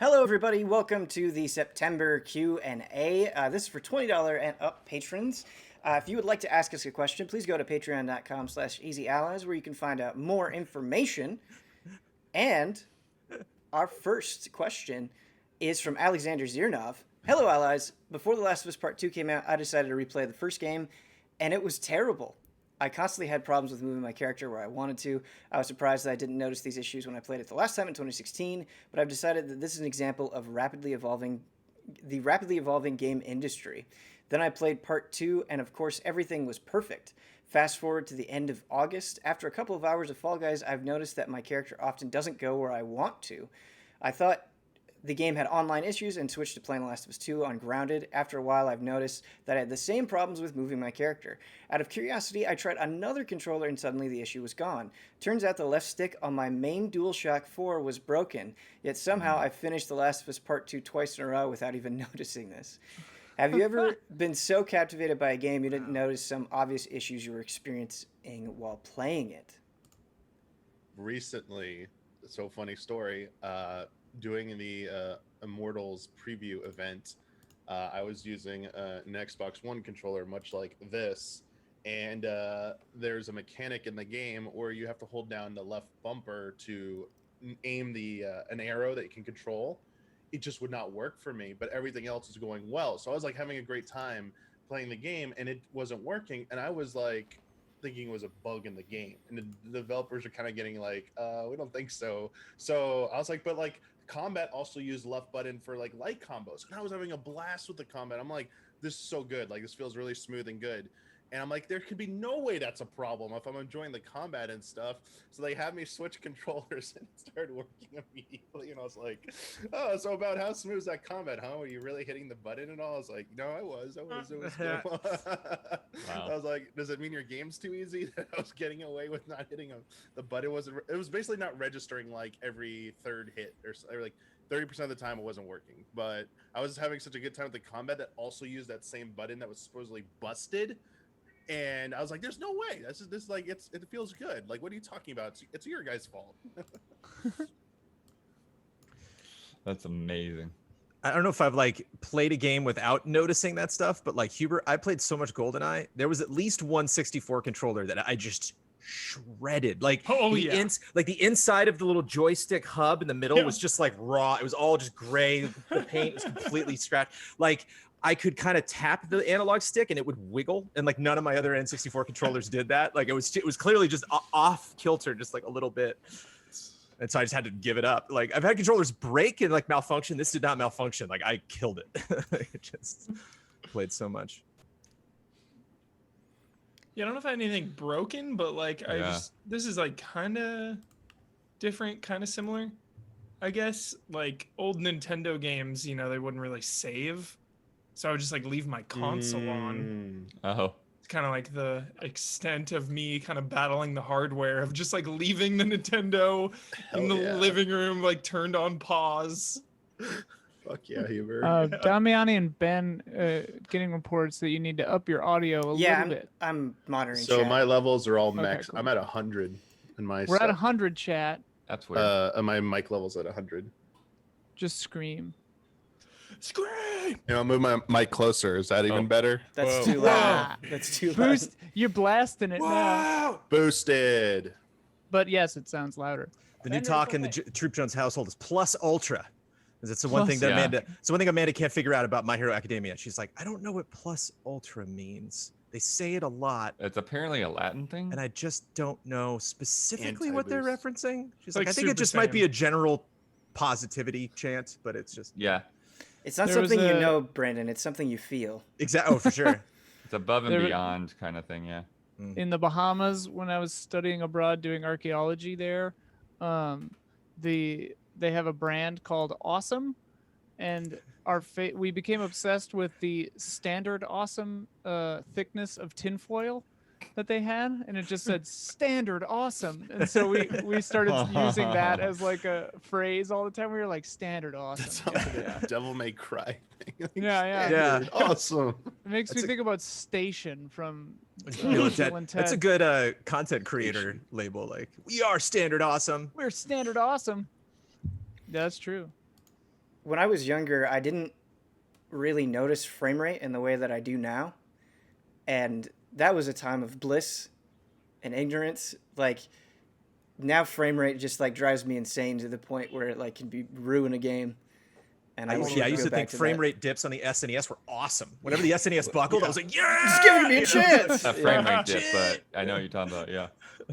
Hello, everybody. Welcome to the September Q&A. This is for $20 and up patrons. If you would like to ask us a question, please go to patreon.com/easyallies where you can find out more information. And our first question is from Alexander Zirnov. Hello, allies. Before The Last of Us Part 2 came out, I decided to replay the first game, and it was terrible. I constantly had problems with moving my character where I wanted to. I was surprised that I didn't notice these issues when I played it the last time in 2016, but I've decided that this is an example of the rapidly evolving game industry. Then I played part 2, and of course everything was perfect. Fast forward to the end of August. After a couple of hours of Fall Guys, I've noticed that my character often doesn't go where I want to. I thought the game had online issues and switched to playing The Last of Us 2 on Grounded. After a while, I've noticed that I had the same problems with moving my character. Out of curiosity, I tried another controller and suddenly the issue was gone. Turns out the left stick on my main DualShock 4 was broken, yet somehow I finished The Last of Us Part 2 twice in a row without even noticing this. Have you ever been so captivated by a game you didn't notice some obvious issues you were experiencing while playing it? Recently, so funny story, doing the Immortals preview event, I was using an Xbox One controller, much like this, and there's a mechanic in the game where you have to hold down the left bumper to aim an arrow that you can control. It just would not work for me, but everything else is going well. So I was like having a great time playing the game, and it wasn't working, and I was like thinking it was a bug in the game, and the developers are kind of getting like, we don't think so. So I was like, but like combat also used left button for like light combos, and I was having a blast with the combat. I'm like, this is so good, like this feels really smooth and good. And I'm like, there could be no way that's a problem if I'm enjoying the combat and stuff. So they had me switch controllers and it started working immediately. And I was like, oh, so about how smooth is that combat, huh? Were you really hitting the button and all? I was like, no, I was. It was cool. Wow. I was like, does it mean your game's too easy that I was getting away with not hitting the button? It was basically not registering like every third hit or like 30% of the time it wasn't working. But I was having such a good time with the combat that also used that same button that was supposedly busted. And I was like, "There's no way. This like it feels good. Like, what are you talking about? It's your guys' fault." That's amazing. I don't know if I've like played a game without noticing that stuff, but like Hubert, I played so much GoldenEye. There was at least one 64 controller that I just shredded. Like the inside of the little joystick hub in the middle was just like raw. It was all just gray. The paint was completely scratched. Like I could kind of tap the analog stick and it would wiggle, and like none of my other N64 controllers did that. Like it was clearly just off kilter, just like a little bit. And so I just had to give it up. Like I've had controllers break and like malfunction. This did not malfunction. Like I killed it. It just played so much. Yeah, I don't know if I had anything broken, but like this is like kind of different, kind of similar, I guess. Like old Nintendo games, you know, they wouldn't really save. So I would just like leave my console on. Oh. It's kind of like the extent of me kind of battling the hardware of just like leaving the Nintendo in the living room, like turned on pause. Fuck yeah, Hubert. Damiani and Ben getting reports that you need to up your audio a little bit. I'm monitoring. So chat. my levels are all max. Cool. I'm at 100 in my. We're at 100, chat. That's weird. My mic level's at 100. Just scream. Scream! You know, I'll move my mic closer. Is that even better? That's too loud. That's too loud. Boost! You're blasting it now. Boosted. But yes, it sounds louder. The new talk in the Troop Jones household is Plus Ultra. That's the one thing that Amanda can't figure out about My Hero Academia. She's like, I don't know what Plus Ultra means. They say it a lot. It's apparently a Latin thing. And I just don't know specifically what they're referencing. She's like, I think Super it just might be a general positivity chant, but it's just It's not something you know, Brandon. It's something you feel. Exactly. Oh, for sure. It's above and beyond kind of thing, yeah. In the Bahamas, when I was studying abroad doing archaeology there, they have a brand called Awesome, and we became obsessed with the standard Awesome thickness of tinfoil that they had, and it just said standard awesome, and so we started using that as like a phrase all the time. We were like, standard awesome. That's Devil May Cry thing. Like, yeah. Awesome. It makes me think about Station from Bill and Ted. That's a good content creator label. Like, we are standard awesome. We're standard awesome. That's true. when I was younger, I didn't really notice frame rate in the way that I do now. And that was a time of bliss and ignorance. Like, now frame rate just like drives me insane to the point where it like can ruin a game. And I used to think frame rate dips on the SNES were awesome. Whenever the SNES buckled, I was like, yeah, just giving me a chance. A frame rate dip, but I know what you're talking about. Yeah.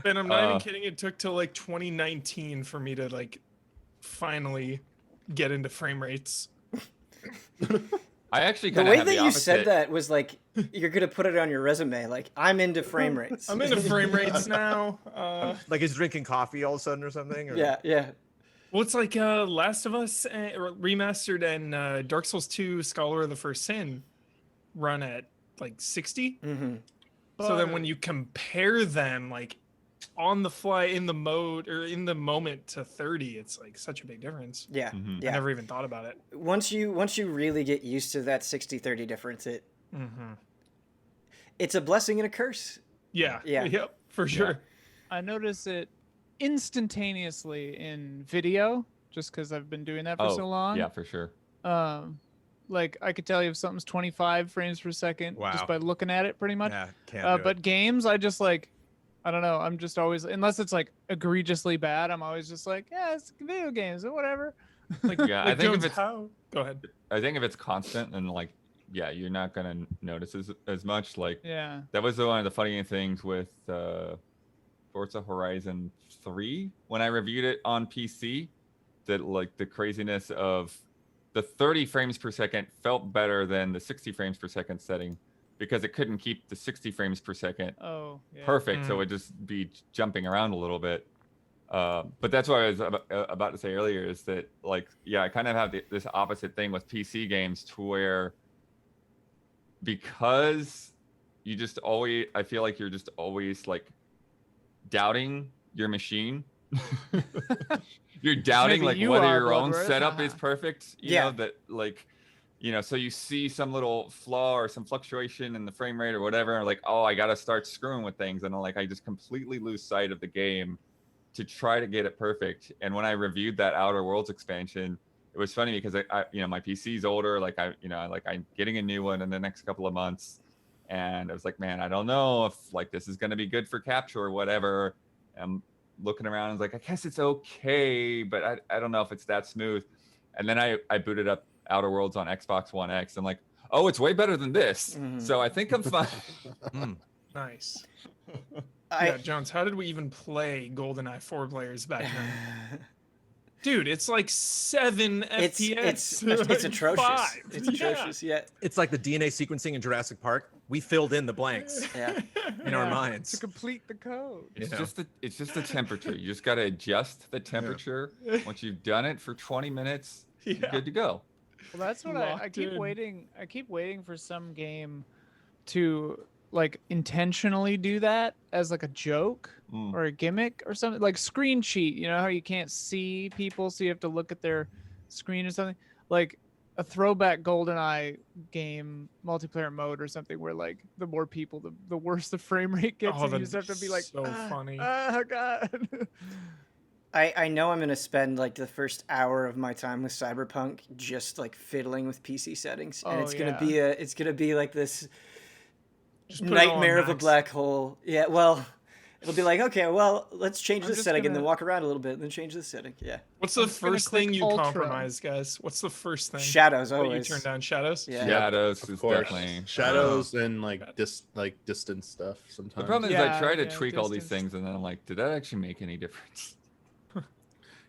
And I'm not even kidding. It took till like 2019 for me to like finally get into frame rates. I actually the kind of way have that the you opposite. said that was like you're gonna put it on your resume. Like, I'm into frame rates. I'm into frame rates now. like he's drinking coffee all of a sudden or something. Or... Yeah. Well, it's like Last of Us Remastered and Dark Souls 2 Scholar of the First Sin run at like 60. Mm-hmm. So then when you compare them like on the fly in the mode or in the moment to 30, it's like such a big difference. Yeah. Mhm. Yeah. I never even thought about it. Once you really get used to that 60-30 difference, it's a blessing and a curse. Yeah. Yeah. Yep. For sure. I notice it instantaneously in video just because I've been doing that for so long. Yeah, for sure. Like I could tell you if something's 25 frames per second just by looking at it pretty much. Yeah, can't but games, I just like, I don't know. I'm just always, unless it's like egregiously bad, I'm always just like, yeah, it's video games or whatever. Like, Yeah, like I think Jones, if it's how? Go ahead. I think if it's constant and like, yeah, you're not gonna notice as much. Like, Yeah. that was one of the funny things with Forza Horizon 3 when I reviewed it on PC. That like the craziness of the 30 frames per second felt better than the 60 frames per second setting because it couldn't keep the 60 frames per second perfect, so it would just be jumping around a little bit. But that's what I was about to say earlier is that, like, yeah, I kind of have this opposite thing with PC games to where, because you just always, I feel like you're just always like doubting your machine. You're doubting like whether your own setup is perfect, you know, that like, you know, so you see some little flaw or some fluctuation in the frame rate or whatever, and like, oh, I got to start screwing with things. And like, I just completely lose sight of the game to try to get it perfect. And when I reviewed that Outer Worlds expansion, it was funny because I you know, my PC's older, like I'm getting a new one in the next couple of months. And I was like, man, I don't know if like this is going to be good for capture or whatever. I'm looking around and I was like, I guess it's okay, but I don't know if it's that smooth. And then I booted up Outer Worlds on Xbox One X. I'm like, oh, it's way better than this. So I think I'm fine. Nice. Yeah, Jones, how did we even play GoldenEye 4 players back then? Dude, it's like 7 FPS. It's atrocious. 5. It's atrocious, yeah. It's like the DNA sequencing in Jurassic Park. We filled in the blanks in our minds to complete the code. It's just the temperature. You just got to adjust the temperature. Once you've done it for 20 minutes, you're good to go. Well, that's what I keep waiting. I keep waiting for some game to like intentionally do that as like a joke or a gimmick or something, like screen cheat. You know how you can't see people, so you have to look at their screen or something, like a throwback GoldenEye game multiplayer mode or something, where like the more people, the worse the frame rate gets. Oh, and you just have to be like, so funny. Oh god. I know I'm gonna spend like the first hour of my time with Cyberpunk just like fiddling with PC settings, and it's gonna be like this nightmare of a black hole. Yeah, well, it'll be like, okay, well, let's change this setting and then walk around a little bit and then change this setting. Yeah. What's the first thing you compromise, guys? What's the first thing? Shadows, always. You turn down shadows? Yeah. Shadows Of is course. definitely Shadows and like distance stuff sometimes. The problem is I try to Yeah, tweak all these distance. things and then I'm like, did that actually make any difference?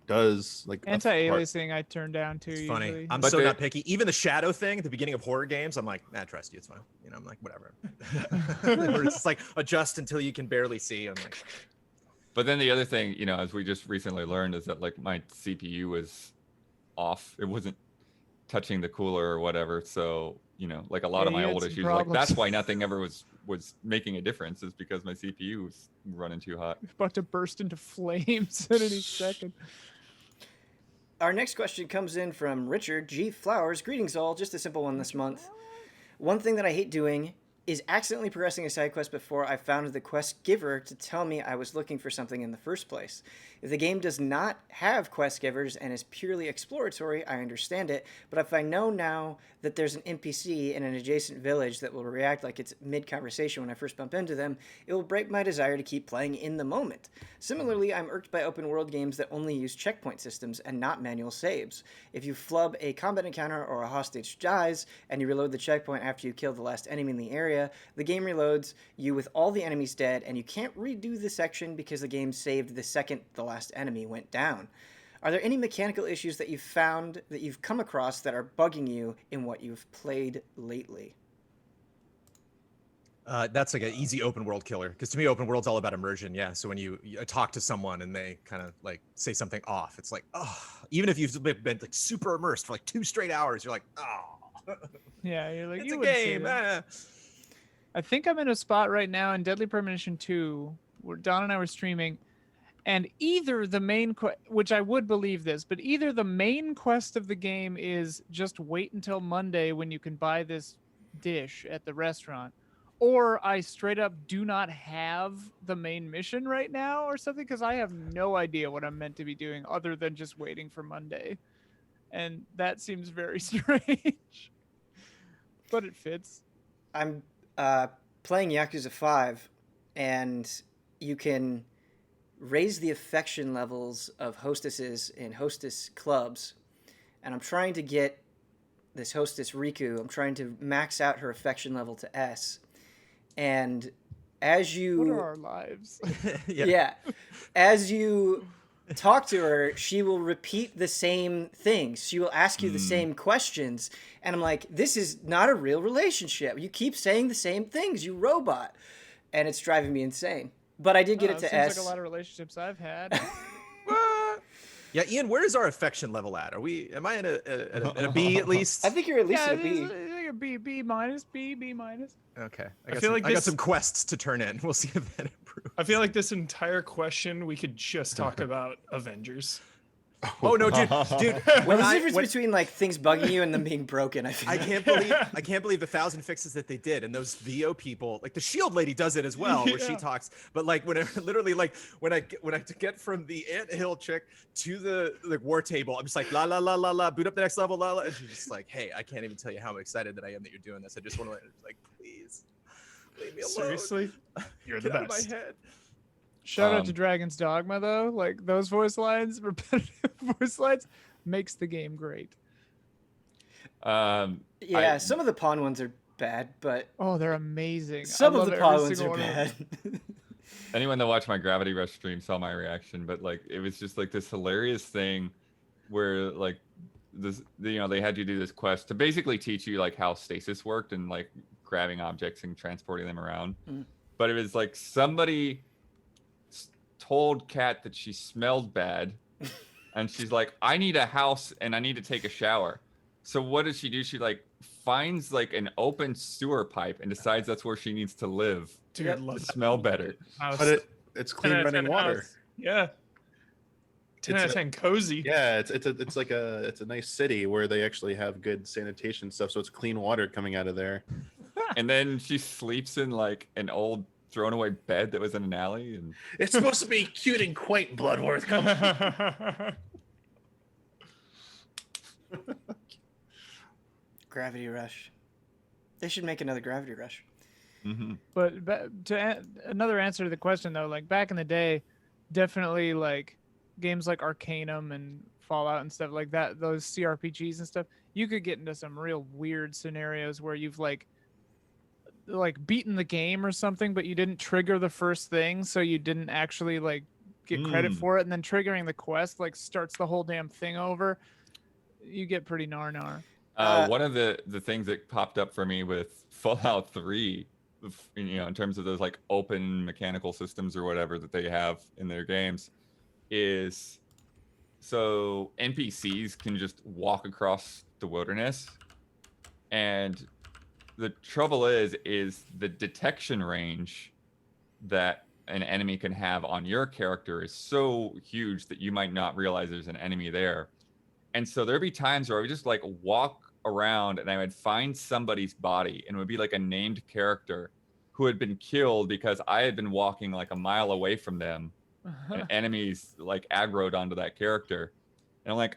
Does like Anti-aliasing I turn down too. It's usually. funny. I'm But so they- not picky. Even the shadow thing at the beginning of horror games, I'm like, nah, trust you, it's fine. You know, I'm like, whatever. Or it's just like adjust until you can barely see. I'm like, But then the other thing, you know, as we just recently learned, is that like my CPU was off. It wasn't touching the cooler or whatever. So, you know, like a lot of Yeah, my you had old some issues, like problems. that's why nothing ever was making a difference, is because my CPU was running too hot. About to burst into flames at any second. Our next question comes in from Richard G. Flowers. Greetings all. Just a simple one this month. One thing that I hate doing is accidentally progressing a side quest before I found the quest giver to tell me I was looking for something in the first place. If the game does not have quest givers and is purely exploratory, I understand it, but if I know now that there's an NPC in an adjacent village that will react like it's mid-conversation when I first bump into them, it will break my desire to keep playing in the moment. Similarly, I'm irked by open world games that only use checkpoint systems and not manual saves. If you flub a combat encounter or a hostage dies, and you reload the checkpoint after you kill the last enemy in the area, the game reloads you with all the enemies dead, and you can't redo the section because the game saved the second the last enemy went down. Are there any mechanical issues that you've come across that are bugging you in what you've played lately? That's like an easy open world killer, because to me open world's all about immersion. Yeah, so when you talk to someone and they kind of like say something off, it's like, oh, even if you've been like super immersed for like 2 straight hours, you're like, oh. Yeah, you're like, It's you a wouldn't say game. that. I think I'm in a spot right now in Deadly Premonition 2 where Don and I were streaming, and either the main which I would believe this, but either the main quest of the game is just wait until Monday when you can buy this dish at the restaurant, or I straight up do not have the main mission right now or something, because I have no idea what I'm meant to be doing other than just waiting for Monday. And that seems very strange. But it fits. I'm playing Yakuza 5, and you can raise the affection levels of hostesses in hostess clubs. And I'm trying to get this hostess Riku, I'm trying to max out her affection level to S. And as you... What are our lives? Yeah. As you talk to her, she will repeat the same things. She will ask you the same questions. And I'm like, this is not a real relationship. You keep saying the same things, you robot. And it's driving me insane. But I did get it to seems S. like a lot of relationships I've had. Yeah, Ian, where is our affection level at? Am I in a B at least? I think you're at least Yeah, at a B. B minus, B minus. Okay. I feel like I got some quests to turn in. We'll see if that improves. I feel like this entire question we could just talk about Avengers. Oh no, dude. Well, the difference between like things bugging you and them being broken, I feel I like. can't believe the 1,000 fixes that they did, and those VO people, like the Shield lady does it as well, where she talks. But like when I get from the anthill chick to the war table, I'm just like la la la la la, boot up the next level, la la, and she's just like, hey, I can't even tell you how excited that I am that you're doing this. I just want to like, please leave me alone. Seriously, you're the Get best. out of my head. Shout out to Dragon's Dogma though. Like those voice lines, repetitive voice lines, makes the game great. Yeah, some of the pawn ones are bad, but oh, they're amazing. Some I of love the every pawn ones single are one of them. bad. Anyone that watched my Gravity Rush stream saw my reaction, but like it was just like this hilarious thing where like this, you know, they had you do this quest to basically teach you like how stasis worked and like grabbing objects and transporting them around. But it was like somebody told Kat that she smelled bad, and she's like, I need a house and I need to take a shower. So what does she do? She like finds like an open sewer pipe and decides that's where she needs to live to smell better. But it's clean running water. House. Yeah. 10 out of 10 cozy. Yeah, it's like it's a nice city where they actually have good sanitation stuff, so it's clean water coming out of there. And then she sleeps in like an old thrown away bed that was in an alley, and It's supposed to be cute and quaint, Bloodworth. Come on. Gravity Rush. They should make another Gravity Rush. But another answer to the question though, like back in the day, definitely like games like Arcanum and Fallout and stuff like that, those CRPGs and stuff, you could get into some real weird scenarios where you've like beaten the game or something, but you didn't trigger the first thing, so you didn't actually like get credit for it, and then triggering the quest like starts the whole damn thing over. You get pretty gnar. One of the things that popped up for me with Fallout 3, you know, in terms of those like open mechanical systems or whatever that they have in their games, is so NPCs can just walk across the wilderness, and the trouble is the detection range that an enemy can have on your character is so huge that you might not realize there's an enemy there. And so there'd be times where I would just like walk around and I would find somebody's body, and it would be like a named character who had been killed because I had been walking like a mile away from them, and enemies like aggroed onto that character. And I'm like,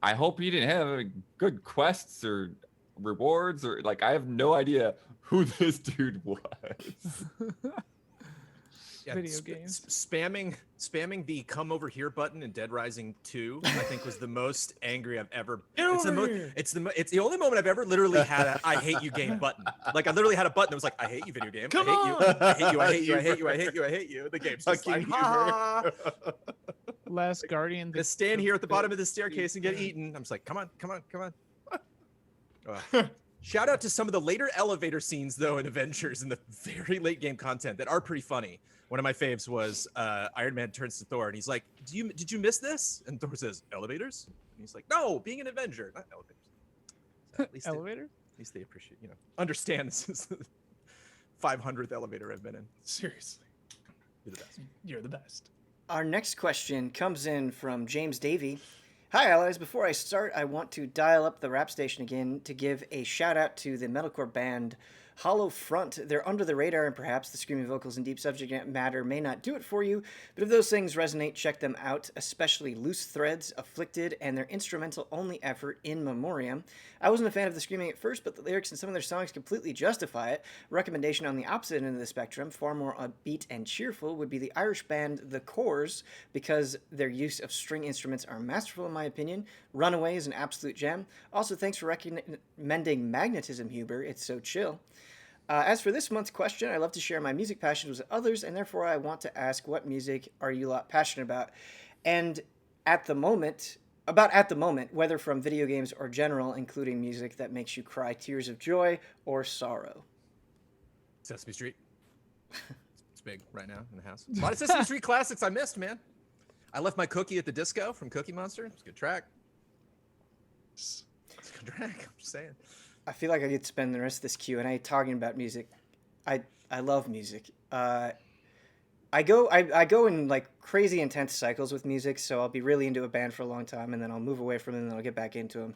I hope you didn't have good quests or rewards, or like, I have no idea who this dude was. Yeah, Video games. Spamming the come over here button in Dead Rising 2, I think was the most angry I've ever. Get It's over the here. it's the only moment I've ever literally had a I hate you game button. Like I literally had a button that was like, I hate you video game. Come I hate on. you. I hate you. I hate you. I hate you. I hate you. I hate you. The game's just like, Fucking ha. Last Guardian. Just stand here at the bottom of the staircase and get eaten. I'm just like, come on, come on, come on. Shout out to some of the later elevator scenes though in Avengers in the very late game content that are pretty funny. One of my faves was Iron Man turns to Thor and he's like, did you miss this? And Thor says, elevators? And he's like, no, being an Avenger, not elevators. So at least Elevator? at least they appreciate, understand this is the 500th elevator I've been in. Seriously, You're the best. you're the best. Our next question comes in from James Davey. Hi, allies. Before I start, I want to dial up the rap station again to give a shout out to the metalcore band Hollow Front. They're under the radar, and perhaps the screaming vocals and deep subject matter may not do it for you, but if those things resonate, check them out, especially Loose Threads, Afflicted, and their instrumental-only effort, In Memoriam. I wasn't a fan of the screaming at first, but the lyrics in some of their songs completely justify it. Recommendation on the opposite end of the spectrum, far more upbeat and cheerful, would be the Irish band The Corrs, because their use of string instruments are masterful in my opinion. Runaway is an absolute gem. Also, thanks for recommending Magnetism, Huber. It's so chill. As for this month's question, I love to share my music passions with others, and therefore I want to ask, what music are you lot passionate about? And at the moment, whether from video games or general, including music that makes you cry tears of joy or sorrow. Sesame Street. It's big right now in the house. A lot of Sesame Street classics I missed, man. I left my cookie at the disco from Cookie Monster. It's a good track. It's a good track. I'm just saying. I feel like I could spend the rest of this Q&A talking about music. I love music. I go in like crazy intense cycles with music, so I'll be really into a band for a long time, and then I'll move away from them, and then I'll get back into them.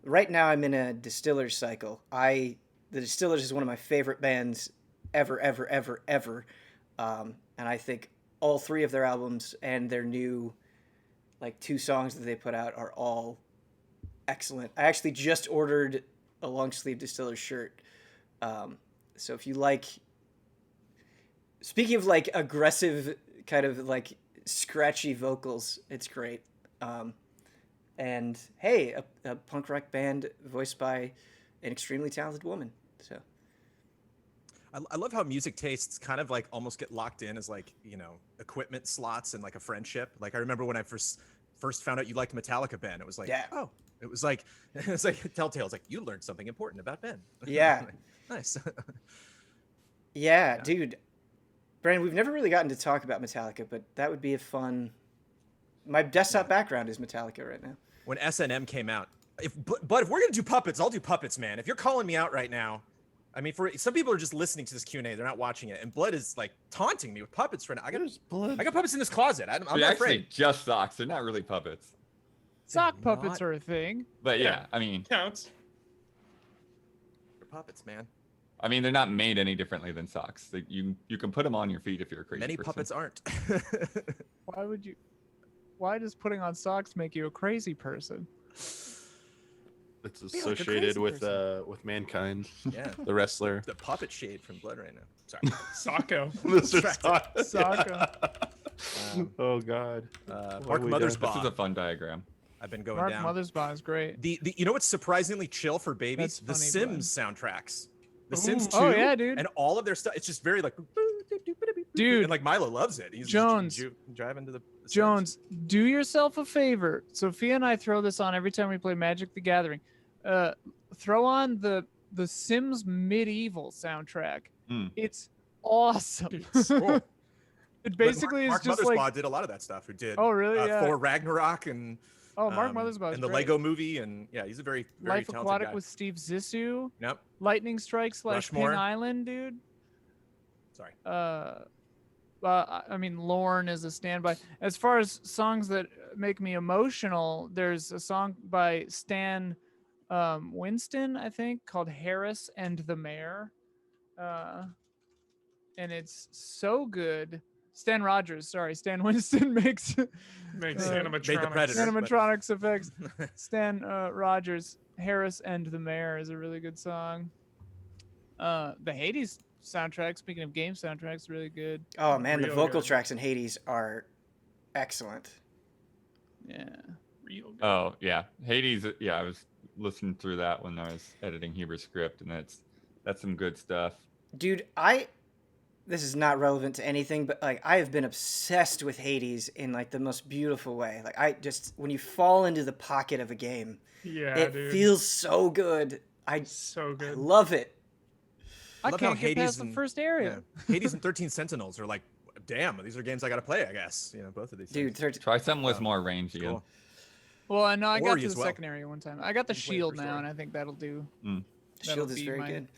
Right now, I'm in a Distillers cycle. The Distillers is one of my favorite bands ever. And I think all three of their albums and their new, like, 2 songs that they put out are all excellent. I actually just ordered a long sleeve Distillers shirt. So if you like, speaking of like aggressive kind of like scratchy vocals, it's great. And hey, a punk rock band voiced by an extremely talented woman. So I love how music tastes kind of like almost get locked in as like, equipment slots and like a friendship. Like I remember when I first found out you liked Metallica, Ben, it was like, yeah. Oh, it was like Telltale. It's like, you learned something important about Ben. Yeah. Nice. Yeah, dude. Brandon, we've never really gotten to talk about Metallica, but that would be a fun... My desktop background is Metallica right now. When SNM came out, but if we're going to do puppets, I'll do puppets, man. If you're calling me out right now, I mean, for some people are just listening to this Q&A, they're not watching it, and Blood is like taunting me with puppets right now. I got puppets in this closet. I'm not afraid. Just socks. They're not really puppets. Sock puppets are a thing. But yeah, I mean, Counts. They're puppets, man. I mean, they're not made any differently than socks. You can put them on your feet if you're a crazy Many person. puppets aren't. Why does putting on socks make you a crazy person? It's Be like a associated crazy with Mankind, Yeah. the wrestler. The puppet shade from Blood right now. Sorry. Socko. Socko. Oh God. Mark Mothersbaugh. This is a fun diagram. I've been going Mark down. Mothersbaugh is great. The what's surprisingly chill for babies? That's The funny, Sims soundtracks. The Sims 2 Oh, yeah, dude. and all of their stuff. It's just very like, Dude. and like Milo loves it. He's Jones. just driving to the Sims. Jones, do yourself a favor. Sophia and I throw this on every time we play Magic the Gathering. Throw on the Sims Medieval soundtrack. It's awesome. Cool. It basically Mark is just Mothersbaugh like... did a lot of that stuff. Who did? Oh, really? Yeah. Thor Ragnarok and Mark Mothersbaugh is and the great. Lego Movie, and yeah, he's a very Life talented Aquatic guy. with Steve Zissou. Yep. Lightning Strike / Pin Rushmore. Island, dude. Sorry. I mean, Lorne is a standby. As far as songs that make me emotional, there's a song by Stan Winston, I think, called Harris and the Mayor. And it's so good. Stan Winston makes animatronics. Made the Predator. animatronics effects. Stan Rogers, Harris and the Mayor is a really good song. The Hades soundtrack, speaking of game soundtracks, really good. Oh man, the Real vocal good. tracks in Hades are excellent. Yeah. Real good. Oh yeah, Hades. Yeah, I was listening through that when I was editing Heber's script, and that's some good stuff. Dude, this is not relevant to anything, but like I have been obsessed with Hades in like the most beautiful way. Like when you fall into the pocket of a game, Yeah, it dude. feels so good. So I good. love it. I love how can't get Hades past the and- first area. Hades and 13 Sentinels are like, damn, these are games I gotta play, I guess. You know, both of these Dude, things. Try something with Oh, more range again. Cool. Well, I know I got Ori to as the well. second area one time. I got the You can play the shield first now, Ori. and I think that'll do. Mm. Shield is be very my- good.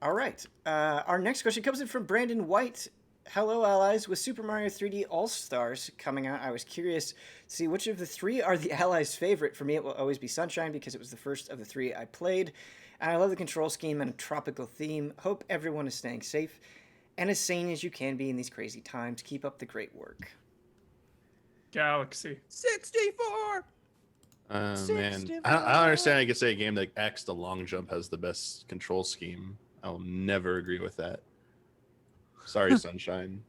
All right. Our next question comes in from Brandon White. Hello, allies. With Super Mario 3D All-Stars coming out, I was curious to see which of the three are the allies' favorite. For me, it will always be Sunshine because it was the first of the three I played. And I love the control scheme and a tropical theme. Hope everyone is staying safe and as sane as you can be in these crazy times. Keep up the great work. Galaxy. 64! Man, I don't understand how you could say a game like X, the long jump, has the best control scheme. I'll never agree with that. Sorry, Sunshine.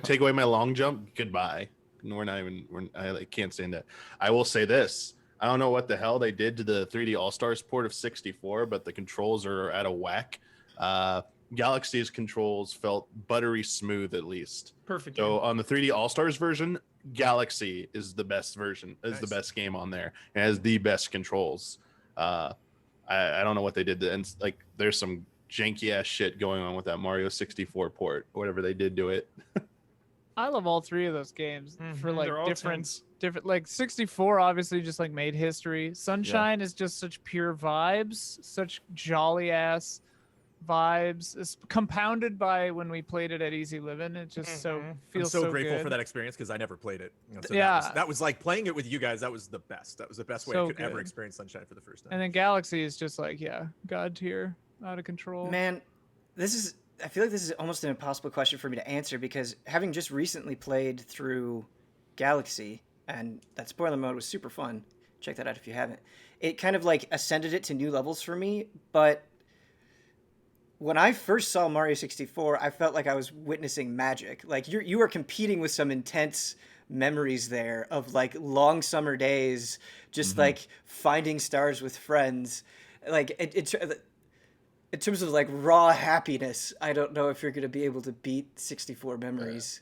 Take away my long jump. Goodbye. I can't stand that. I will say this. I don't know what the hell they did to the 3D All-Stars port of 64, but the controls are out of whack. Galaxy's controls felt buttery smooth, at least. Perfect. So game. on the 3D All-Stars version, Galaxy is the best version, is the Nice. best game on there. It has the best controls. I don't know what they did. And like, there's some janky ass shit going on with that Mario 64 port, whatever they did to it. I love all three of those games for Mhm, like they're all different, tense. like 64 obviously just like made history. Sunshine is just such pure vibes, such jolly ass vibes. It's compounded by when we played it at Easy Living. It just so Mhm. I'm feels so grateful good. for that experience because I never played it. You know, so Yeah. that was like playing it with you guys. That was the best. That was the best way So I could ever good. experience Sunshine for the first time. And then Galaxy is just like, yeah, god tier, out of control. Man, I feel like this is almost an impossible question for me to answer because having just recently played through Galaxy, and that spoiler mode was super fun. Check that out if you haven't. It kind of like ascended it to new levels for me, but when I first saw Mario 64, I felt like I was witnessing magic. Like you are competing with some intense memories there of like long summer days, just like finding stars with friends. Like in terms of like raw happiness, I don't know if you're going to be able to beat 64 memories.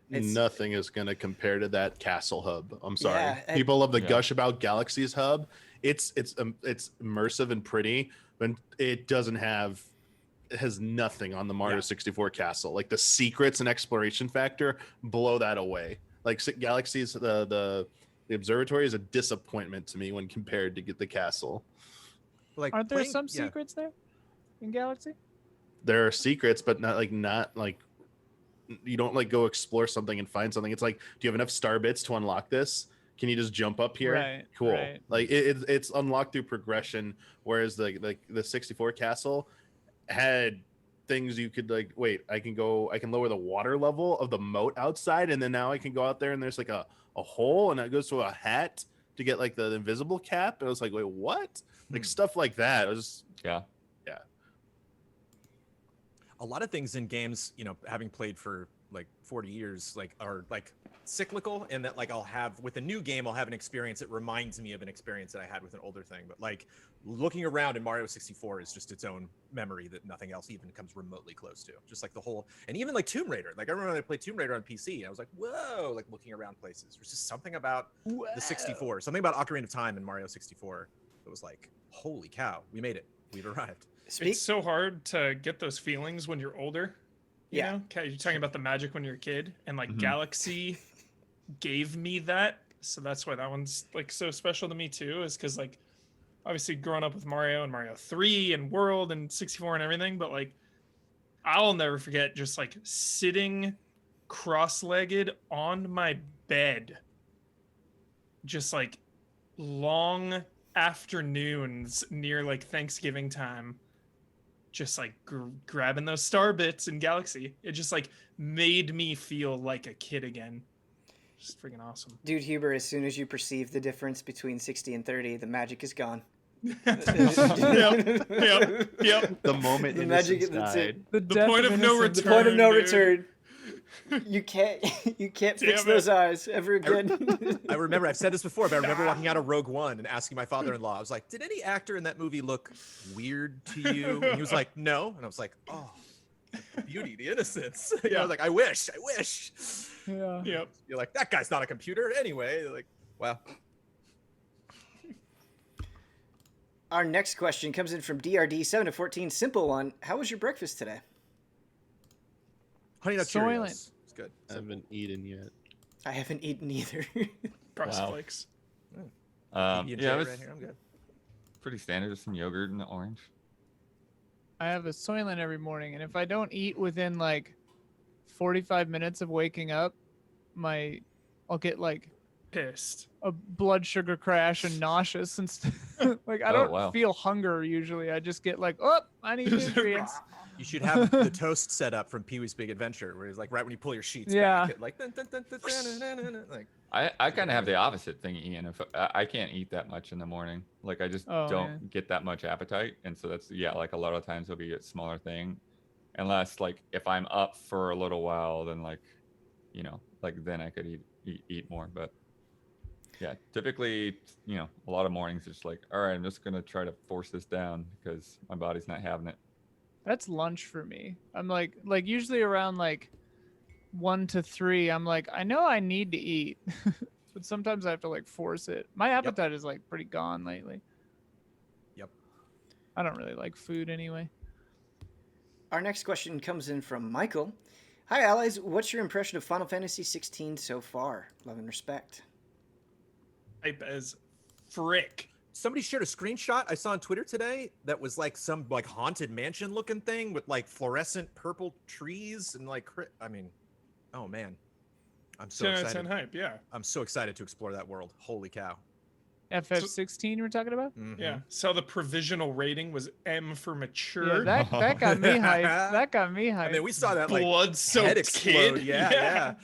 Nothing is going to compare to that castle hub. I'm sorry. Yeah, People love the Yeah. gush about Galaxy's hub. It's immersive and pretty, but it has nothing on the Mario 64 castle. Like the secrets and exploration factor blow that away. Like Galaxy's the observatory is a disappointment to me when compared to get the castle. Like, Aren't there playing- some yeah. secrets there in Galaxy? There are secrets, but not like you don't like go explore something and find something. It's like, do you have enough star bits to unlock this? Can you just jump up here? Right, Cool. right. Like it's unlocked through progression, whereas the 64 castle had things you could like, wait, I can lower the water level of the moat outside, and then now I can go out there and there's like a hole and it goes to a hat to get like the invisible cap. And I was like, wait, what? Like stuff like that. I was just, Yeah. A lot of things in games, you know, having played for like 40 years, like are like cyclical, and that like I'll have with a new game, I'll have an experience that reminds me of an experience that I had with an older thing. But like looking around in Mario 64 is just its own memory that nothing else even comes remotely close to. Just like the whole, and even like Tomb Raider. Like I remember when I played Tomb Raider on PC, and I was like, whoa, like looking around places. There's just something about the 64, something about Ocarina of Time in Mario 64 that was like, holy cow, we made it. We've arrived. It's so hard to get those feelings when you're older. You know? Okay, you're talking about the magic when you're a kid, and like Galaxy gave me that, so that's why that one's like so special to me too. Is because like obviously growing up with Mario and Mario 3 and World and 64 and everything, but like I'll never forget just like sitting cross-legged on my bed just like long afternoons near like Thanksgiving time, just like grabbing those star bits in Galaxy. It just like made me feel like a kid again. Just freaking awesome. Dude, Huber, as soon as you perceive the difference between 60 and 30, the magic is gone. Yep. The moment The innocence magic, that's died. it. The point of no return. The point of no dude. return. You can't fix those eyes ever again. I remember, I've said this before, but I remember walking out of Rogue One and asking my father-in-law, I was like, did any actor in that movie look weird to you? And he was like, no. And I was like, oh, the beauty, the innocence. You know, I was like, I wish. Yeah. Yep. You're like, that guy's not a computer anyway. Like, wow. Our next question comes in from DRD 7 to 14. Simple one. How was your breakfast today? Honey Nut Soylent. Cheerios. It's good. I haven't eaten yet. I haven't eaten either. Frosted Flakes. Yeah, it was right here. I'm good. pretty standard. Just some yogurt and orange. I have a Soylent every morning, and if I don't eat within like 45 minutes of waking up, I'll get like Pissed. a blood sugar crash and nauseous and like I don't feel hunger usually. I just get like, oh, I need nutrients. You should have the toast set up from Pee-wee's Big Adventure, where it's like right when you pull your sheets Yeah. back, like, dun, dun, dun, dun, dun, dun, dun, dun, like. I kind of have the opposite thing, Ian. If I can't eat that much in the morning, like I just don't get that much appetite, and so that's like a lot of times it'll be a smaller thing, unless like if I'm up for a little while, then like, like then I could eat more. But yeah, typically, a lot of mornings it's just like, all right, I'm just gonna try to force this down because my body's not having it. That's lunch for me. I'm like usually around like 1 to 3, I'm like, I know I need to eat, but sometimes I have to like force it. My appetite is like pretty gone lately. Yep. I don't really like food anyway. Our next question comes in from Michael. Hi, allies. What's your impression of Final Fantasy XVI so far? Love and respect. Hype as frick. Somebody shared a screenshot I saw on Twitter today that was like some like haunted mansion looking thing with like fluorescent purple trees and like, I mean, oh man, I'm so 10 out of excited. 10 hype, yeah. I'm so excited to explore that world. Holy cow. FF16 you were talking about? Mm-hmm. Yeah. So the provisional rating was M for mature. Yeah, that got me hyped. That got me hyped. I mean, we saw that like blood-soaked head explode. kid. Yeah.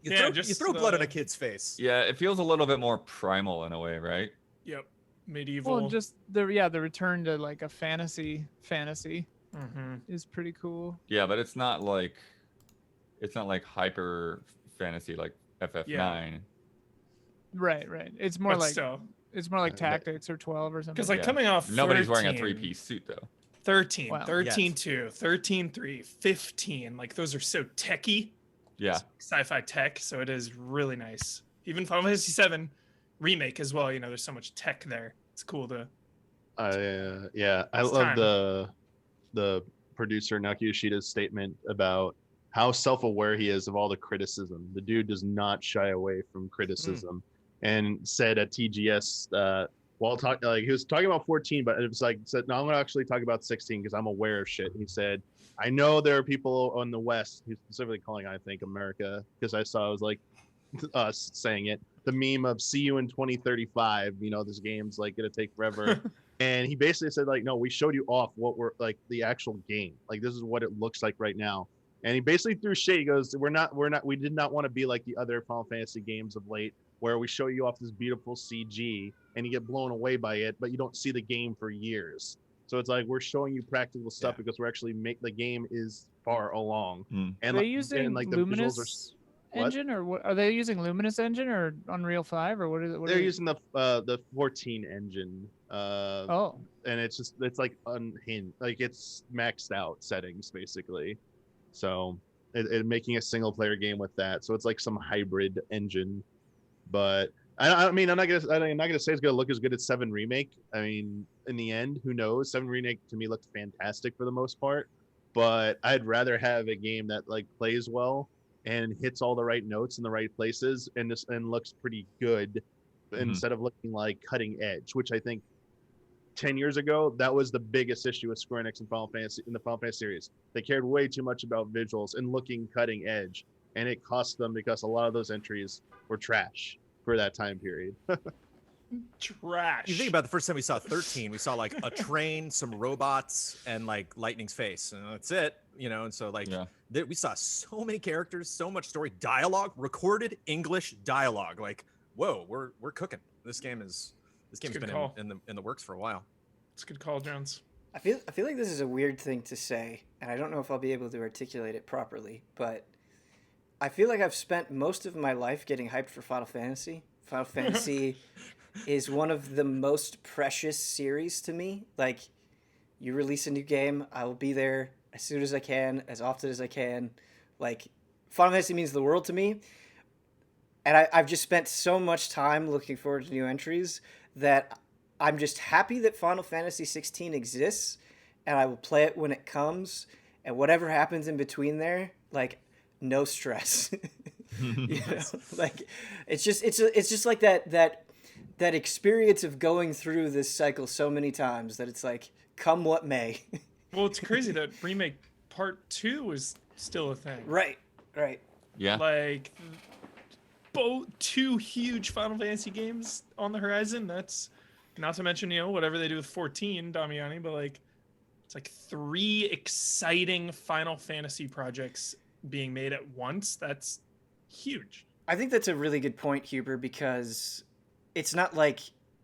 You just throw blood on a kid's face. Yeah, it feels a little bit more primal in a way, right? Yep. Medieval. Well, just the return to like a fantasy Mm-hmm. is pretty cool. Yeah, but it's not like hyper fantasy like FF9. Yeah. Right. It's more But like still. it's more like Tactics or 12 or something. Because like coming off Nobody's 13, wearing a 3-piece suit though. 13, Wow. 13-2, 13-3, 15. Like those are so techy. Yeah. Sci-fi tech. So it is really nice. Even Final Fantasy VII Remake as well. There's so much tech there. It's cool to. I love time. the producer Naoki Yoshida's statement about how self-aware he is of all the criticism. The dude does not shy away from criticism, and said at TGS while he was talking about 14, but it was like said, no, I'm gonna actually talk about 16 because I'm aware of shit. He said, I know there are people on the West, he's specifically calling, I think, America, because I saw it was like us saying it, the meme of see you in 2035, this game's like gonna take forever. And he basically said like, no, we showed you off what we're like the actual game, like this is what it looks like right now. And he basically threw shade. He goes, we did not want to be like the other Final Fantasy games of late where we show you off this beautiful CG and you get blown away by it, but you don't see the game for years. So it's like we're showing you practical stuff because we're actually the game is far along. And they using like the Luminous engine, or what? Are they using Luminous engine or Unreal 5 or what is it? They're using the 14 engine. And it's like unhinged, like it's maxed out settings basically. So it making a single player game with that. So it's like some hybrid engine. But I mean, I'm not gonna say it's gonna look as good as 7 Remake. I mean, in the end, who knows? 7 Remake to me looked fantastic for the most part. But I'd rather have a game that like plays well and hits all the right notes in the right places and looks pretty good instead of looking like cutting edge, which I think 10 years ago, that was the biggest issue with Square Enix and the Final Fantasy series. They cared way too much about visuals and looking cutting edge, and it cost them because a lot of those entries were trash. for that time period. Trash. You think about the first time we saw 13, we saw like a train, some robots, and like Lightning's face, and that's it, you know. And so like we saw so many characters, so much story, dialogue, recorded English dialogue. Like, whoa, we're cooking. This game's been in the works for a while. It's a good call, Jones. I feel like this is a weird thing to say, and I don't know if I'll be able to articulate it properly, but I feel like I've spent most of my life getting hyped for Final Fantasy. Final Fantasy is one of the most precious series to me. Like, you release a new game, I will be there as soon as I can, as often as I can. Like, Final Fantasy means the world to me. And I've just spent so much time looking forward to new entries that I'm just happy that Final Fantasy XVI exists, and I will play it when it comes. And whatever happens in between there, like, no stress. You know? Like, it's just like that experience of going through this cycle so many times that it's like, come what may. Well, it's crazy that Remake Part 2 is still a thing. Right. Yeah. Like, both two huge Final Fantasy games on the horizon. That's not to mention, whatever they do with 14, Damiani, but like, it's like 3 exciting Final Fantasy projects being made at once. That's huge. I think that's a really good point, Huber, because it's not like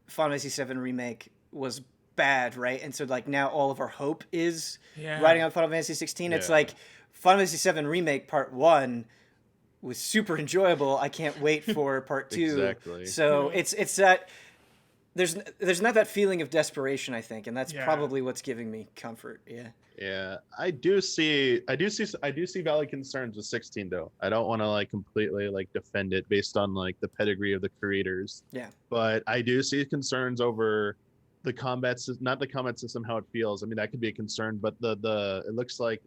Final Fantasy VII Remake was bad, right? And so like now all of our hope is riding on Final Fantasy 16. It's like Final Fantasy VII Remake Part 1 was super enjoyable. I can't wait for Part 2. Exactly. So it's that there's not that feeling of desperation, I think, and that's probably what's giving me comfort. Yeah, I do see valid concerns with 16 though. I don't want to like completely like defend it based on like the pedigree of the creators. Yeah. But I do see concerns over the combat system, not the combat system, how it feels. I mean, that could be a concern, but it looks like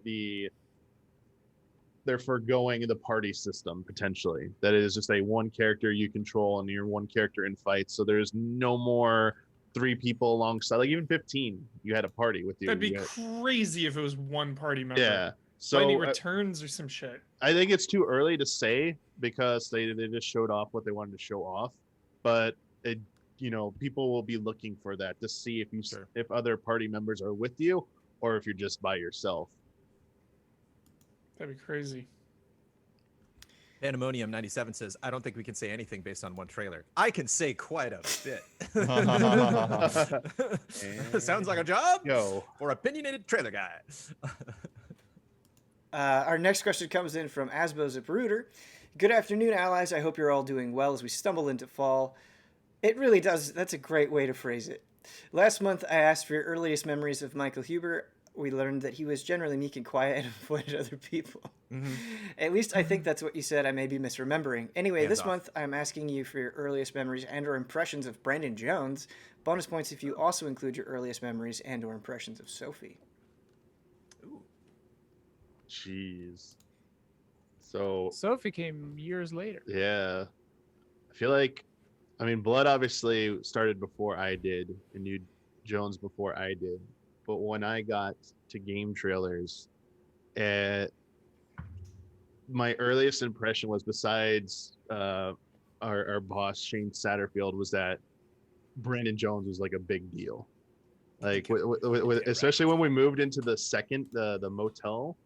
they're foregoing the party system potentially. That is just a one character you control and you're one character in fights. So there's no more 3 people alongside, like even 15 you had a party with you. That'd be crazy if it was one party member. Yeah, so Lightning returns or some shit. I think it's too early to say because they just showed off what they wanted to show off, but people will be looking for that to see if other party members are with you or if you're just by yourself. That'd be crazy. Pandemonium 97 says, I don't think we can say anything based on one trailer. I can say quite a bit. Sounds like a job for opinionated trailer guy. Our next question comes in from Asbo Zapruder. Good afternoon, allies. I hope you're all doing well as we stumble into fall. It really does. That's a great way to phrase it. Last month, I asked for your earliest memories of Michael Huber. We learned that he was generally meek and quiet and avoided other people. Mm-hmm. At least I think that's what you said. I may be misremembering. Anyway, this month I'm asking you for your earliest memories and or impressions of Brandon Jones. Bonus points if you also include your earliest memories and or impressions of Sophie. Ooh. Jeez. So Sophie came years later. Yeah. I feel like, Blood obviously started before I did and knew Jones before I did. But when I got to game trailers, my earliest impression was, besides our boss Shane Satterfield, was that Brandon Jones was like a big deal. Like especially when we moved into the second the motel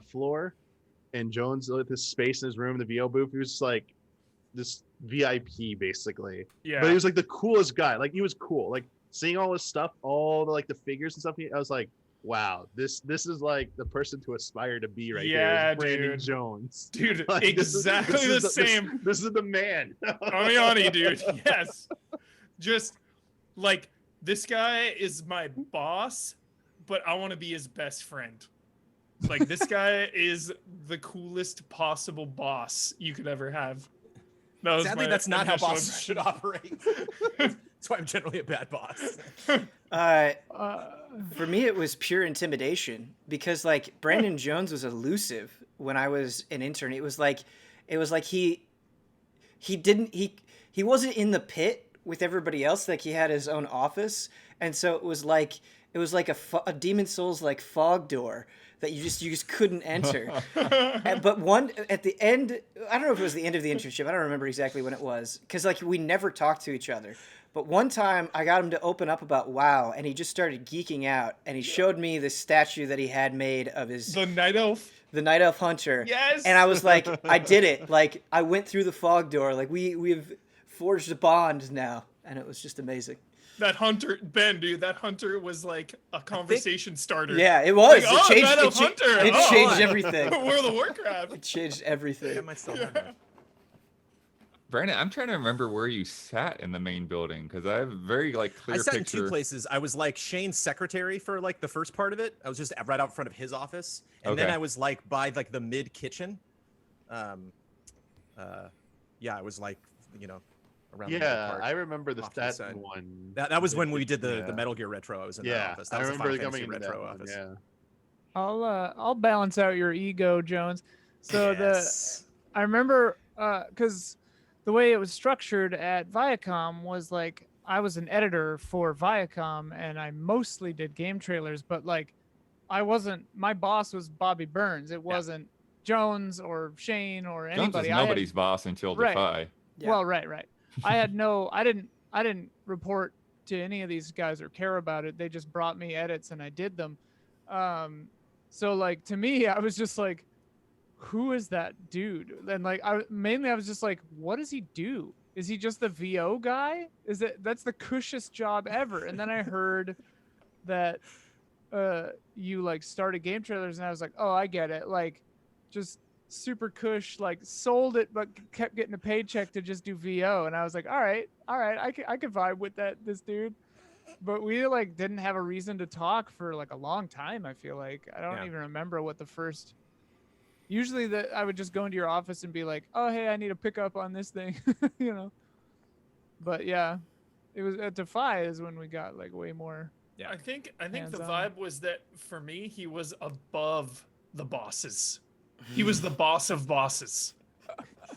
floor, and Jones with his space in his room, the VO booth, he was like this VIP basically. Yeah. But he was like the coolest guy. Like he was cool. Like seeing all his stuff, all the like the figures and stuff, I was like, wow, this is like the person to aspire to be right here. Brandon Jones. Dude, like, exactly the same. This is the man. Damiani, dude. Yes. Just like, this guy is my boss, but I want to be his best friend. Like, this guy is the coolest possible boss you could ever have. Sadly, that's not how bosses should operate. That's why I'm generally a bad boss. For me, it was pure intimidation because like Brandon Jones was elusive when I was an intern. It was like he wasn't in the pit with everybody else. Like he had his own office, and so it was like a Demon Souls like fog door that you just couldn't enter. But one at the end, I don't know if it was the end of the internship. I don't remember exactly when it was, because like we never talked to each other. But one time I got him to open up about WoW, and he just started geeking out, and he showed me the statue that he had made of the Night Elf. The Night Elf Hunter. Yes. And I was like, I did it. Like I went through the fog door. Like we've forged a bond now, and it was just amazing. That hunter, Ben, dude, that hunter was like a conversation starter. Yeah, it was. Like, oh, Night Elf Hunter. It changed everything. World of Warcraft. It changed everything. I might still have that. Brandon, I'm trying to remember where you sat in the main building because I have a very like clear I sat picture. in 2 places. I was like Shane's secretary for like the first part of it. I was just right out front of his office, and then Okay. I was like by like the mid kitchen. Yeah, I was like around. the middle part, I remember the off to the stat side. one. That was when we did the Yeah. Metal Gear Retro. I was in that Yeah, office. That I was the remember Final coming Fantasy into Retro that one, office. yeah. I'll balance out your ego, Jones. So Yes. I remember because the way it was structured at Viacom was like I was an editor for Viacom and I mostly did game trailers, but like I wasn't. My boss was Bobby Burns. It wasn't Jones or Shane or Jones anybody. is nobody's boss until Right. Defy. Yeah. Well, right. I had no. I didn't report to any of these guys or care about it. They just brought me edits and I did them. So like to me, I was just like, who is that dude? And like I was just like, what does he do? Is he just the VO guy? That's the cushest job ever? And then I heard that you like started game trailers, and I was like, oh, I get it. Like just super cush, like sold it but kept getting a paycheck to just do VO. And I was like, all right, I could vibe with this dude. But we like didn't have a reason to talk for like a long time. I feel like I don't even remember what the first. Usually that I would just go into your office and be like, oh hey, I need to pick up on this thing, But yeah, it was at Defy is when we got like way more. Yeah. I think the Hands-on. vibe was that for me, he was above the bosses. He was the boss of bosses.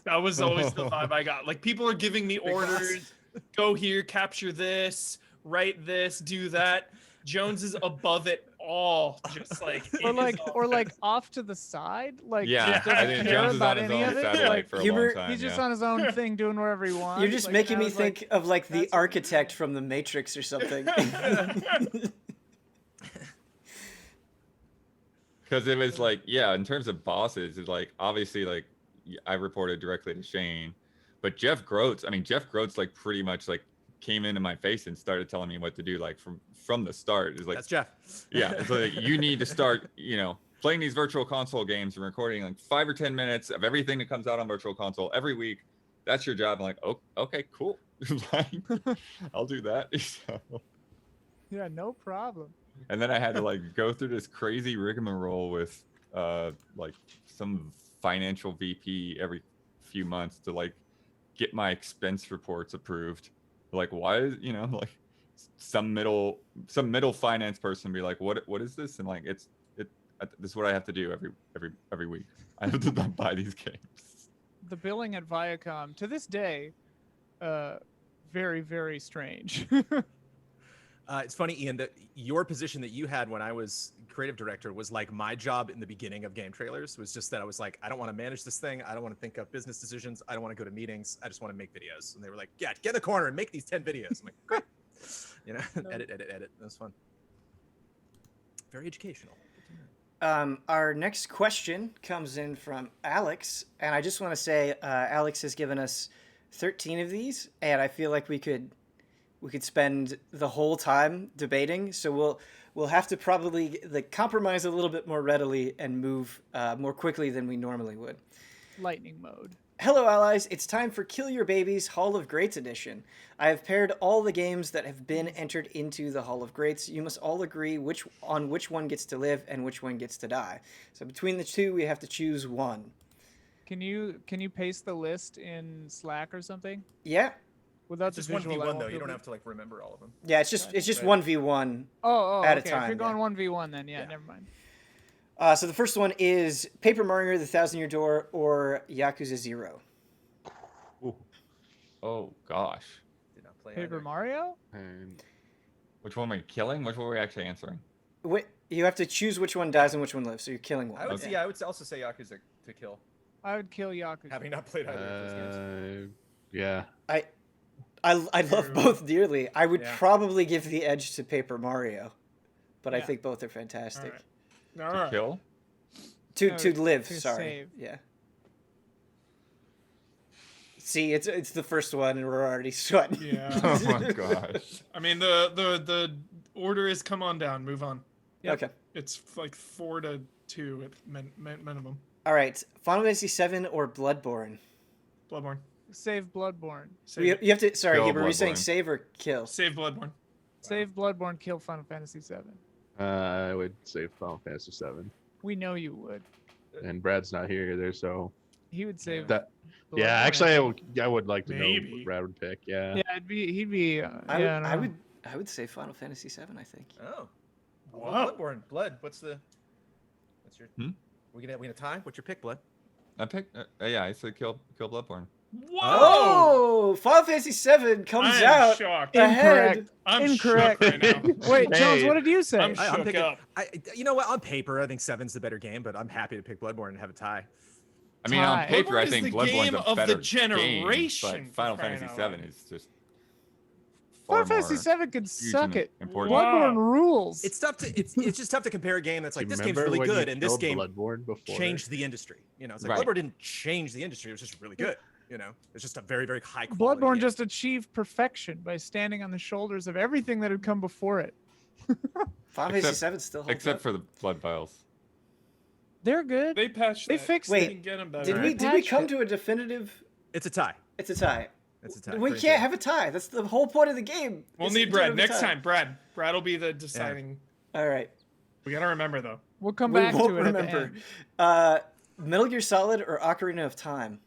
That was always the vibe I got. Like people are giving me orders, go here, capture this, write this, do that. Jones is above it all, just like Or like off to the side, like Yeah, just doesn't I think care Jones is about on his any own of it. satellite Like, for a Hubert- long time. he's just yeah. on his own thing, doing whatever he wants. You're just Like, making and I me was like, think of like the that's architect from the Matrix or something. Because it was like, yeah, in terms of bosses, it's like obviously like I reported directly to Shane, but Jeff Groats like pretty much like came into my face and started telling me what to do like from the start. Is like That's Jeff. yeah, it's like you need to start playing these virtual console games and recording like 5 or 10 minutes of everything that comes out on virtual console every week. That's your job. I'm like, oh, okay, cool. I'll do that. So. Yeah, no problem. And then I had to like go through this crazy rigmarole with like some financial VP every few months to like get my expense reports approved. Like why is like some middle finance person be like, what is this? And like this is what I have to do every week. I have to buy these games. The billing at Viacom to this day, very, very strange. It's funny, Ian, that your position that you had when I was creative director was like my job in the beginning of game trailers was just that I was like, I don't want to manage this thing. I don't want to think of business decisions. I don't want to go to meetings. I just want to make videos. And they were like, yeah, get in the corner and make these 10 videos. I'm like, great. Edit. That was fun. Very educational. Our next question comes in from Alex, and I just want to say Alex has given us 13 of these, and I feel like we could spend the whole time debating. So we'll have to probably compromise a little bit more readily and move more quickly than we normally would. Lightning mode. Hello, allies. It's time for Kill Your Babies Hall of Greats edition. I have paired all the games that have been entered into the Hall of Greats. You must all agree on which one gets to live and which one gets to die. So between the two, we have to choose one. Can you paste the list in Slack or something? Yeah. Without It's just the visual, 1v1 though. You don't have to like remember all of them. Yeah, it's just 1v1. Oh, at a okay. time, If you're going yeah. 1v1, then yeah, never mind. So the first one is Paper Mario: The Thousand Year Door or Yakuza 0. Ooh. Oh gosh. Did not play Paper either. Mario? And Which one are we killing? Which one are we actually answering? You have to choose which one dies and which one lives, so you're killing one. I would I would also say Yakuza to kill. I would kill Yakuza. Having not played either of those games. Yeah. I love both dearly. I would Yeah. probably give the edge to Paper Mario, but I Yeah. think both are fantastic. All To right. kill? To live, to sorry. save. Yeah. See, it's the first one, and we're already sweating. Yeah. Oh my gosh. I mean, the order is come on down. Move on. Yep. Okay. It's like 4-2 at minimum. All right. Final Fantasy VII or Bloodborne? Bloodborne. Save Bloodborne. Save, You have to. Sorry, Kill Huber, were you saying Bloodborne. save or kill? save Bloodborne. Save Bloodborne. Kill Final Fantasy VII. I would say Final Fantasy VII. We know you would. And Brad's not here either, so He would save. that. Bloodborne, Yeah, actually, I I think. would like to know Maybe. what Brad would pick. Yeah. Yeah, he'd be. I yeah, would, I I don't would. know. I would say Final Fantasy VII. I think. Oh. Whoa. Bloodborne. Blood. What's your? Hmm? We gonna tie? What's your pick, Blood? I picked. Yeah, I said kill Bloodborne. Whoa! Oh, Final Fantasy VII comes I am out shocked. ahead. Incorrect. I'm Incorrect. shook right now. Wait, Jones, Hey, what did you say? I'm I'm shook picking. up. You know what? On paper, I think 7's the better game, but I'm happy to pick Bloodborne and have a tie. I mean, on Tie. paper, Bloodborne I is think the Bloodborne's game a of the better game, generation, but Final for crying Fantasy out loud. VII is just far Final Fantasy more VII could huge suck and it. important. Wow. Bloodborne rules. It's tough to. It's just tough to compare a game that's like Do you this game's remember really when good, you and this killed game Bloodborne before? changed the industry. You know, it's like Right. Bloodborne didn't change the industry; it was just really good. You know, it's just a very, very high quality. Bloodborne game. just achieved perfection by standing on the shoulders of everything that had come before it. Final Fantasy VII still holds Except up. for the blood vials. They're good. They patched They that. fixed Wait, They can get them better. Did we patched come it. to a definitive? It's a tie. It's a tie. It's a tie. We Pretty can't sure. have a tie. That's the whole point of the game. We'll is need to Brad have a next tie. time. Brad will be the deciding. All right. We gotta remember though. We'll come We back won't to it remember. at the end. Metal Gear Solid or Ocarina of Time?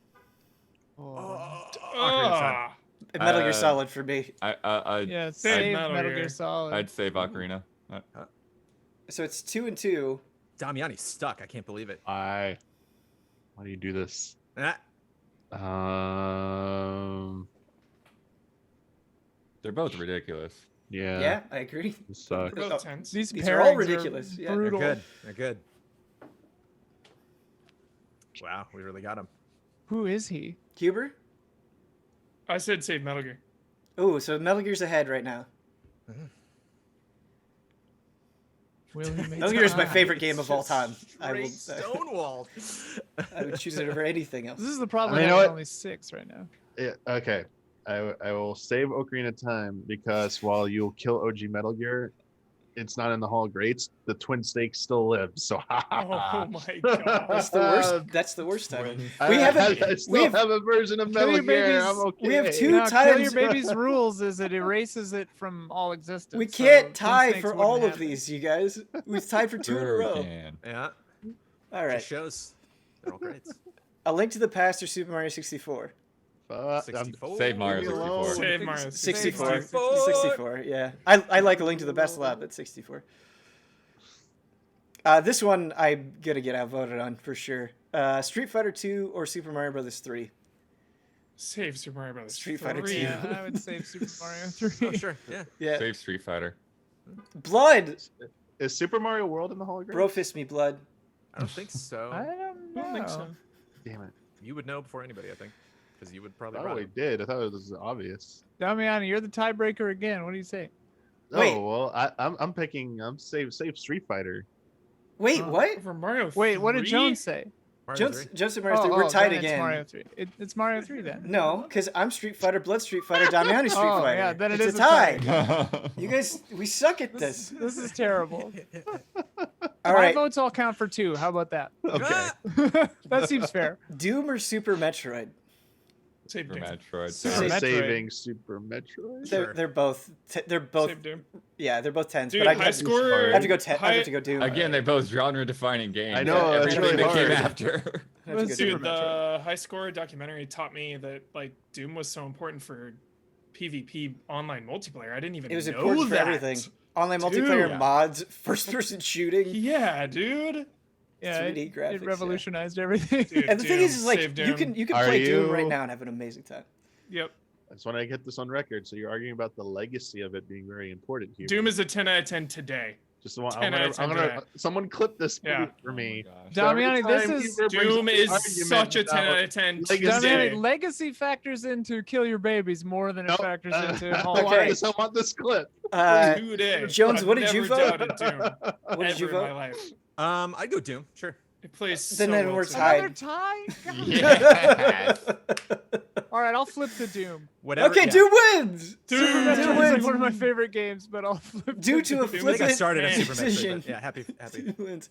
Oh. Ocarina of Time. Metal Gear Uh, Solid for me. Yeah, Save save Metal Metal Gear. Gear Solid. I'd save Ocarina. So it's 2-2. Damiani's stuck. I can't believe it. Why do you do this? Ah, They're both ridiculous. Yeah. Yeah, I agree. This sucks. They're Oh, both tense. These These are all pairings ridiculous, yeah. they're brutal. good. They're good. Wow, we really got him. Who is he? Huber? I said save Metal Gear. Ooh, so Metal Gear's ahead right now. Will he make Metal Gear is my time? favorite game of all time. I Straight will. stonewalled. I would choose it over anything else. This is the problem. I mean, with you know having what? only 6 right now. Yeah, okay. I will save Ocarina of Time because while you'll kill OG Metal Gear, it's not in the Hall of Greats. The Twin Snakes still live. So Oh my god. That's the worst. That's the worst time. I, We have I, a- I still we have- have a version of Kill Metal Your Gear. Babies- I'm okay. we have two No, Kill times- Your Baby's rules is it erases it from all existence. We so can't Twin tie Snakes for wouldn't all of happen. these, you guys. We've tied for 2 in a Sure we row. can. Yeah, All right. just shows. They're all great. A Link to the Past or Super Mario 64? I'm- 64. Save Mario Leave me alone. 64. Save Mario. 64. 64. 64, yeah. I like A Link to the Best Lab at 64. This one I'm gonna get outvoted on for sure. Street Fighter 2 or Super Mario Brothers 3? Save Super Mario Brothers. Street Fighter 2. Yeah, I would save Super Mario 3. Oh, sure. Yeah. Yeah. Save Street Fighter. Blood! Is Super Mario World in the Hall of Greats? Bro fist me, Blood. I don't think so. I don't know. I don't think so. Damn it. You would know before anybody, I think, because you would I probably. thought run we it. did. I thought it was obvious. Damiani, you're the tiebreaker again. What do you say? Wait. Oh well, I'm picking. I'm save Street Fighter. Wait, what? Over Mario. Wait, what did 3? Jones say? Mario 3? Joseph Mario 3, we're tied then again. It's Mario 3. It's Mario 3 then. No, because I'm Street Fighter, Blood Street Fighter, Damiani Street Oh, Fighter. yeah, then it it's is a a tie. tie. You guys, we suck at this. This is terrible. All My right, votes all count for 2. How about that? Okay. That seems fair. Doom or Super Metroid? Save For Doom. Metroid. Super I'm Metroid. saving Super Metroid. Sure. They're both. They're both. Save Doom. Yeah, they're both 10s. Dude, but I high have, score. I have to go 10. I high- have to go Doom. Again, they're both genre-defining games. I know, that's Everything really that came hard. after. I have to go Super Doom. Dude, the high score documentary taught me that like Doom was so important for PvP online multiplayer. I didn't even It was know important for that. everything. Online Dude. multiplayer Yeah. mods, first-person shooting. Yeah, dude. Yeah, 3D graphics, it yeah. revolutionized everything. Dude, And the thing is like save you Doom. can Are play Doom you- right now and have an amazing time. Yep. I just want to get this on record. So you're arguing about the legacy of it being very important here. Doom is a 10 out of 10 today. Just want, 10 out of 10 today. someone clip this Yeah. for me. Damiani, this Every is time Huber brings Doom up is the such a argument 10 out about of 10 Legacy. today. Damiani, legacy factors into kill your babies more than it Nope. factors into I home. want Okay. this. I want this clip. Today. Jones, I've what did you never vote? doubted Doom What did you ever in my vote? life. I'd go Doom. Sure. It plays Then so well we're too. tied. Another tie? God. Yes. All right, I'll flip the Doom. Whatever. Okay, yeah. Doom wins. Super Doom Metroid is like wins. one of my favorite games, but I'll flip Due the to a Doom. I think I flip started at Super Metroid. decision. But yeah, happy. Doom wins.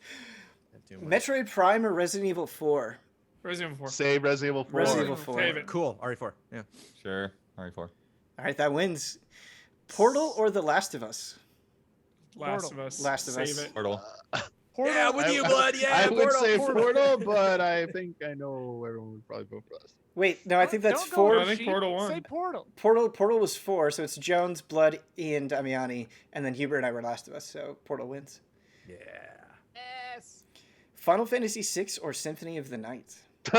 Doom wins. Metroid Prime or Resident Evil 4? Resident Evil 4. Save Resident Evil 4. Resident Evil 4. Favorite. Cool. RE4. Yeah. Sure. RE4. All right, that wins. Portal or The Last of Us? Last of Us. Last of Save Us. it. Portal. Portal. Yeah, with you, blood. Yeah, I would say Portal. Portal, but I think I know everyone would probably vote for us. Wait, no, I think that's Don't go 4. I think sheep. Portal won. Say Portal. Portal was 4, so it's Jones, Blood, Ian, Damiani, and then Hubert and I were Last of Us, so Portal wins. Yeah. Yes. Final Fantasy VI or Symphony of the Night? 6.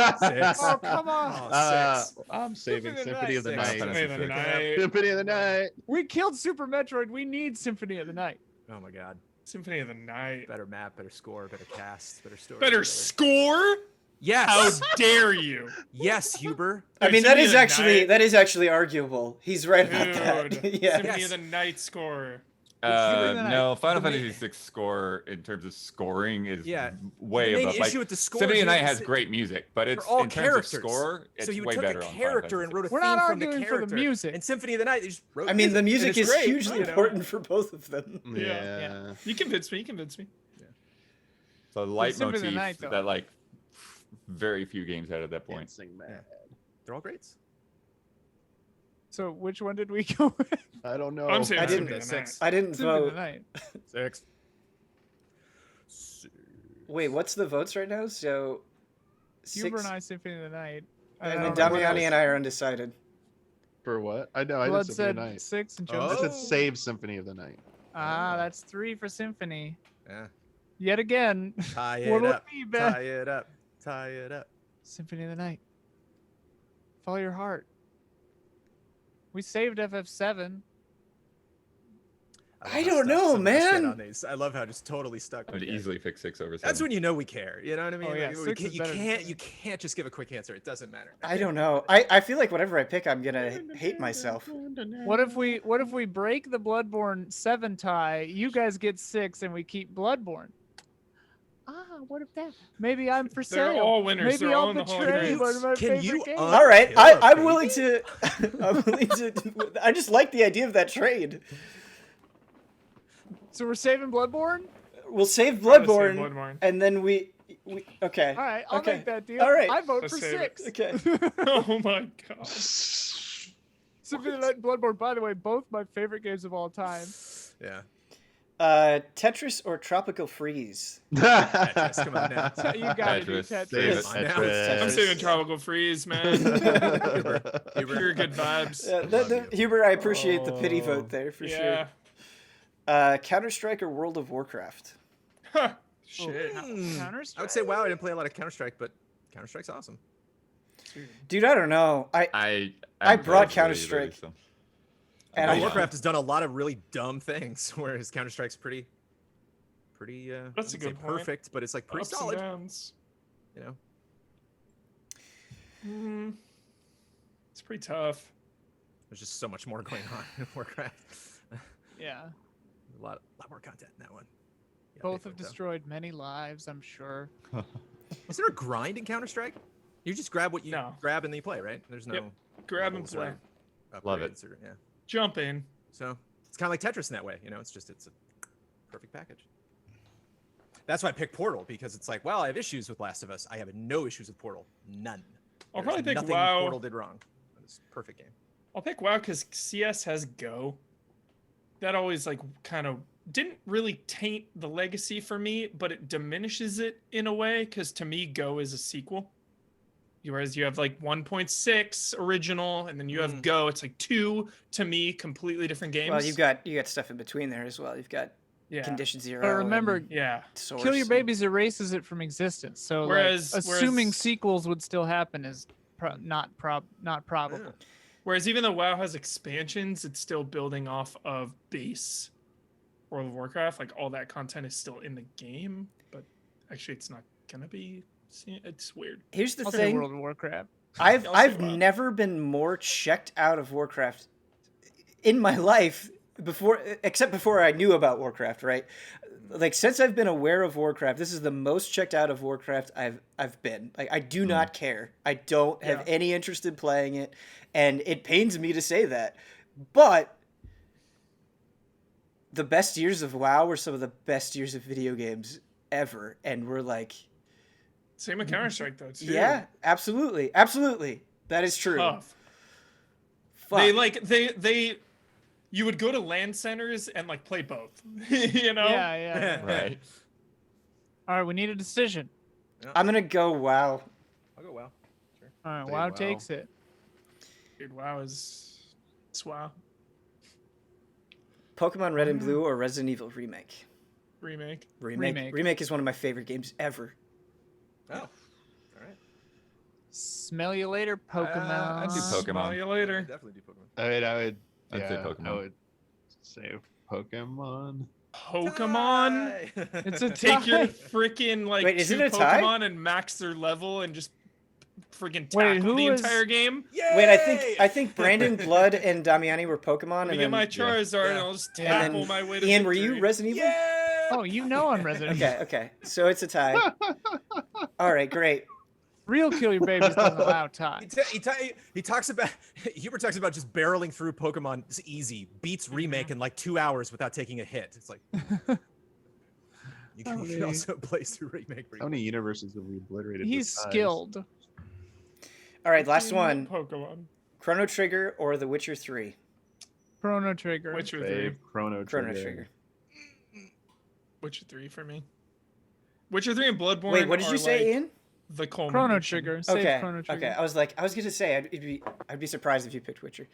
Oh, come on. Oh, 6. I'm saving Symphony of the Symphony of the Night. Night. Symphony of the Night. Symphony of the Night. We killed Super Metroid. We need Symphony of the Night. Oh my God. Symphony of the Night. Better map, better score, better cast, better story. Better score? Yes. How dare you? Yes, Huber. I Dude, mean, Symphony of the Night. that is actually arguable. He's right about that. Dude, Yeah. Symphony Yes. of the Night score. No, Final the Fantasy VI score in terms of scoring is Yeah. way The main above. Like, issue with the score Symphony is of the Night you has have to great music, but it's They're all in terms characters. of score, it's so you way took better a on Final character and Fantasy wrote a We're theme not from the arguing for the character. music. And Symphony of the Night, they just wrote I mean, the music and it's is great, hugely you know? important for both of them. Yeah. You convinced me. You convinced me. So Symphony of the Night, leitmotif though. that like very few games had at that point. Dancing Man. They're all greats. So which one did we go with? I don't know. I'm saying I didn't- Symphony of the Night. I didn't Symphony of the vote. Night. 6. Wait, what's the votes right now? So, Huber 6, and I, Symphony of the Night. and then what Damiani else? and I are undecided. For what? I know. I Blood did Symphony of said the Night. 6 and Oh. Jones I said said save Symphony of the Night. Ah, that's 3 for Symphony. Yeah. Yet again. Tie What it will up. it be, Ben? Tie it up. Tie it up. Symphony of the Night. Follow your heart. We saved FF7. I don't know, man. On these. I love how just totally stuck. I would with it. easily pick 6 over 7. That's when you know we care. You know what I mean? Oh, yeah, Like, 6 is you better than can't. 7. You can't just give a quick answer. It doesn't matter. I don't know. I feel like whatever I pick, I'm gonna hate myself. What if we break the Bloodborne 7 tie? You guys get 6 and we keep Bloodborne. Ah, what if that? Maybe I'm for sale. They're all winners. Maybe They're all I'll in the Hall of betray Fame. one of my Can favorite you, games. All right, Kill a I'm baby? willing to. I'm willing to. I just like the idea of that trade. So we're saving Bloodborne? We'll save Gotta save Bloodborne, Bloodborne. and then we okay. All right, I'll okay. make that deal. All right. I vote Let's for save it. 6. Okay. Oh my god. Symphony of the Night and Bloodborne, by the way, both my favorite games of all time. Yeah. Tetris or Tropical Freeze? Tetris, come on now. You gotta do Tetris. Tetris. Save it. Fine now. Tetris. I'm saving Tropical Freeze, man. Huber. Pure good vibes. Huber, I appreciate the pity vote there for Yeah. sure. Counter Strike or World of Warcraft? Shit. Counter-Strike? I would say WoW. I didn't play a lot of Counter Strike, but Counter Strike's awesome. Dude, I don't know. I brought haven't played it Counter-Strike. either, so. And World of I- Warcraft has done a lot of really dumb things, whereas Counter Strike's pretty. That's a I wouldn't good say point. perfect, but it's like pretty Ups and solid. downs. You know. It's pretty tough. There's just so much more going on in Warcraft. Yeah. A lot more content in that one. Yeah, Both big have though. destroyed many lives, I'm sure. Is there a grind in Counter Strike? You just grab what you No. grab and then you play, right? There's no Yep. Grab and levels play. or Love it. upgrades or- yeah. Jump in. So it's kind of like Tetris in that way, you know. It's a perfect package. That's why I picked Portal, because it's like, well, I have issues with Last of Us. I have no issues with Portal. None. I'll There's probably pick nothing WoW. Portal did wrong. It's a perfect game. I'll pick WoW because CS has Go. That always like kind of didn't really taint the legacy for me, but it diminishes it in a way because to me Go is a sequel. Whereas you have like 1.6 original, and then you have Go. It's like 2 to me completely different games. Well, you got stuff in between there as well. You've got yeah. Condition Zero. But remember, and Yeah. Source Kill Your and- Babies erases it from existence. So Whereas- assuming whereas- sequels would still happen is not probable. Yeah. Whereas even though WoW has expansions, it's still building off of base. World of Warcraft, like all that content is still in the game, but actually it's not gonna be. It's weird. Here's the I'll say thing. World of Warcraft. I've never been more checked out of Warcraft in my life except before I knew about Warcraft, right? Like since I've been aware of Warcraft, this is the most checked out of Warcraft I've been. Like I do not care. I don't have any interest in playing it, and it pains me to say that. But the best years of WoW were some of the best years of video games ever, and we're like same with Counter-Strike though too. Yeah, absolutely. Absolutely. That is true. Tough. Fuck. They you would go to LAN centers and like play both. You know? Yeah. Right. All right, we need a decision. I'm gonna go WoW. I'll go WoW. Sure. All right, Say WoW WoW. takes it. Dude, it's WoW. Pokemon Red and Blue or Resident Evil Remake? Remake. Remake is one of my favorite games ever. Oh. All right. Smell you later, Pokemon. I do Pokemon. Smell you I later. definitely do Pokemon. I'd say Pokemon. I would say Pokemon. Pokemon? It's a Take your tie. freaking like Wait, is two it a tie? Pokemon and max their level and just freaking Wait, tackle who the was- entire game. Yay! Wait, I think Brandon, Blood, and Damiani were Pokemon, Let me and get then, my Charizard and Yeah. I'll just and tackle then my way to Ian, were victory. you Resident Evil? Yeah. Oh, you know I'm Resident Evil. Okay. So it's a tie. All right, great. Real Kill Your Babies doesn't allow ties. He talks about Hubert talks about just barreling through Pokemon. It's easy. Beats Remake in like 2 hours without taking a hit. It's like you can also play through Remake. How many universes have we obliterated? He's with ties? skilled. All right, last one. Pokemon. Chrono Trigger or The Witcher 3? Chrono Trigger. Witcher 3. Fave, Chrono Chrono Trigger. Trigger. Witcher 3 for me. Witcher 3 and Bloodborne. Wait, what did are, you say, like, Ian? The Chrono culmination. Trigger. Save Okay. Chrono Trigger. Okay. I was gonna say I'd be surprised if you picked Witcher.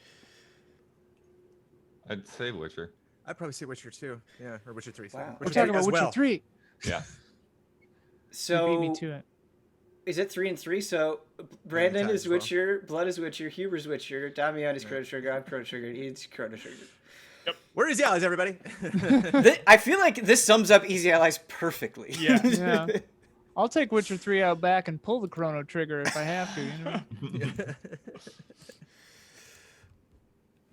I'd say Witcher. I'd probably say Witcher 2. Yeah, or Witcher 3. Wow. We're talking about as Witcher well. 3. Yeah. So You beat me to it. is it 3 and 3? So Brandon ties is as well. Witcher, Blood is Witcher, Huber's Witcher, Damian is Chrono Trigger, I'm Chrono Trigger, Ian's Chrono Trigger. Where is Allies, everybody? I feel like this sums up Easy Allies perfectly. Yeah. Yeah. I'll take Witcher 3 out back and pull the Chrono Trigger if I have to. You know?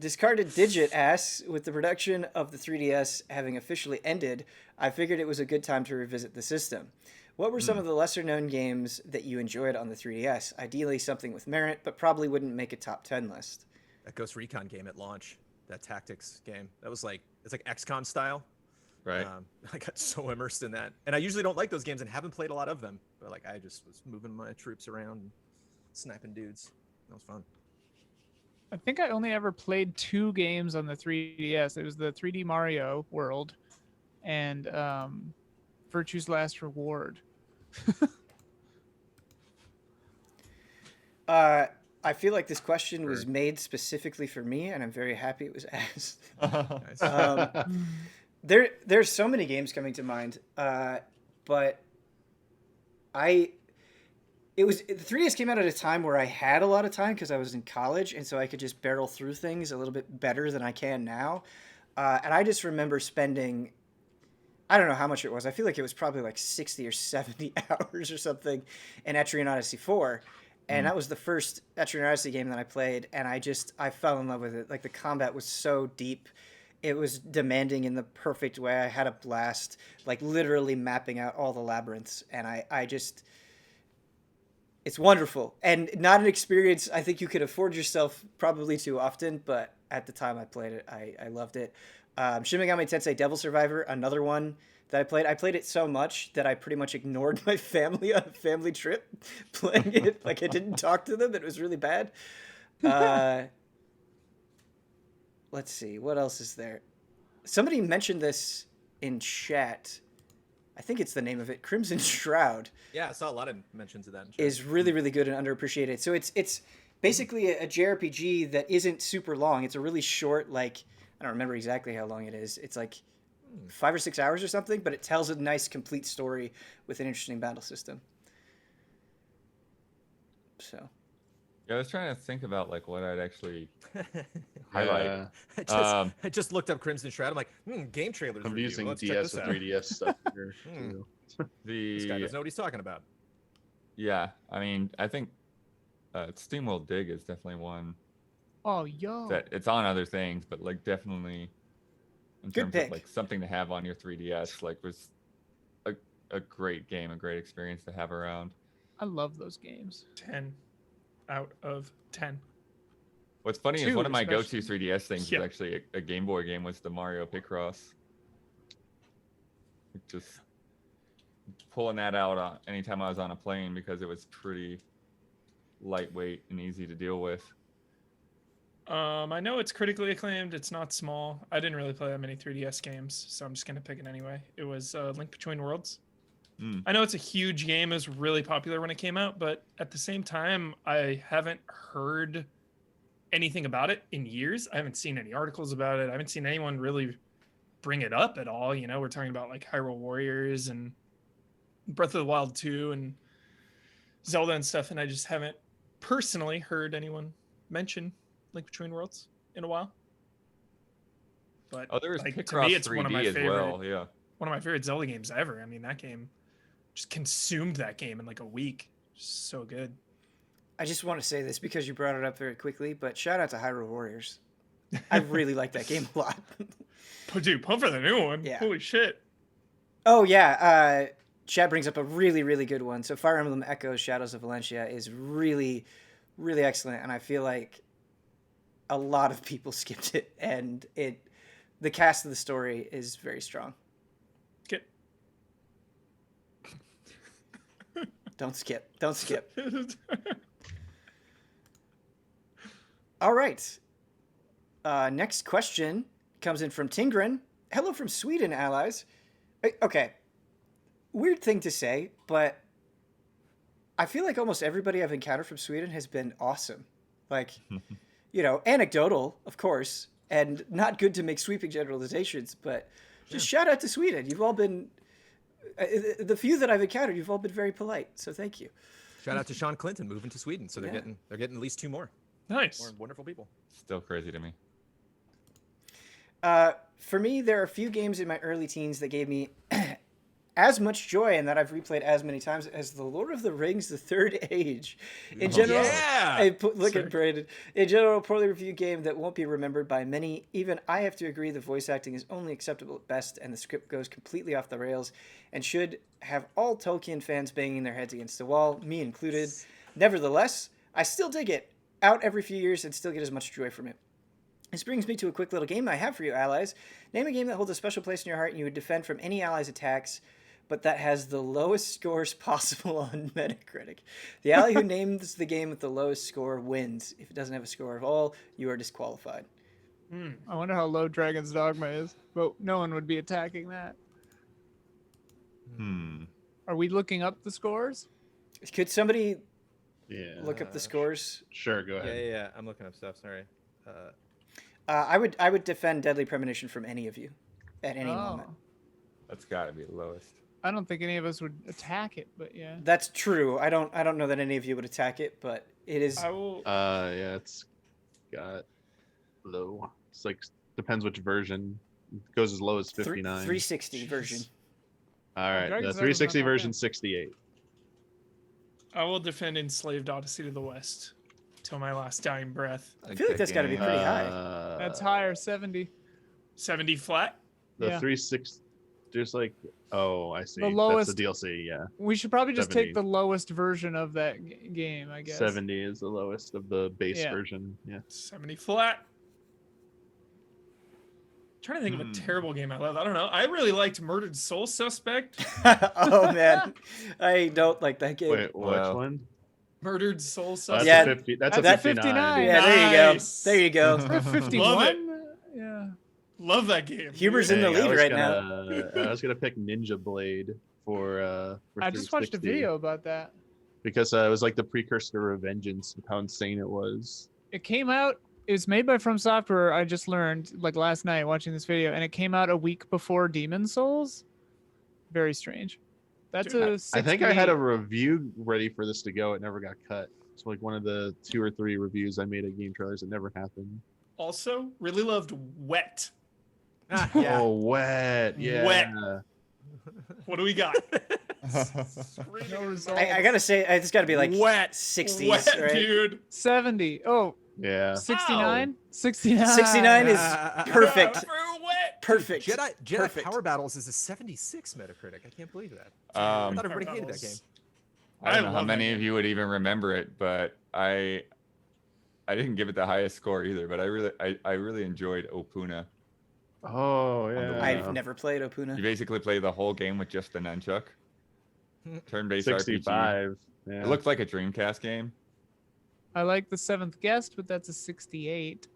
Discarded Digit asks, with the production of the 3DS having officially ended, I figured it was a good time to revisit the system. What were some of the lesser known games that you enjoyed on the 3DS? Ideally something with merit, but probably wouldn't make a top 10 list. That Ghost Recon game at launch, that tactics game, that was like it's like XCOM style. Right. I got so immersed in that, and I usually don't like those games and haven't played a lot of them. But like I just was moving my troops around, and sniping dudes. That was fun. I think I only ever played 2 games on the 3DS. It was the 3D Mario World and Virtue's Last Reward. I feel like this question was made specifically for me, and I'm very happy it was asked. Nice. There's so many games coming to mind, but the 3DS came out at a time where I had a lot of time because I was in college, and so I could just barrel through things a little bit better than I can now. And I just remember spending, I don't know how much it was. I feel like it was probably like 60 or 70 hours or something in Etrian Odyssey 4. And that was the first Etrian Odyssey game that I played, and I fell in love with it. Like, the combat was so deep. It was demanding in the perfect way. I had a blast, like literally mapping out all the labyrinths, and I just, it's wonderful. And not an experience I think you could afford yourself probably too often, but at the time I played it, I loved it. Shin Megami Tensei Devil Survivor, another one that I played. I played it so much that I pretty much ignored my family on a family trip playing it. Like, I didn't talk to them. It was really bad. Let's see. What else is there? Somebody mentioned this in chat. I think it's the name of it. Crimson Shroud Yeah, I saw a lot of mentions of that. in chat. is really, really good and underappreciated. So it's basically a JRPG that isn't super long. It's a really short, like, I don't remember exactly how long it is. It's like 5 or 6 hours or something, but it tells a nice, complete story with an interesting battle system. So. Yeah, I was trying to think about like what I'd actually highlight. Yeah. I just looked up Crimson Shroud. I'm like, game trailers. I'm review. using Let's check DS this and out. 3DS stuff here. Too. This guy The doesn't know what he's talking about. yeah, I mean, I think SteamWorld Dig is definitely one Oh, yo. that it's on other things, but like definitely in Good terms pick. of like something to have on your 3DS, like was a great game, a great experience to have around. I love those games. 10 out of 10. What's funny is Two, one of my especially. go-to 3DS things Yep. was actually a Game Boy game, was the Mario Picross. Just pulling that out anytime I was on a plane because it was pretty lightweight and easy to deal with. I know it's critically acclaimed. It's not small. I didn't really play that many 3DS games, so I'm just gonna pick it anyway. It was Link Between Worlds. I know it's a huge game. It was really popular when it came out, but at the same time, I haven't heard anything about it in years. I haven't seen any articles about it. I haven't seen anyone really bring it up at all. You know, we're talking about like Hyrule Warriors and Breath of the Wild 2 and Zelda and stuff, and I just haven't personally heard anyone mention Link Between Worlds in a while. But Oh, there was like, to Picross me, it's 3D one of my as favorite, well. Yeah. one of my favorite Zelda games ever. I mean, that game just consumed that game in like a week. Just so good. I just want to say this because you brought it up very quickly, but shout out to Hyrule Warriors. I really like that game a lot. Dude, pump for the new one. Yeah. Holy shit. Oh, yeah. Chad brings up a really, really good one. So Fire Emblem Echoes Shadows of Valencia is really, really excellent. And I feel like a lot of people skipped it. And the cast of the story is very strong. Skip. Don't skip. Don't skip. All right. Next question comes in from Tingren. Hello from Sweden, allies. Okay. Weird thing to say, but I feel like almost everybody I've encountered from Sweden has been awesome. Like, anecdotal, of course, and not good to make sweeping generalizations, but just shout out to Sweden. You've all been, the few that I've encountered, you've all been very polite. So thank you. Shout out to Sean Clinton moving to Sweden. So they're getting at least 2 more. Nice. More wonderful people. Still crazy to me. For me, there are a few games in my early teens that gave me as much joy and that I've replayed as many times as The Lord of the Rings: The Third Age. In general, look at Brandon. In general, a poorly reviewed game that won't be remembered by many. Even I have to agree the voice acting is only acceptable at best, and the script goes completely off the rails, and should have all Tolkien fans banging their heads against the wall, me included. Nevertheless, I still dig it. Out every few years and still get as much joy from it. This brings me to a quick little game I have for you, allies. Name a game that holds a special place in your heart and you would defend from any allies' attacks, but that has the lowest scores possible on Metacritic. The ally who names the game with the lowest score wins. If it doesn't have a score at all, you are disqualified. I wonder how low Dragon's Dogma is, but no one would be attacking that. Are we looking up the scores? Could somebody look up the Yeah. scores? Sure, go ahead. Yeah. I'm looking up stuff. Sorry. I would defend Deadly Premonition from any of you at any moment. That's got to be the lowest. I don't think any of us would attack it, but yeah. That's true. I don't know that any of you would attack it, but it is. I will. Yeah, it's got low. It's like depends which version. It goes as low as 59. 360 version. All right, the Dragon's Dogma's 360 not that version bad. 68. I will defend Enslaved Odyssey to the West till my last dying breath. I feel like that's got to be pretty high. That's higher, 70. 70 flat. The Yeah. 360. There's like, oh, I see. The lowest- That's the DLC. Yeah, We should probably just 70. take the lowest version of that game, I guess. 70 is the lowest of the base Yeah. version. Yeah. 70 flat. Trying to think of a terrible game I love. I don't know. I really liked Murdered Soul Suspect. Oh man, I don't like that game. Wait, which Wow. one? Murdered Soul That's Suspect. Yeah, a 50. That's a that's a 59. 59. Yeah, there you go. Nice. There you go. Is there 51? Love it. Yeah. Love that game. Huber's in the Dang, I lead was right gonna- I was gonna pick Ninja Blade for I just watched a 360 video about that. because it was like the precursor to Revengeance. How insane it was. It came out. It was made by From Software. I just learned like last night watching this video, and it came out a week before Demon Souls. Very strange. That's Dude, a. I think I had 68. a review ready for this to go. It never got cut. It's like one of the 2 or 3 reviews I made of game trailers that never happened. Also, really loved Wet. Yeah. Oh, Wet. Yeah. Wet. What do we got? No results. I gotta say, it's gotta be like Wet. 60s, Wet, right? dude. 70. Oh, Yeah. 69? 69. 69 is perfect. For Wet. Perfect. Jedi Perfect. Power Battles is a 76 Metacritic. I can't believe that. I thought everybody hated that game. I don't know how love many that of game. you would even remember it, but I didn't give it the highest score either. But I really enjoyed Opuna. Oh, yeah. I've never played Opuna. You basically play the whole game with just the nunchuck. Turn-based RPG. 65. Yeah. It looked like a Dreamcast game. I like the Seventh Guest, but that's a 68.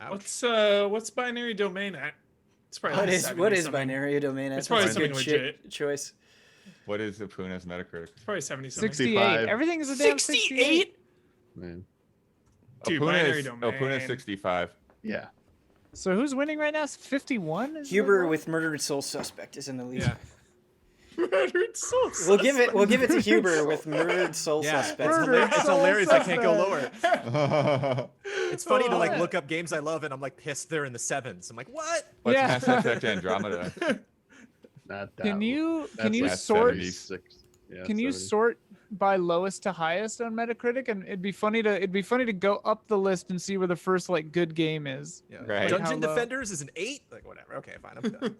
Ouch. What's binary domain at? It's probably What like is 70 what is something. binary domain? It's That's probably a something good legit. choice. What is Opuna's Metacritic? It's probably 70 something. 68. 65. Everything is a damn 68. Man. Dude, binary Opuna domain. is 65. Yeah. So who's winning right now? 51? Huber with Murdered Soul Suspect is in the lead. Yeah. Murdered Soul We'll give it to Huber with Murdered Soul Yeah, Suspect. it's hilarious. I can't go lower. What's It's funny to like Oh. look up games I love, and I'm like pissed they're in the 7s. I'm like, what? Yeah. Mass Effect Andromeda? Not that Can one. you That's sort 70s. Yeah, can you 70. sort by lowest to highest on Metacritic? And it'd be funny to go up the list and see where the first like good game is. Yeah. Right. Dungeon How low? Defenders is an 8. Like whatever. Okay, fine. I'm done.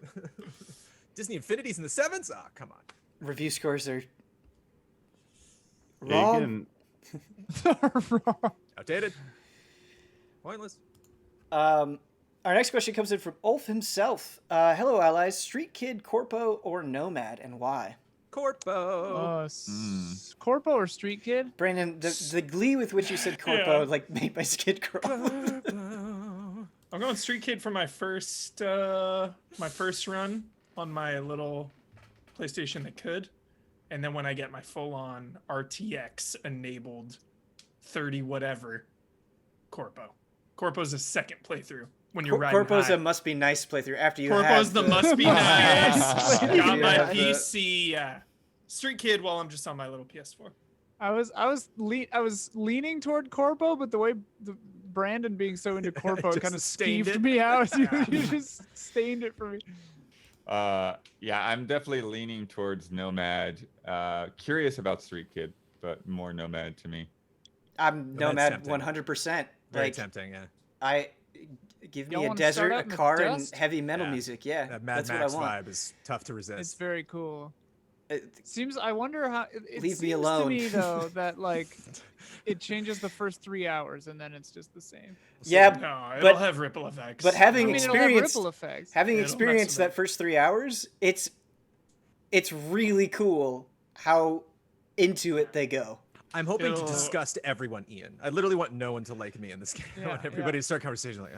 Disney Infinity's in the 7s. Oh, come on. Review scores are Yeah, wrong. you can- Outdated. Pointless. Our next question comes in from Ulf himself. Hello, allies. Street Kid, Corpo, or Nomad, and why? Corpo. Corpo or Street Kid? Brandon, the glee with which you said Corpo Yeah. like made my skin crawl. I'm going Street Kid for my first run on my little PlayStation that could, and then when I get my full-on RTX enabled 30 whatever, Corpo. Corpo's a second playthrough when you're riding Corpo's high. a must be nice playthrough after you Corpo's have the must be nice. Yeah. Got my Yeah. PC. Yeah. Street Kid while I'm just on my little PS4. I was leaning toward Corpo, but the way Brandon being so into Corpo Just kind of stained skeeved it. me out. you just stained it for me. Yeah, I'm definitely leaning towards Nomad. Curious about Street Kid, but more Nomad to me. I'm Nomad's Nomad tempting. 100%. Very Like tempting, yeah. I give Y'all me a wanna start desert, out a in the car, and dust? heavy metal Yeah. music. Yeah, That Mad that's Max what I want. vibe is tough to resist. It's very cool. It- Seems I wonder how it Leave me seems alone. to me though that like it changes the first 3 hours and then it's just the same. yeah, No, it'll but have ripple effects. but having I mean, it'll have experienced ripple effects. having It'll mess experienced with that it. first 3 hours, it's really cool how into it they go. I'm hoping to It'll- disgust everyone, Ian. I literally want no one to like me in this game. I Yeah, want everybody to start conversation like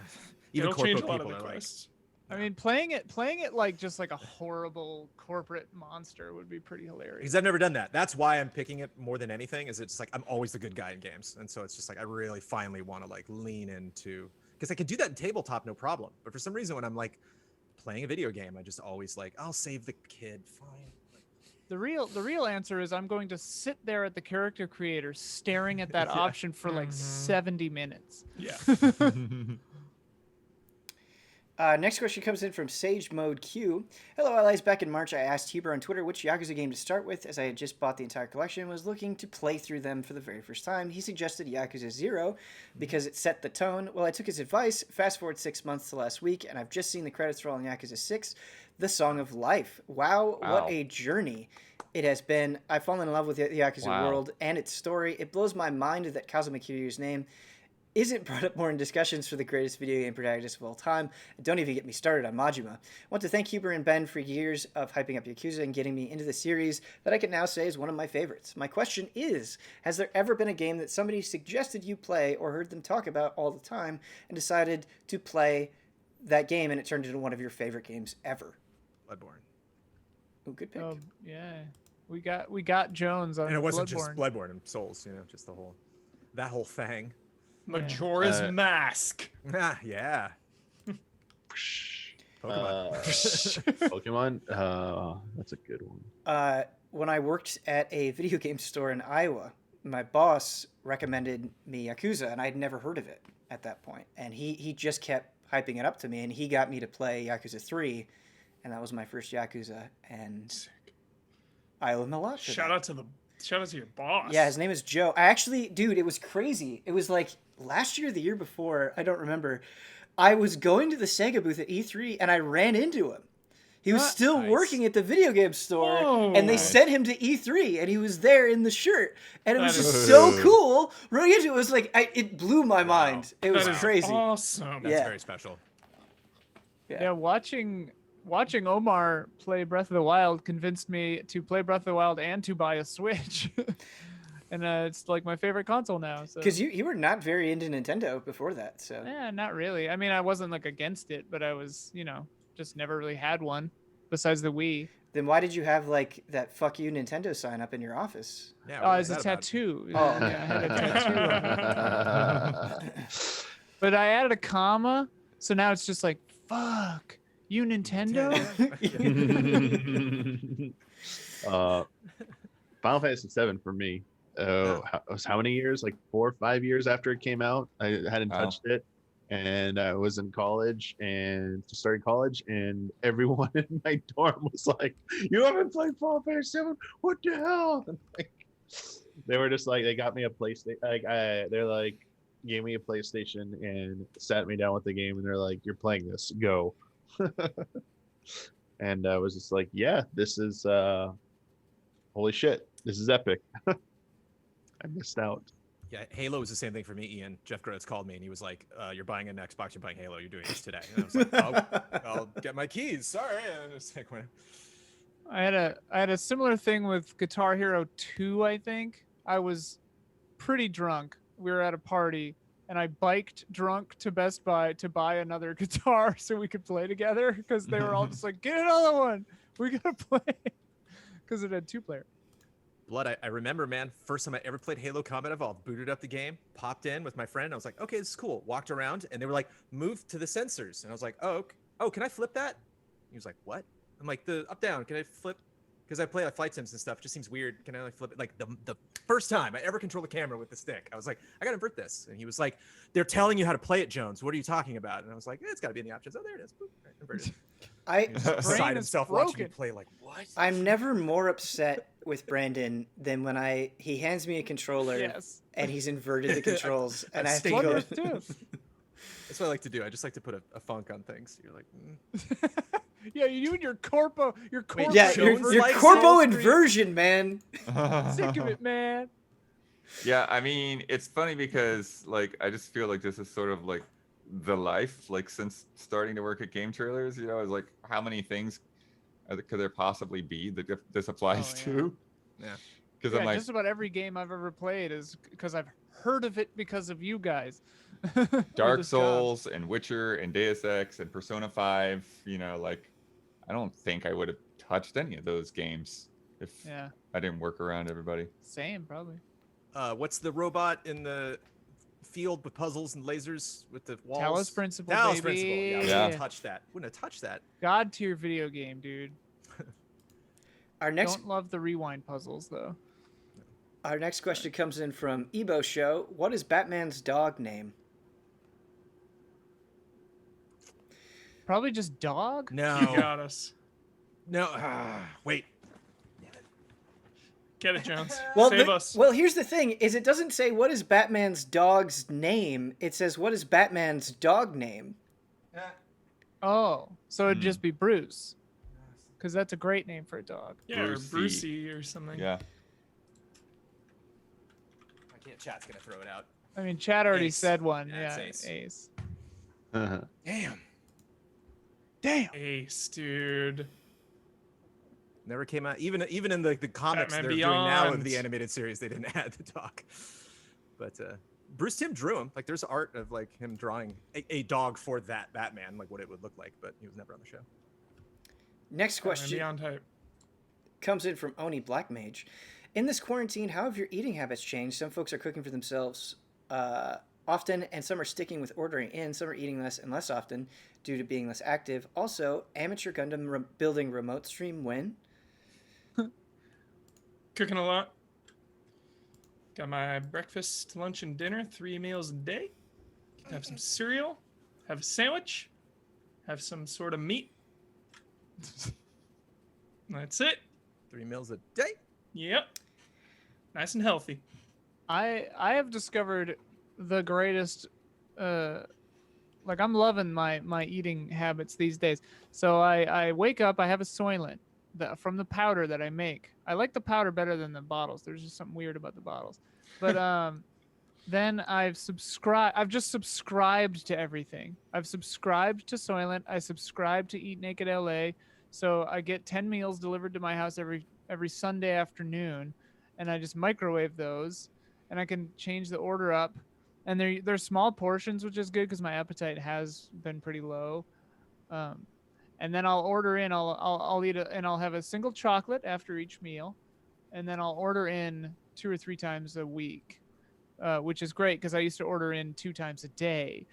even It'll change a Corpo lot of people the are like, quests. I mean, playing it like just like a horrible corporate monster would be pretty hilarious. because I've never done that. That's why I'm picking it more than anything. Is it's like I'm always the good guy in games, and so it's just like I really finally want to like lean into because I can do that in tabletop no problem. But for some reason, when I'm like playing a video game, I just always like I'll save the kid. Fine. Like, The real answer is I'm going to sit there at the character creator staring at that Yeah. option for like 70 minutes. Yeah. Next question comes in from Sage Mode Q. Hello, allies. Back in March, I asked Huber on Twitter which Yakuza game to start with, as I had just bought the entire collection and was looking to play through them for the very first time. He suggested Yakuza 0 because it set the tone. Well, I took his advice. Fast forward 6 months to last week, and I've just seen the credits roll on Yakuza 6, The Song of Life. Wow, Wow. what a journey it has been. I've fallen in love with the Yakuza Wow. world and its story. It blows my mind that Kazuma Kiryu's name isn't brought up more in discussions for the greatest video game protagonist of all time. Don't even get me started on Majima. I want to thank Huber and Ben for years of hyping up Yakuza and getting me into the series that I can now say is one of my favorites. My question is, has there ever been a game that somebody suggested you play or heard them talk about all the time and decided to play that game and it turned into one of your favorite games ever? Bloodborne. Ooh, good pick. Yeah, we got Jones on And it wasn't Bloodborne. just Bloodborne and Souls, just that whole thing. Majora's Mask. Ah, yeah. Pokemon. Pokemon. That's a good one. When I worked at a video game store in Iowa, my boss recommended me Yakuza, and I'd never heard of it at that point. And he just kept hyping it up to me, and he got me to play Yakuza 3, and that was my first Yakuza, and I owe him a lot for Shout that. out to your boss. Yeah, his name is Joe. I actually, dude, it was crazy. It was like last year or the year before, I don't remember. I was going to the Sega booth at E3, and I ran into him. He was still working at the video game store, and they sent him to E3, and he was there in the shirt, and it was just so cool. Running into it was like it blew my mind. It was crazy. Awesome. That's very special. Yeah, watching Omar play Breath of the Wild convinced me to play Breath of the Wild and to buy a Switch. And it's like my favorite console now. Because you were not very into Nintendo before that, so. Yeah, not really. I mean, I wasn't like against it, but I was, just never really had one besides the Wii. Then why did you have like that "fuck you" Nintendo sign up in your office? Yeah, it's a tattoo. Oh, I had a tattoo. But I added a comma, so now it's just like "fuck you, Nintendo." Final Fantasy VII for me. How many years? Like 4 or 5 years after it came out. I hadn't touched it. And I was in college and just started college, and everyone in my dorm was like, "You haven't played Final Fantasy VII? What the hell?" And they were just like, they got me a PlayStation. They're like, gave me a PlayStation and sat me down with the game, and they're like, "You're playing this, go." And I was just like, "Yeah, this is holy shit, this is epic." I missed out. Yeah, Halo was the same thing for me, Ian. Jeff Groats called me and he was like, "You're buying an Xbox, you're buying Halo, you're doing this today." And I was like, "Oh, I'll get my keys. Sorry." And it's like, whatever. I had a similar thing with Guitar Hero 2, I think. I was pretty drunk. We were at a party, and I biked drunk to Best Buy to buy another guitar so we could play together, because they were all just like, "Get another one. We gotta play," because it had 2-player. Blood, I remember, man, first time I ever played Halo Combat Evolved, booted up the game, popped in with my friend. I was like, okay, this is cool. Walked around, and they were like, "Move to the sensors." And I was like, oh, can I flip that? He was like, "What?" I'm like, "The up down, can I flip?" Because I play like flight sims and stuff. It just seems weird. Can I like flip it? Like the first time I ever control the camera with the stick, I was like, "I gotta invert this." And he was like, "They're telling you how to play it, Jones. What are you talking about?" And I was like, "It's gotta be in the options." Oh, there it is. Boop, right, inverted. Beside himself watching me play, like, what? I'm never more upset with Brandon than when he hands me a controller and he's inverted the controls and I have to go. That's what I like to do. I just like to put a funk on things. You're like, Yeah, you and your Corpo. Wait, yeah, your Corpo inversion, man. Sick of it, man. Yeah, I mean, it's funny because like I just feel like this is sort of like the life, like since starting to work at Game Trailers, is like how many things could there possibly be that this applies to? Yeah, because I'm like, just about every game I've ever played is because I've heard of it because of you guys. Dark Souls and Witcher and Deus Ex and Persona 5. Like I don't think I would have touched any of those games if I didn't work around everybody. Same, probably. What's the robot in the field with puzzles and lasers with the walls? Talos Principle, Talos baby. Principle. Yeah. Wouldn't have touched that. God tier video game, dude. Don't love the rewind puzzles though. Our next question comes in from Ebo Show. What is Batman's dog name? Probably just dog. No. You got us. No. Wait. Get it, Jones. Save us. Well, here's the thing: is it doesn't say what is Batman's dog's name. It says what is Batman's dog name. Oh, so it'd just be Bruce, because that's a great name for a dog. Yeah, or Brucey or something. Yeah. Chat's gonna throw it out. I mean, Chat already Ace. said one. Yeah, Yeah, it's Ace. Damn. Ace, dude. Never came out. Even in the comics Batman they're doing now of Beyond. the animated series, they didn't add the dog. But Bruce Timm drew him. Like there's art of like him drawing a dog for that Batman, like what it would look like, but he was never on the show. Next question Beyond type. comes in from Oni Black Mage. In this quarantine, how have your eating habits changed? Some folks are cooking for themselves often, and some are sticking with ordering in. Some are eating less and less often due to being less active. Also, Amateur Gundam building remote stream when? Cooking a lot. Got my breakfast, lunch, and dinner, 3 meals a day. Have some cereal, have a sandwich, have some sort of meat. That's it. 3 meals a day. Yep. Nice and healthy. I have discovered the greatest like I'm loving my eating habits these days. So I wake up, I have a Soylent from the powder that I make. I like the powder better than the bottles. There's just something weird about the bottles. But then I've just subscribed to everything. I've subscribed to Soylent. I subscribe to Eat Naked LA. So I get 10 meals delivered to my house every Sunday afternoon, and I just microwave those, and I can change the order up. And they're small portions, which is good because my appetite has been pretty low. And then I'll order in. I'll eat and I'll have a single chocolate after each meal, and then I'll order in 2 or 3 times a week, which is great because I used to order in 2 times a day,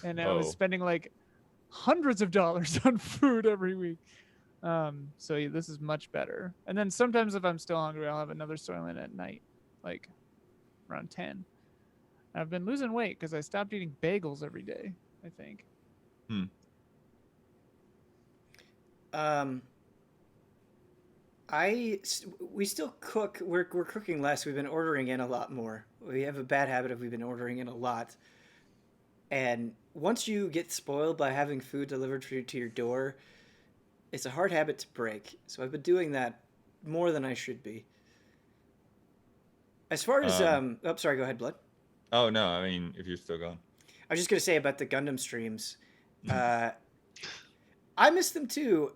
and I was spending like hundreds of dollars on food every week. So yeah, this is much better. And then sometimes if I'm still hungry, I'll have another Soylent at night, like around 10. I've been losing weight because I stopped eating bagels every day, I think. We still cook. We're cooking less. We've been ordering in a lot more. We have a bad habit of we've been ordering in a lot. And once you get spoiled by having food delivered to your door, it's a hard habit to break. So I've been doing that more than I should be. As far as sorry, go ahead, Blood. Oh no, I mean if you're still going. I was just gonna say about the Gundam streams. I miss them too.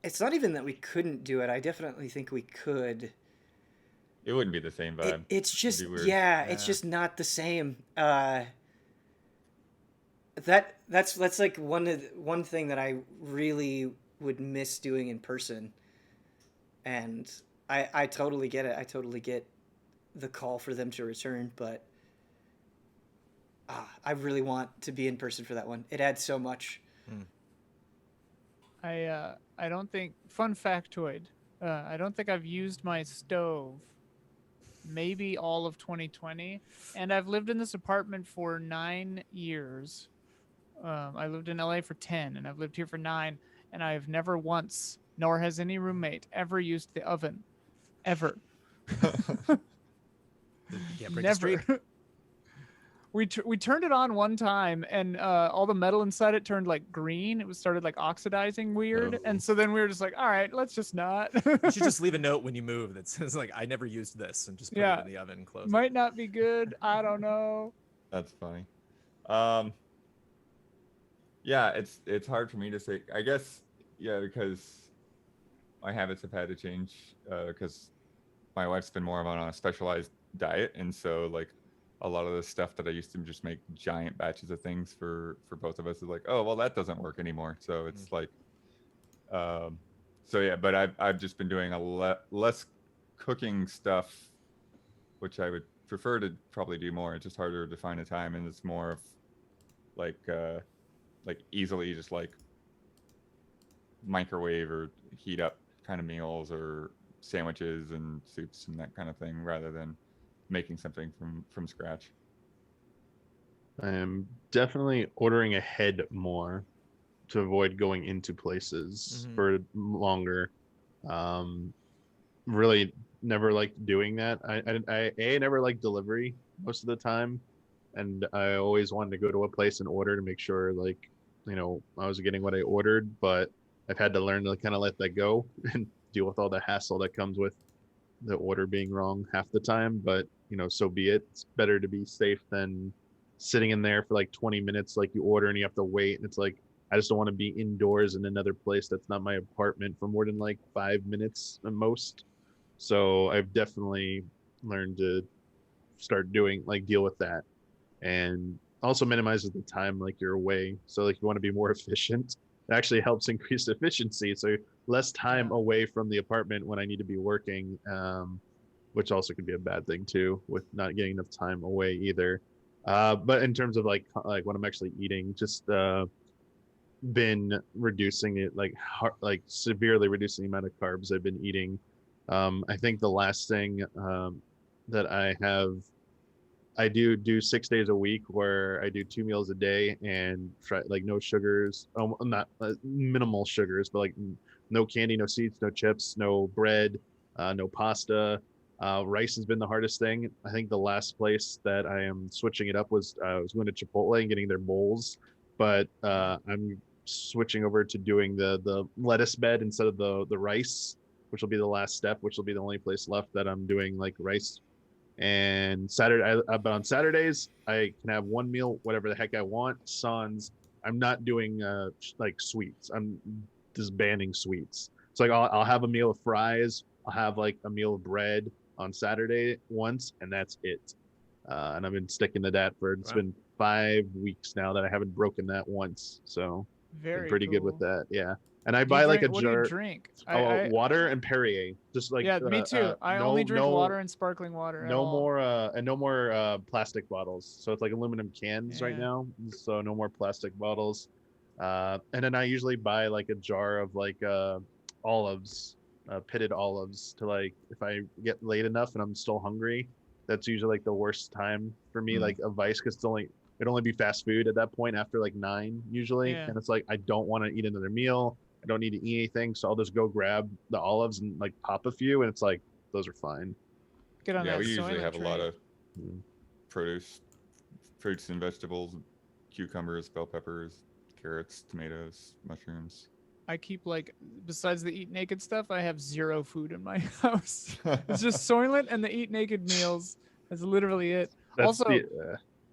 It's not even that we couldn't do it. I definitely think we could. It wouldn't be the same vibe. It's just Yeah. it's just not the same. That's like one thing that I really would miss doing in person. And I totally get it. I totally get the call for them to return, but I really want to be in person for that one. It adds so much. I don't think, fun factoid, I don't think I've used my stove maybe all of 2020, and I've lived in this apartment for 9 years. I lived in LA for 10, and I've lived here for 9, and I've never once, nor has any roommate, ever used the oven. Ever. Never. We turned it on one time, and all the metal inside it turned like green. It started like oxidizing weird, and so then we were just like, all right, let's just not. You should just leave a note when you move that says like, I never used this, and just put it in the oven and close it. Might not be good. I don't know. That's funny. Yeah, it's hard for me to say. I guess because my habits have had to change because my wife's been more of on a specialized diet, and so like a lot of the stuff that I used to just make giant batches of things for both of us is like, oh well, that doesn't work anymore. So it's like, so yeah. But I've just been doing less cooking stuff, which I would prefer to probably do more. It's just harder to find a time, and it's more of like easily just like microwave or heat up kind of meals or sandwiches and soups and that kind of thing, rather than making something from scratch. I am definitely ordering ahead more to avoid going into places for longer. Really never liked doing that. I never liked delivery most of the time, and I always wanted to go to a place and order to make sure like, you know, I was getting what I ordered, but I've had to learn to kind of let that go and deal with all the hassle that comes with the order being wrong half the time. But you know, so be it. It's better to be safe than sitting in there for like 20 minutes like you order and you have to wait, and it's like, I just don't want to be indoors in another place that's not my apartment for more than like 5 minutes at most. So I've definitely learned to start doing like deal with that, and also minimizes the time like you're away. So like you want to be more efficient. It actually helps increase efficiency. So less time away from the apartment when I need to be working, which also could be a bad thing too, with not getting enough time away either. But in terms of like when I'm actually eating, just been reducing it, like severely reducing the amount of carbs I've been eating. I think the last thing that I do 6 days a week where I do 2 meals a day and try like no sugars, not minimal sugars, but like no candy, no sweets, no chips, no bread, no pasta. Rice has been the hardest thing. I think the last place that I am switching it up was I was going to Chipotle and getting their bowls, but I'm switching over to doing the lettuce bed instead of the rice, which will be the last step, which will be the only place left that I'm doing like rice. And but on Saturdays I can have one meal, whatever the heck I want. Sans, I'm not doing like sweets. I'm just banning sweets. So like I'll have a meal of fries. I'll have like a meal of bread on Saturday once, and that's it. And I've been sticking to that for it's been 5 weeks now that I haven't broken that once. So Very pretty good with cool. that. Yeah. And I Do you buy like a drink- What do jar. you drink? Water and Perrier. Just like Yeah, me too. I only drink water and sparkling water. no more plastic bottles. So it's like aluminum cans right Yeah. now. So no more plastic bottles. And then I usually buy like a jar of like olives, pitted olives to like if I get late enough and I'm still hungry. That's usually like the worst time for me, like a vice, because it'd only be fast food at that point after like 9 usually. Yeah. And it's like I don't want to eat another meal. I don't need to eat anything, so I'll just go grab the olives and like pop a few, and it's like those are fine. Get on Yeah, that we usually Soylent have a lot train. of produce, fruits and vegetables, cucumbers, bell peppers, carrots, tomatoes, mushrooms. I keep like, besides the eat naked stuff, I have zero food in my house. It's just Soylent and the eat naked meals. That's literally it. That's Also,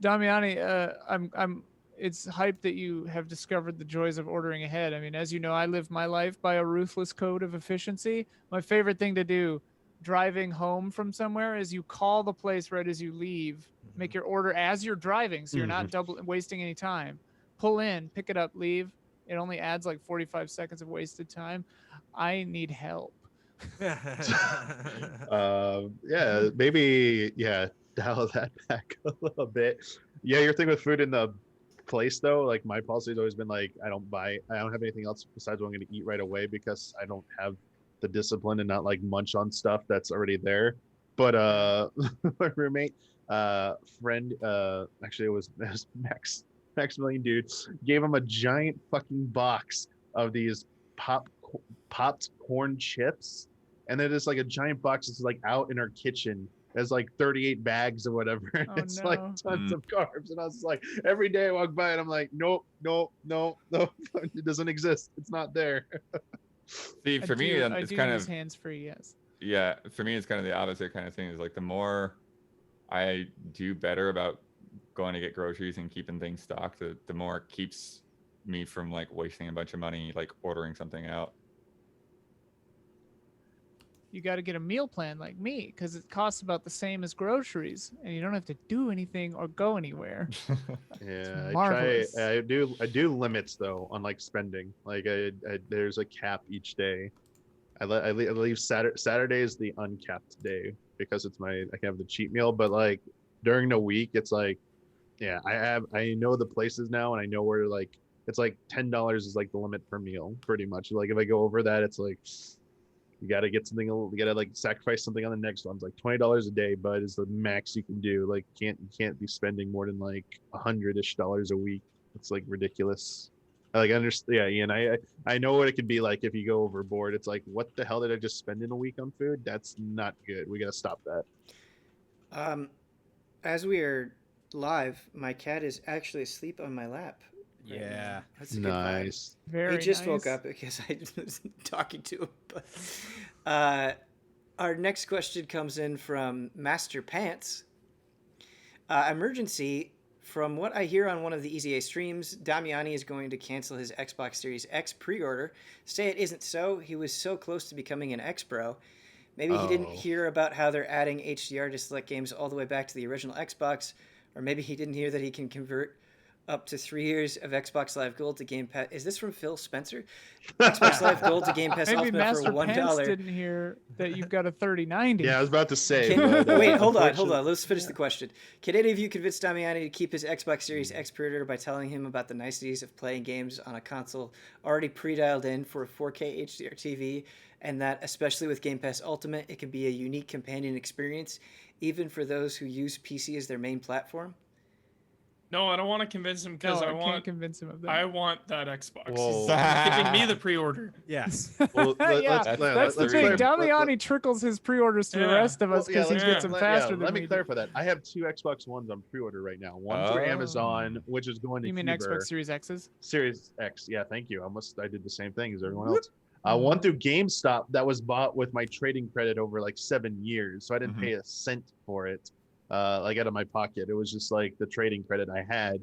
Damiani, it's hype that you have discovered the joys of ordering ahead. I mean, as you know, I live my life by a ruthless code of efficiency. My favorite thing to do driving home from somewhere is you call the place right as you leave, make your order as you're driving, so you're not wasting any time. Pull in, pick it up, leave. It only adds like 45 seconds of wasted time. I need help. Yeah, maybe dial that back a little bit. Yeah, your thing with food in the place though, like my policy has always been like I don't have anything else besides what I'm going to eat right away, because I don't have the discipline and not like munch on stuff that's already there. But my roommate friend, actually it was Maximilian dude, gave him a giant fucking box of these popped corn chips, and then it's like a giant box that's like out in our kitchen. There's like 38 bags or whatever. Oh, It's no. like tons of carbs. And I was like, every day I walk by and I'm like, nope. It doesn't exist. It's not there. See, for me, I it's do kind use of hands-free, yes. yeah. For me, it's kind of the opposite kind of thing. Is like the more I do better about going to get groceries and keeping things stocked, the more it keeps me from like wasting a bunch of money like ordering something out. You got to get a meal plan like me, because it costs about the same as groceries, and you don't have to do anything or go anywhere. Yeah, marvelous. I do limits though on like spending. Like there's a cap each day. I leave Saturday is the uncapped day because I can have the cheat meal. But like during the week, it's like, yeah, I know the places now, and I know where like it's like $10 is like the limit per meal, pretty much. Like if I go over that, it's like you got to get something. You got to like sacrifice something on the next one. It's like $20 a day, but is the max you can do. Like you can't be spending more than like $100-ish a week. It's like ridiculous. Like I understand, yeah, Ian. I know what it could be like if you go overboard. It's like, what the hell did I just spend in a week on food? That's not good. We gotta stop that. As we are live, my cat is actually asleep on my lap. Right Yeah. now. That's a good vibe. Nice. Very He just nice. woke up because I was talking to him. But our next question comes in from Master Pants. Emergency. From what I hear on one of the EZA streams, Damiani is going to cancel his Xbox Series X pre-order. Say it isn't so. He was so close to becoming an X-Bro. Maybe he didn't hear about how they're adding HDR to select games all the way back to the original Xbox, or maybe he didn't hear that he can convert up to 3 years of Xbox Live Gold to Game Pass. Is this from Phil Spencer? Xbox Live Gold to Game Pass Maybe Ultimate Master for $1. Pence didn't hear that you've got a 3090. Yeah, I was about to say. Wait, hold on. Let's finish the question. Can any of you convince Damiani to keep his Xbox Series X pre-order by telling him about the niceties of playing games on a console already pre-dialed in for a 4K HDR TV, and that, especially with Game Pass Ultimate, it can be a unique companion experience, even for those who use PC as their main platform? No, I don't want to convince him because I can't convince him of that. I want that Xbox. Whoa. He's giving me the pre-order. Yes. Well, That's the thing. Damiani trickles his pre-orders to the rest of us because he gets them faster than let me we clarify that. I have 2 Xbox Ones on pre-order right now. One through Amazon, which is going to You mean Huber. Xbox Series X's? Series X. Yeah, thank you. I did the same thing as everyone else. One through GameStop that was bought with my trading credit over like 7 years, so I didn't pay a cent for it, like out of my pocket. It was just like the trading credit I had.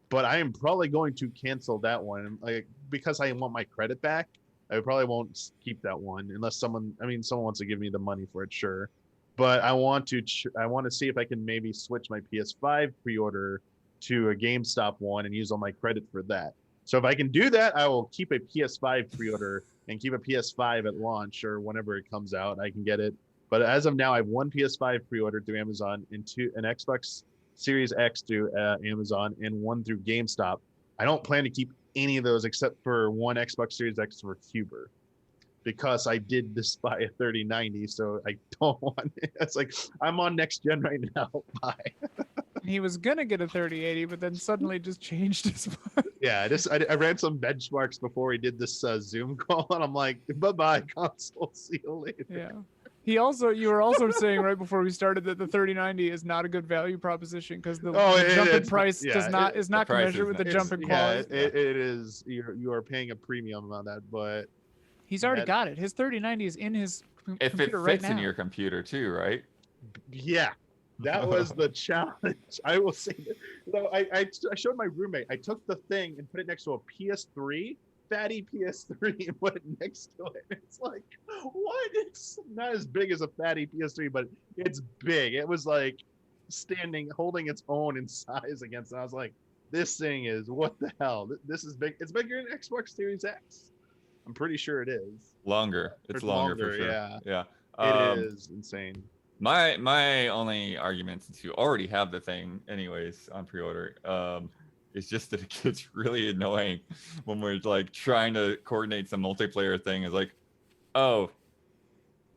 But I am probably going to cancel that one, like because I want my credit back. I probably won't keep that one unless someone wants to give me the money for it, sure. But I want to see if I can maybe switch my PS5 pre-order to a GameStop one and use all my credit for that. So if I can do that, I will keep a PS5 pre-order and keep a PS5 at launch or whenever it comes out. I can get it. But as of now, I have 1 PS5 pre-order through Amazon and an Xbox Series X through Amazon and 1 through GameStop. I don't plan to keep any of those except for 1 Xbox Series X for Huber, because I did just buy a 3090, so I don't want it. It's like, I'm on next gen right now. Bye. He was gonna get a 3080, but then suddenly just changed his mind. Yeah, I ran some benchmarks before we did this Zoom call, and I'm like, bye-bye, console. See you later. Yeah. You were also saying right before we started that the 3090 is not a good value proposition because the jump in price is not commensurate with the jump in quality. Yeah, it is. You are paying a premium on that, but he's already got it. His 3090 is in his if computer it right fits now. in your computer too, right? Yeah, that was the challenge. I will say that. So I showed my roommate. I took the thing and put it next to a PS3. Fatty PS3 and put it next to it. It's like, what? It's not as big as a fatty PS3, but it's big. It was like holding its own in size against it. I was like, this thing is, what the hell? This is big. It's bigger than Xbox Series X. I'm pretty sure it is. Longer. It's longer for sure. Yeah. It is insane. My only argument, since you already have the thing anyways on pre-order, it's just that it gets really annoying when we're like trying to coordinate some multiplayer thing. It's like, oh,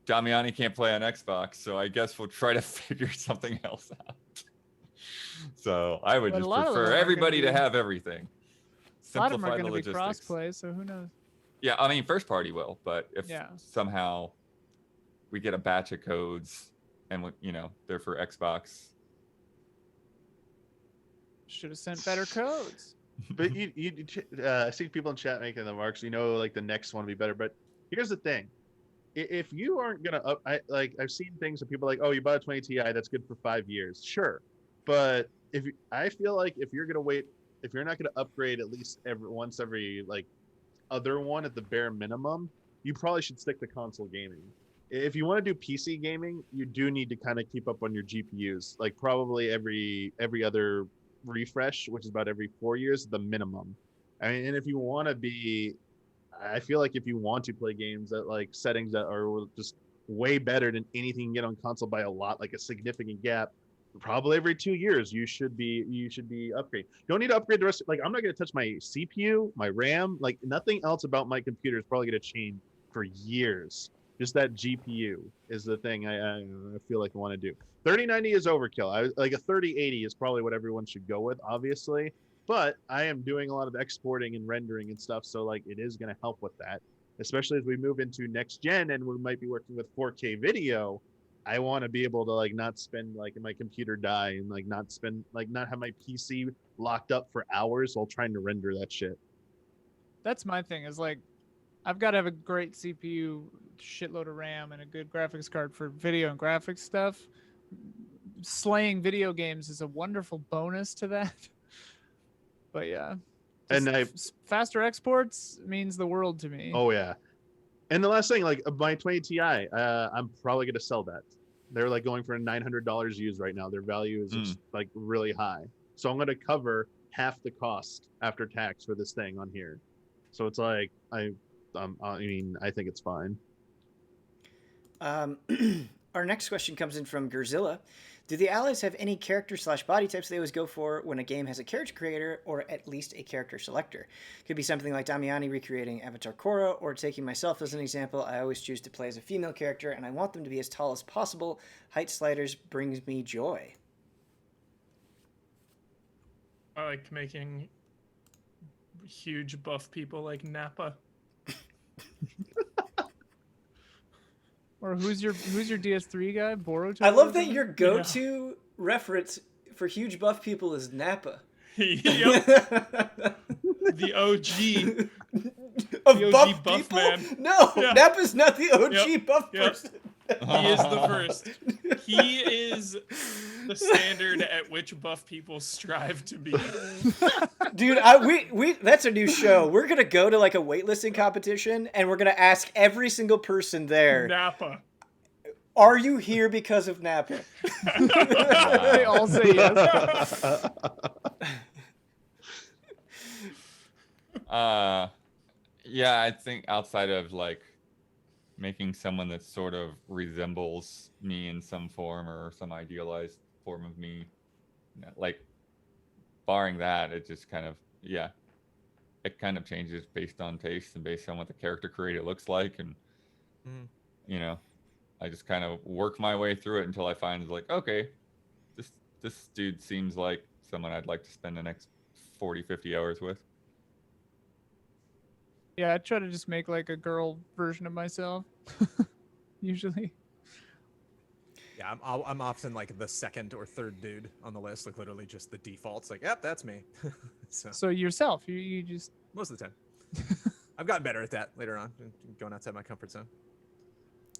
Damiani can't play on Xbox, so I guess we'll try to figure something else out. So I would just prefer everybody to have everything. A lot of them are going to be cross-play, so who knows? Yeah, I mean, first party will, but if somehow we get a batch of codes and they're for Xbox. Should have sent better codes. But you see people in chat making the marks. Like the next one will be better. But here's the thing: if you aren't gonna I've seen things that people are like, oh, you bought a 20 Ti, that's good for 5 years, sure. But I feel like if you're not gonna upgrade at least every like other one at the bare minimum, you probably should stick to console gaming. If you want to do PC gaming, you do need to kind of keep up on your GPUs, like probably every other refresh, which is about every 4 years, the minimum. I mean, and if you want to I feel like if you want to play games that like settings that are just way better than anything you can get on console by a lot, like a significant gap, probably every 2 years you should be upgrade. You don't need to upgrade the rest. Like, I'm not going to touch my CPU, my RAM, like nothing else about my computer is probably going to change for years. Just that GPU is the thing I feel like I want to do. 3090 is overkill. Like a 3080 is probably what everyone should go with, obviously. But I am doing a lot of exporting and rendering and stuff, so like it is going to help with that, especially as we move into next gen and we might be working with 4K video. I want to be able to like not spend like my computer die and like not have my PC locked up for hours while trying to render that shit. That's my thing. Is like, I've got to have a great CPU, shitload of RAM, and a good graphics card for video and graphics stuff. Slaying video games is a wonderful bonus to that. But yeah, and faster exports means the world to me. Oh yeah. And the last thing, like my 20 Ti, I'm probably going to sell that. They're like going for $900 used right now. Their value is just like really high. So I'm going to cover half the cost after tax for this thing on here. So it's like I mean, I think it's fine. Our next question comes in from Gerzilla. Do the allies have any character/body types they always go for when a game has a character creator or at least a character selector? Could be something like Damiani recreating Avatar Korra, or taking myself as an example, I always choose to play as a female character and I want them to be as tall as possible. Height sliders brings me joy. I like making huge buff people like Nappa. Or who's your DS3 guy? Boruto? I love that your go-to reference for huge buff people is Nappa. Yep. The OG. Of The OG buff buff people? man. No, Yeah. Nappa's not the OG buff Yep. person. He is the first. He is the standard at which buff people strive to be. Dude, we that's a new show. We're gonna go to like a weightlifting competition and we're gonna ask every single person there, Nappa. are you here because of Nappa? They all say yes. Yeah, I think outside of like making someone that sort of resembles me in some form or some idealized form of me, like barring that, it just kind of, yeah, it kind of changes based on taste and based on what the character creator looks like. And, you know, I just kind of work my way through it until I find like, okay, this dude seems like someone I'd like to spend the next 40, 50 hours with. Yeah, I try to just make like a girl version of myself. Usually. Yeah, I'm often like the second or third dude on the list, like literally just the defaults. Like, yep, that's me. So yourself, you just most of the time. I've gotten better at that later on, going outside my comfort zone.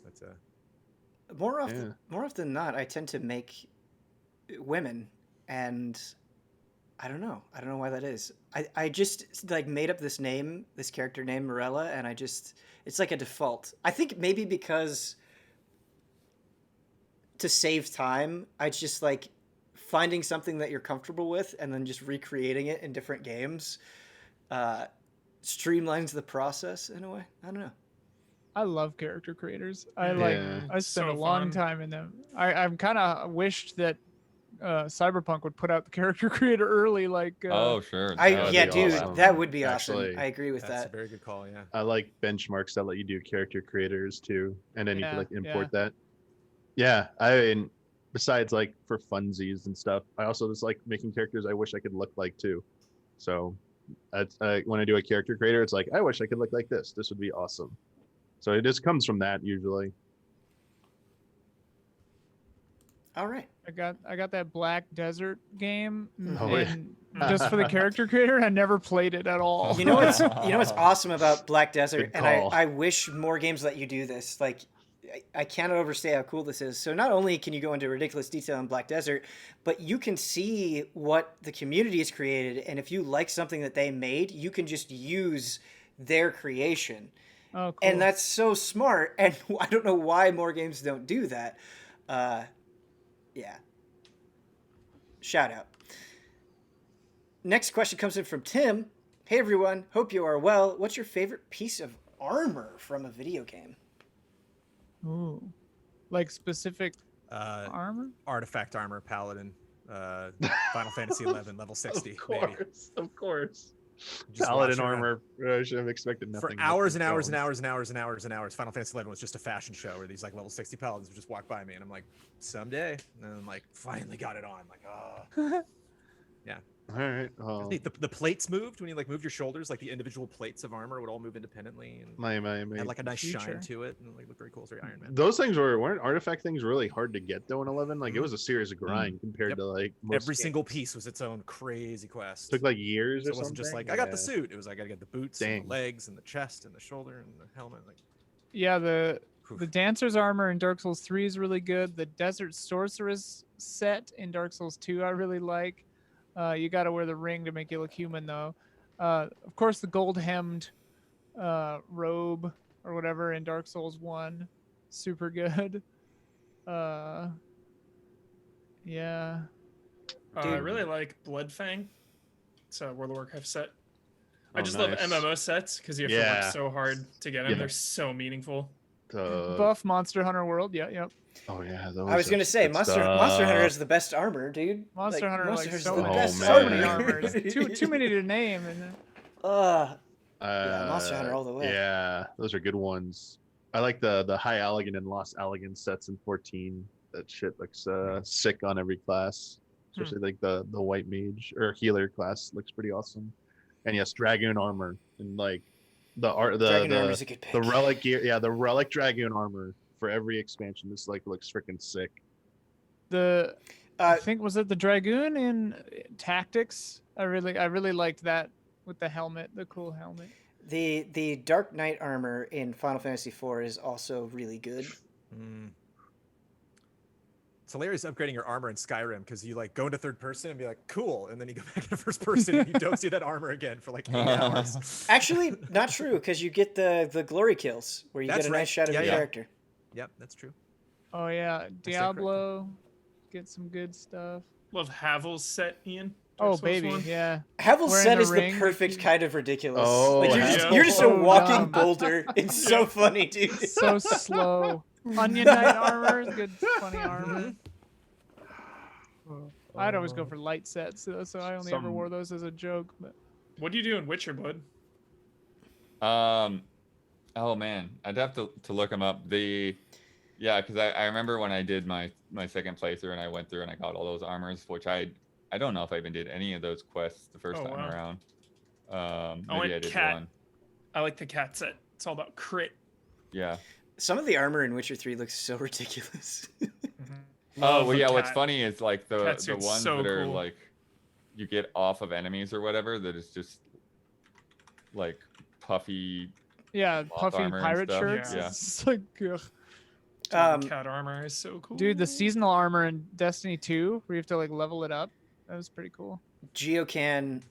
But More often than not, I tend to make women, and I don't know why that is. I just like made up this character name Morella, and it's like a default. I think maybe because to save time, I just like finding something that you're comfortable with and then just recreating it in different games streamlines the process in a way. I don't know. I love character creators. I spent So a long fun. time in them. I'm kind of wished that Cyberpunk would put out the character creator early, like Oh, sure. Dude, awesome. that would be awesome. Actually, I agree with that's that. a very good call. Yeah. I like benchmarks that let you do character creators too, and then you can Yeah, like import that. Yeah, I mean, besides like for funsies and stuff, I also just like making characters I wish I could look like too. So that's when I do a character creator, it's like I wish I could look like this. This would be awesome. So it just comes from that usually. All right. I got that Black Desert game, Oh, yeah. and just for the character creator, I never played it at all. You know what's awesome about Black Desert, Good and call. I wish more games let you do this. Like, I cannot overstate how cool this is. So not only can you go into ridiculous detail in Black Desert, but you can see what the community has created, and if you like something that they made, you can just use their creation. Oh, cool. And that's so smart, and I don't know why more games don't do that. Yeah. Shout out. Next question comes in from Tim. Hey everyone, hope you are well. What's your favorite piece of armor from a video game? Ooh. Like specific armor? Artifact armor, paladin, Final Fantasy 11, level 60, baby. Of course. Just Paladin watch armor. I should have expected nothing. for hours and hours and hours and hours and hours and hours. Final Fantasy 11 was just a fashion show where these like level 60 paladins would just walk by me, and I'm like, someday. And then I'm like, finally got it on. I'm like, oh. Yeah. All right. The plates moved when you like moved your shoulders, like the individual plates of armor would all move independently and had like a nice Future. shine to it, and it like looked very cool. It's very Iron Man. Those things weren't artifact things really hard to get though in 11. Like it was a serious grind compared to like most Every games. single piece was its own crazy quest. Took like years So or it wasn't something. just like I got the suit. It was like I gotta get the boots and the legs and the chest and the shoulder and the helmet. Like Yeah, the Dancer's armor in Dark Souls 3 is really good. The Desert Sorceress set in Dark Souls 2 I really like. You got to wear the ring to make you look human, though. Of course, the gold-hemmed robe or whatever in Dark Souls 1, super good. Yeah. I really like Bloodfang. It's a World of Warcraft set. Oh, I just love nice. MMO sets because you have to Yeah. work so hard to get them. Yeah. They're so meaningful. Buff Monster Hunter World. Yeah, yep. Oh yeah, those I was gonna say Monster Hunter has the best armor, dude. Monster Hunter Monster like Hunter's so the many, best so many armor. armors. too many to name. And yeah, Monster Hunter all the way. Yeah, those are good ones. I like the High Allegan and Lost Allegan sets in 14. That shit looks sick on every class, especially like the white mage or healer class looks pretty awesome. And yes, Dragoon armor and like Dragon armor's a good pick. the relic gear, yeah, the relic Dragoon armor for every expansion. This like looks freaking sick. I think was it the Dragoon in Tactics? I really liked that with the helmet, the cool helmet. The Dark Knight armor in Final Fantasy IV is also really good. It's hilarious upgrading your armor in Skyrim because you like go into third person and be like, cool, and then you go back into first person and you don't see that armor again for like 8 hours. Actually, not true because you get the glory kills where you That's get a right. nice shot of your character. Yep, that's true. Oh yeah, Diablo, get some good stuff. Love Havel's set, Ian. Oh Dark Souls baby, 1. yeah. Havel's Wearing set the is the ring. perfect kind of ridiculous. Oh, like you're just a So walking dumb. boulder. It's so funny, dude. So slow. Onion Knight armor is good, funny armor. I'd always go for light sets, so I only ever wore those as a joke. But What do you do in Witcher, bud? Oh man, I'd have to look them up. Because I remember when I did my second playthrough and I went through and I got all those armors, which I don't know if I even did any of those quests the first time around. Maybe I did one. I like the cat set. It's all about crit. Yeah. Some of the armor in Witcher 3 looks so ridiculous. Oh well, yeah. Cat. What's funny is like the Cat suit's ones so that are cool. like you get off of enemies or whatever. That is just like puffy. yeah, Cloth puffy armor and pirate stuff. shirts. Yeah. It's like, ugh. Cat armor is so cool. Dude, the seasonal armor in Destiny 2, where you have to like level it up, that was pretty cool. Geocan.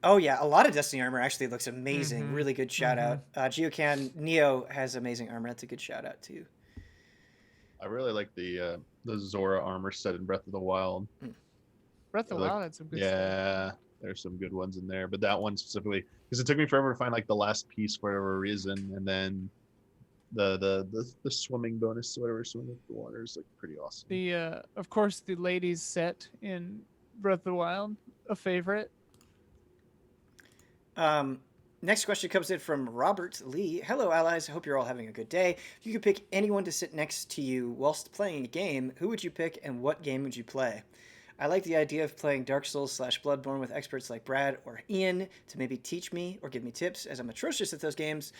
Oh yeah, a lot of Destiny armor actually looks amazing. Mhm. Really good shout out. Geocan Neo has amazing armor. That's a good shout out too. I really like the Zora armor set in Breath of the Wild. Breath of the Like, Wild had some good stuff. Yeah, there's some good ones in there, but that one specifically because it took me forever to find like the last piece for whatever reason, and then the swimming bonus, whatever, swimming with the water is like pretty awesome. The of course the ladies set in Breath of the Wild, a favorite. Next question comes in from Robert Lee. Hello, allies. I hope you're all having a good day. If you could pick anyone to sit next to you whilst playing a game, who would you pick and what game would you play? I like the idea of playing Dark Souls / Bloodborne with experts like Brad or Ian to maybe teach me or give me tips, as I'm atrocious at those games.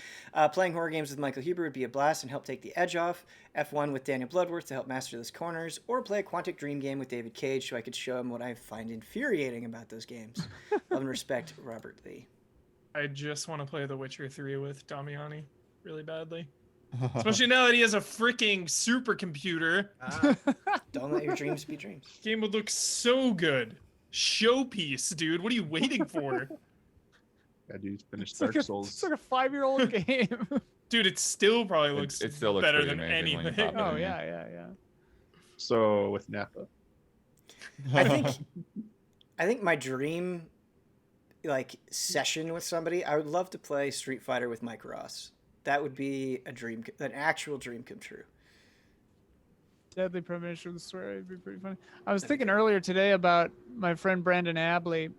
Playing horror games with Michael Huber would be a blast and help take the edge off. F1 with Daniel Bloodworth to help master those corners, or play a Quantic Dream game with David Cage so I could show him what I find infuriating about those games. Love and respect, Robert Lee. I just want to play The Witcher 3 with Damiani really badly. Especially now that he has a freaking supercomputer. Don't let your dreams be dreams. Game would look so good. Showpiece, dude. What are you waiting for? Yeah, dude, finished It's Dark like Souls. it's like a 5-year-old game. Dude, it still probably looks It still looks better pretty than amazing when you anything. pop it Oh in. yeah. So with Napa, I think my dream like session with somebody, I would love to play Street Fighter with Mike Ross. That would be a dream, an actual dream come true. Deadly Premonition of the Story would be pretty funny. I was thinking earlier today about my friend Brandon Abley,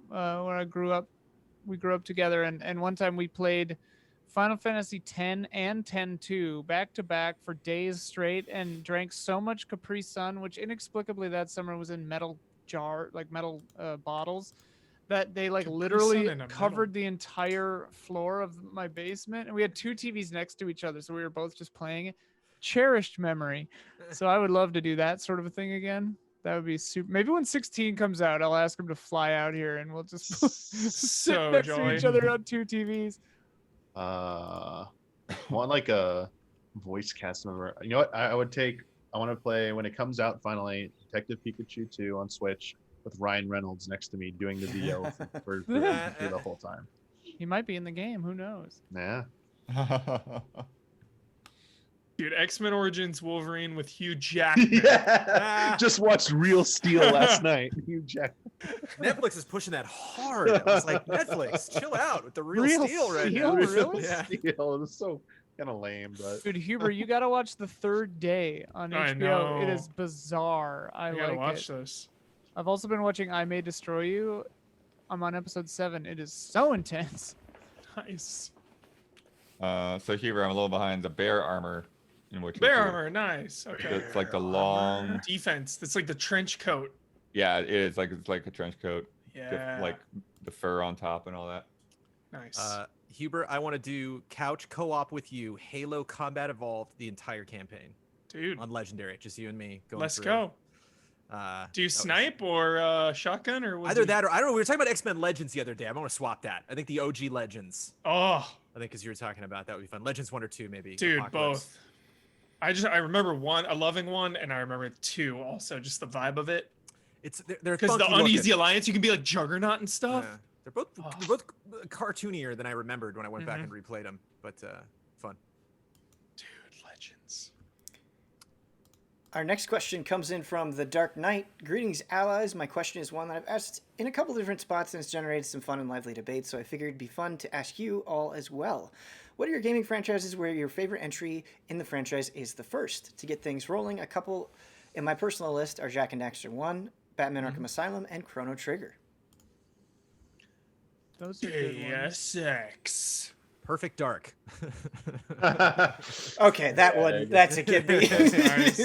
where I grew up. We grew up together, and one time we played Final Fantasy X and X-2 back to back for days straight, and drank so much Capri Sun, which inexplicably that summer was in metal bottles, that they like Capri literally Sun in a covered the entire floor of my basement, and we had 2 TVs next to each other, so we were both just playing it. Cherished memory. So I would love to do that sort of a thing again. That would be super. Maybe when 16 comes out, I'll ask him to fly out here and we'll just sit So next to jolly. each other on 2 TVs. I want like a voice cast member. You know what? I want to play when it comes out finally, Detective Pikachu 2 on Switch with Ryan Reynolds next to me doing the VO for the whole time. He might be in the game. Who knows? Yeah. Dude, X-Men Origins Wolverine with Hugh Jackman. Yeah. Just watched Real Steel last night. Hugh Jackman. Netflix is pushing that hard. I was like, Netflix, chill out with the Real Steel right now. Really? Yeah. Steel. It was so kind of lame, but Dude, Huber, you gotta watch The Third Day on HBO. I know. It is bizarre. I gotta like watch it. this. I've also been watching I May Destroy You. I'm on episode 7. It is so intense. Nice. So Huber, I'm a little behind. The bear armor, in which Bear armor, nice. Okay. It's like the long. Defense. That's like the trench coat. Yeah, it is like it's like a trench coat. Yeah. Like the fur on top and all that. Nice. Huber, I want to do couch co-op with you, Halo Combat Evolved, the entire campaign Dude, on Legendary. Just you and me going let's through. go. Do you that was- snipe or shotgun or Either that or I don't know. We were talking about X-Men Legends the other day. I want to swap that. I think the OG Legends. Oh, I think because you were talking about that would be fun. Legends 1 or 2 maybe. dude, Apocalypse. both. I remember one, a loving one, and I remember 2 also. Just the vibe of it. It's they're Because the funky Uneasy looking. Alliance, you can be like Juggernaut and stuff. Yeah. They're both cartoonier than I remembered when I went back and replayed them, but fun. Dude, Legends. Our next question comes in from The Dark Knight. Greetings, allies. My question is one that I've asked in a couple different spots and it's generated some fun and lively debate, so I figured it'd be fun to ask you all as well. What are your gaming franchises where your favorite entry in the franchise is the first? To get things rolling, a couple in my personal list are Jak and Daxter 1, Batman Arkham Asylum, and Chrono Trigger. Those are good ones. ASX. Perfect Dark. Okay, that one, that's a kid beat. Nice, Jones.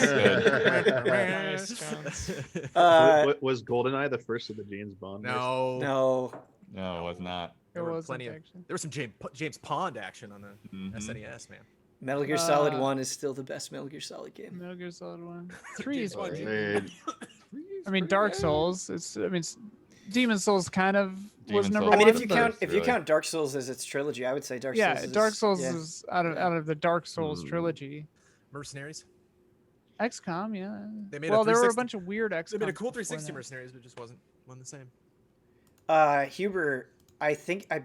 was GoldenEye the first of the James Bond? No. No. No, it was not. There It were wasn't plenty of. actually. There was some James Pond action on the Mhm. SNES, man. Metal Gear Solid Uh, 1 is still the best Metal Gear Solid game. Metal Gear Solid 1. 3 is James great. Played. I mean, Dark Souls. Demon Souls kind of was Demon number Souls I mean, one. if you but- count really. Dark Souls as its trilogy, I would say Dark Yeah, Souls is... Dark Souls yeah. is out of the Dark Souls trilogy. Mercenaries. XCOM, yeah. They made Well, a there were a 360 bunch of weird XCOM. They made a cool before 360 that. Mercenaries, but it just wasn't the same. Huber, I'm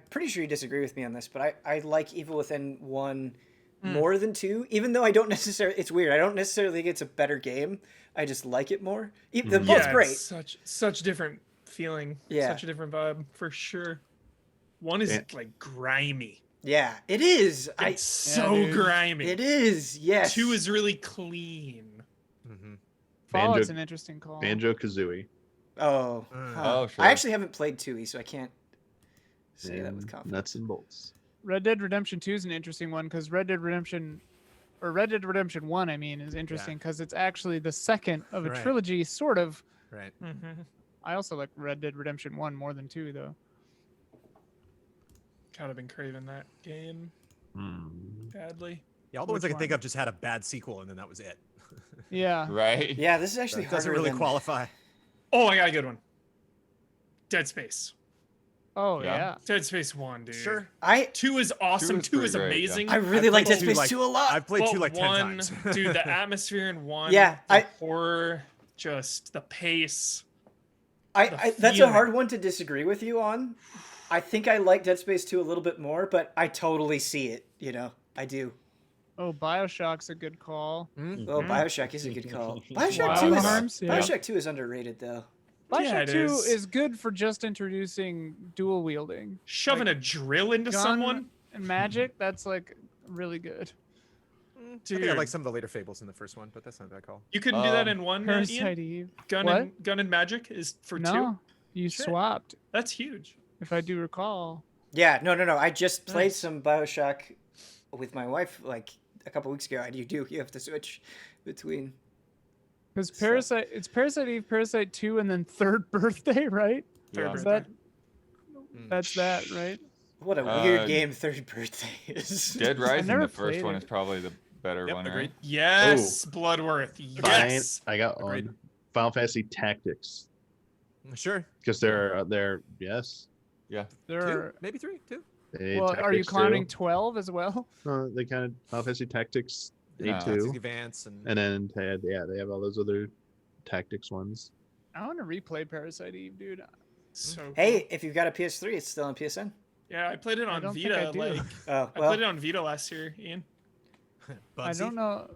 pretty sure you disagree with me on this, but I like Evil Within 1 more than 2, even though I don't necessarily... It's weird. I don't necessarily think it's a better game. I just like it more. They're both Yeah, great. it's such different feeling. Yeah. Such a different vibe for sure. 1 is like grimy. Yeah, it is. It's so dude. grimy. It is, yes. 2 is really clean. Mm-hmm. Fallout's Banjo- an interesting call. Banjo Kazooie. Oh. Mm. huh. Oh, sure. I actually haven't played 2E, so I can't say that with confidence. Nuts and bolts. Red Dead Redemption 2 is an interesting one because Red Dead Redemption 1, I mean, is interesting because it's actually the second of a Right. trilogy, sort of. Right. I also like Red Dead Redemption 1 more than 2, though. Kind of been craving that game badly. Yeah, all the ones Which I can think one? of just had a bad sequel, and then that was it. Yeah. Right? Yeah, this is actually It doesn't harder really than... qualify. Oh, I got a good one. Dead Space. Oh, Yeah. yeah. Dead Space 1, dude. Sure. 2 is awesome. 2 is pretty great, yeah. amazing. I really I've like played Dead two, Space like- 2 a lot. I've played But 2 like 10 1, times. Dude, the atmosphere in 1. Yeah, the horror, just the pace. That's a feeling. hard one to disagree with you on. I think I like Dead Space 2 a little bit more, but I totally see it, I do. Oh, Bioshock's a good call. Mm. Oh, Bioshock is a good call. Bioshock Wild 2 is Arms, yeah. Bioshock 2 is underrated though. Yeah, Bioshock it 2 is. is good for just introducing dual wielding. Shoving a drill into Gun someone. and magic, that's like really good. I Dude, think I like some of the later Fables in the first one, but that's not a bad call. you couldn't do that Um, in 1, Parasite Ian? Eve. Gun What? and magic is for 2. No, you Shit. swapped, That's huge. if I do recall. Yeah, no. I just played Nice. some Bioshock with my wife like a couple weeks ago, and you have to switch between. Because So- it's Parasite Eve, Parasite 2, and then Third Birthday, right? Third Yeah. Is birthday. that that's that, right? What a weird Uh, game Third Birthday is. Dead Rising, never the first played one, it. is probably the better Yep, one, agreed. right? Yes, Bloodworth. Yes. I got Agreed. one. Final Fantasy Tactics. Sure. Because they're yes. Yeah. There 2, are. maybe 3, 2. They Well, are you Tactics clowning too. 12 as well? They kind of Final Fantasy Tactics Yeah. A2, Advance and and then they have all those other tactics ones. I want to replay Parasite Eve, dude. So cool. Hey, if you've got a PS3, it's still on PSN. Yeah, I played it I on don't think I Vita. do. Like Oh I well. played it on Vita last year, Ian. I Bubsy? don't know.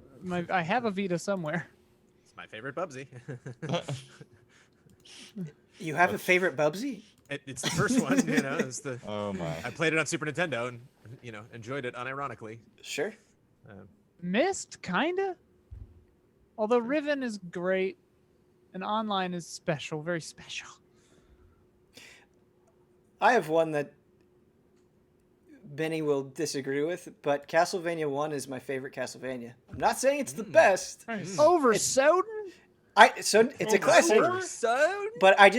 I have a Vita somewhere. It's my favorite Bubsy. You have a favorite Bubsy? It's the first one, you know. It's the. Oh my. I played it on Super Nintendo and enjoyed it unironically. Sure. Mist, kinda. Although Riven is great, and online is special, very special. I have one that Benny will disagree with, but Castlevania 1 is my favorite Castlevania. I'm not saying it's the best. Over Soden? It's a classic. So But I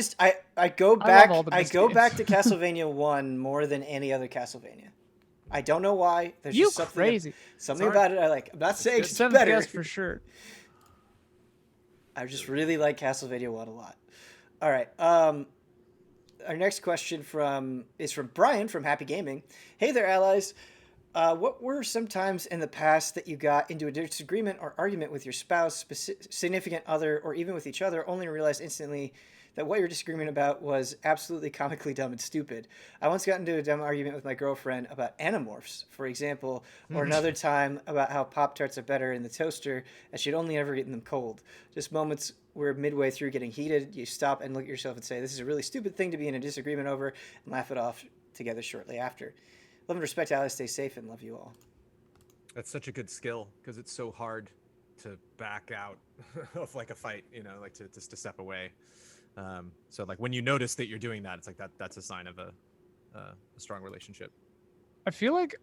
go I back love all the I Mist go games. back to Castlevania 1 more than any other Castlevania. I don't know why. There's You just something crazy. something about it I like. I'm not saying it's Seventh better. guess for sure. I just really like Castlevania 1 a lot. All right. Our next question is from Brian from Happy Gaming. Hey there, allies. What were some times in the past that you got into a disagreement or argument with your spouse, significant other, or even with each other, only to realize instantly that what you're disagreeing about was absolutely comically dumb and stupid? I once got into a dumb argument with my girlfriend about Animorphs, for example, or another time about how Pop-Tarts are better in the toaster, and she'd only ever eaten them cold. Just moments where midway through getting heated, you stop and look at yourself and say, this is a really stupid thing to be in a disagreement over, and laugh it off together shortly after. Love and respect, Alice. Stay safe and love you all. That's such a good skill because it's so hard to back out of like a fight, like to step away. So like when you notice that you're doing that, it's like that's a sign of a strong relationship. I feel like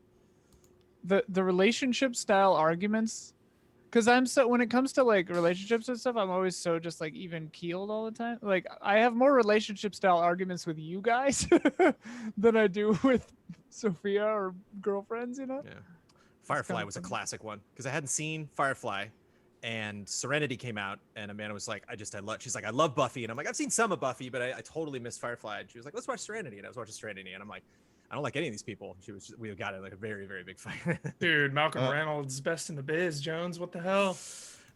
the relationship style arguments, because when it comes to like relationships and stuff, I'm always so just like even keeled all the time. Like I have more relationship style arguments with you guys than I do with Sophia or girlfriends, Yeah. Firefly kinda was a funny. classic one because I hadn't seen Firefly, and Serenity came out, and Amanda was like, she's like, I love Buffy, and I'm like, I've seen some of Buffy, but I totally missed Firefly. And she was like, let's watch Serenity, and I was watching Serenity, and I'm like, I don't like any of these people. We got in like a very, very big fight. Dude, Malcolm Reynolds, best in the biz. Jones, what the hell?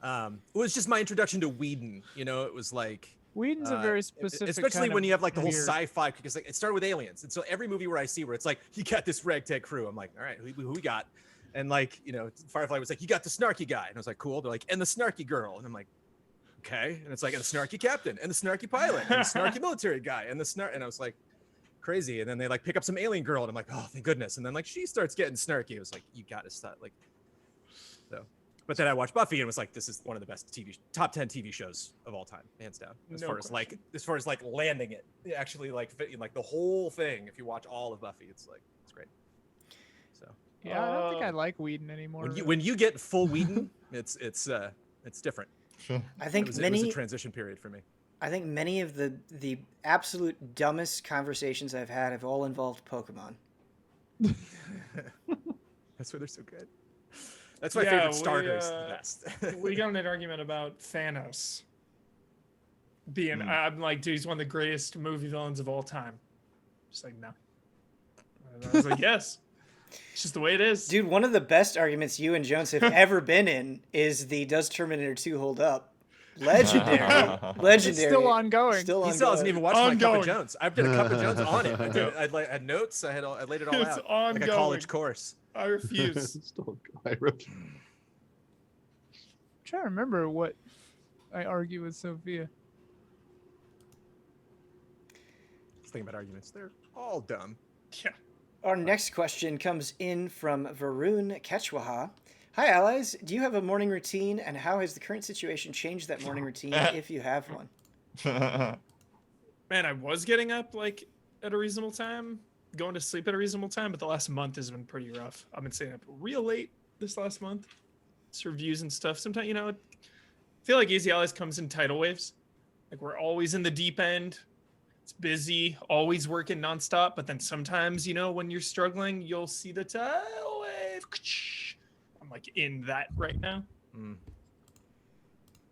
It was just my introduction to Whedon. It was like Whedon's a very specific, especially kind when of you have like the whole weird. sci-fi, because like it started with aliens, and so every movie where I see where it's like you got this ragtag crew, I'm like, all right, who we got? And like Firefly was like, you got the snarky guy, and I was like, cool. They're like, and the snarky girl, and I'm like, okay. And it's like, and the snarky captain, and the snarky pilot, and the snarky military guy, and and I was like, crazy. And then they like pick up some alien girl, and I'm like, oh, thank goodness. And then like she starts getting snarky. It was like, you gotta stop, like. So, but then I watched Buffy and was like, this is one of the best top 10 TV shows of all time, hands down. As far as like landing it, actually like fitting like the whole thing. If you watch all of Buffy, it's great. So Yeah, I don't think I like Whedon anymore. when you get full Whedon, it's different. I think it was a transition period for me. I think many of the absolute dumbest conversations I've had have all involved Pokemon. That's why they're so good. That's my favorite starter is the best. We got in an argument about Thanos being. I'm like, dude, he's one of the greatest movie villains of all time. Just like, no. And I was like, yes. It's just the way it is. Dude, one of the best arguments you and Jones have ever been in is the does Terminator 2 hold up? Legendary. It's still ongoing. He still hasn't even watched my Cup of Jones. I've done a Cup of Jones on it. I had notes. I laid it all It's out. ongoing. Like a college course. I refuse. I wrote. I'm trying to remember what I argue with Sophia. Let's think about arguments. They're all dumb. Yeah. Our next question comes in from Varun Kechwaha. Hi, allies. Do you have a morning routine, and how has the current situation changed that morning routine, if you have one? Man, I was getting up like at a reasonable time, going to sleep at a reasonable time, but the last month has been pretty rough. I've been staying up real late this last month. It's reviews and stuff. Sometimes, I feel like Easy Allies comes in tidal waves. Like we're always in the deep end. It's busy, always working nonstop. But then sometimes, when you're struggling, you'll see the tidal wave. I'm like in that right now.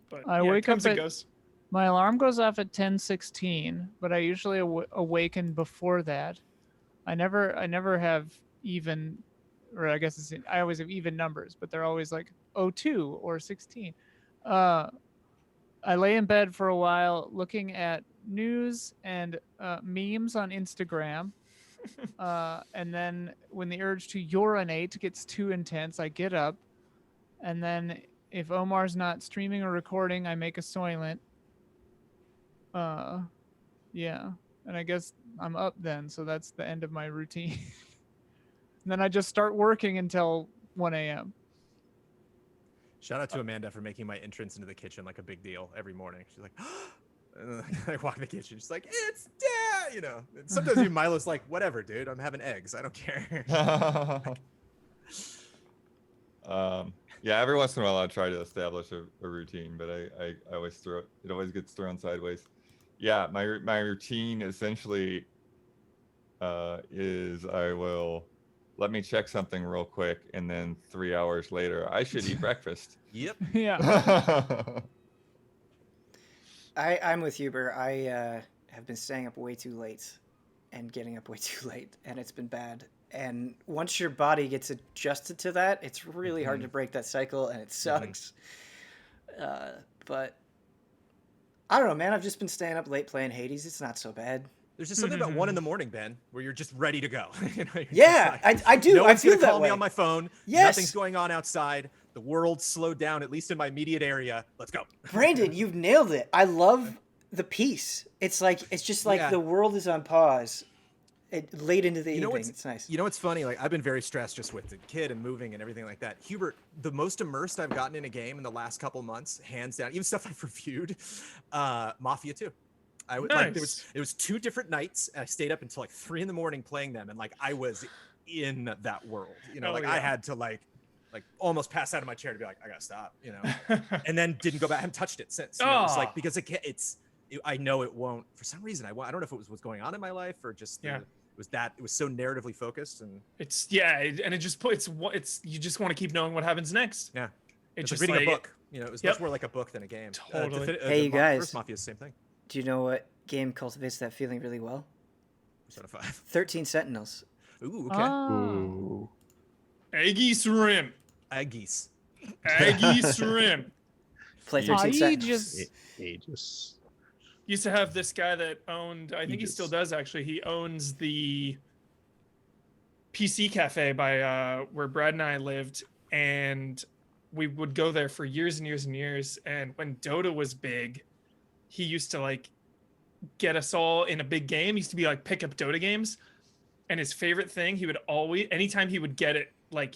But I yeah, wake it comes up and at- goes. My alarm goes off at 10:16, but I usually awaken before that. I never have even, or I guess I always have even numbers, but they're always like 02 or 16. I lay in bed for a while looking at news and memes on Instagram. And then when the urge to urinate gets too intense, I get up, And then if Omar's not streaming or recording, I make a Soylent. Yeah. And I guess I'm up then, so that's the end of my routine. And then I just start working until 1 a.m. Shout out to Amanda for making my entrance into the kitchen like a big deal every morning. She's like, and then I walk in the kitchen. She's like, it's Dad, you know. And sometimes even Milo's like, whatever, dude. I'm having eggs. I don't care. Yeah, every once in a while I try to establish a routine, but I always throw it. It always gets thrown sideways. Yeah, my routine essentially is I will let me check something real quick, and then 3 hours later I should eat breakfast. Yep. Yeah. I'm with Huber. I have been staying up way too late and getting up way too late, and it's been bad. And once your body gets adjusted to that, it's really hard to break that cycle, and it sucks. But I don't know, man. I've just been staying up late playing Hades. It's not so bad. There's just something about 1 a.m, Ben, where you're just ready to go. You know, Yeah, like, I do. No I one's feel gonna that call way. me on my phone. Yes. Nothing's going on outside. The world slowed down, at least in my immediate area. Let's go. Brandon, you've nailed it. I love the peace. It's just like the world is on pause. Late into the evening. It's nice. You know what's funny? Like, I've been very stressed just with the kid and moving and everything like that. Hubert, the most immersed I've gotten in a game in the last couple months, hands down, even stuff I've reviewed, Mafia 2. I would like it was 2 different nights, and I stayed up until like 3 a.m. playing them, and like I was in that world. You know, I had to like almost pass out of my chair to be like, I gotta stop, you know. And then didn't go back. I haven't touched it since. You know, it's like because I know it won't for some reason. I don't know if it was what's going on in my life or just it was so narratively focused, and it's and it just it's you just want to keep knowing what happens next. Yeah, it's just just reading a book. You know, it was much more like a book than a game. Totally. Hey, you guys. First Mafia is the same thing. Do you know what game cultivates that feeling really well? Persona 5. 13 Sentinels. Ooh, okay. Ooh. Eggy shrimp. Aggies. Eggy shrimp. Play 13 Sentinels. Aegis. Used to have this guy that owned, I think he still does actually, he owns the PC cafe by where Brad and I lived, and we would go there for years and years and years. And when Dota was big, he used to like get us all in a big game. He used to be like pick up Dota games, and his favorite thing, he would always, anytime he would get it like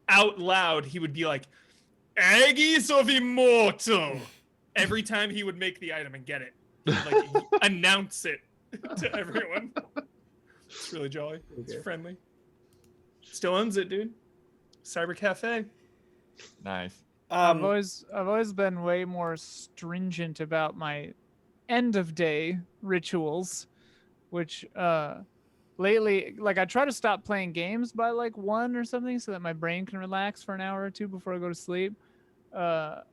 out loud, he would be like, Aegis of Immortal. Every time he would make the item and get it, like announce it to everyone. It's really jolly. It's friendly. Still owns it, dude. Cyber Cafe. Nice. I've always been way more stringent about my end of day rituals, which lately, like, I try to stop playing games by like 1 or something so that my brain can relax for an hour or 2 before I go to sleep.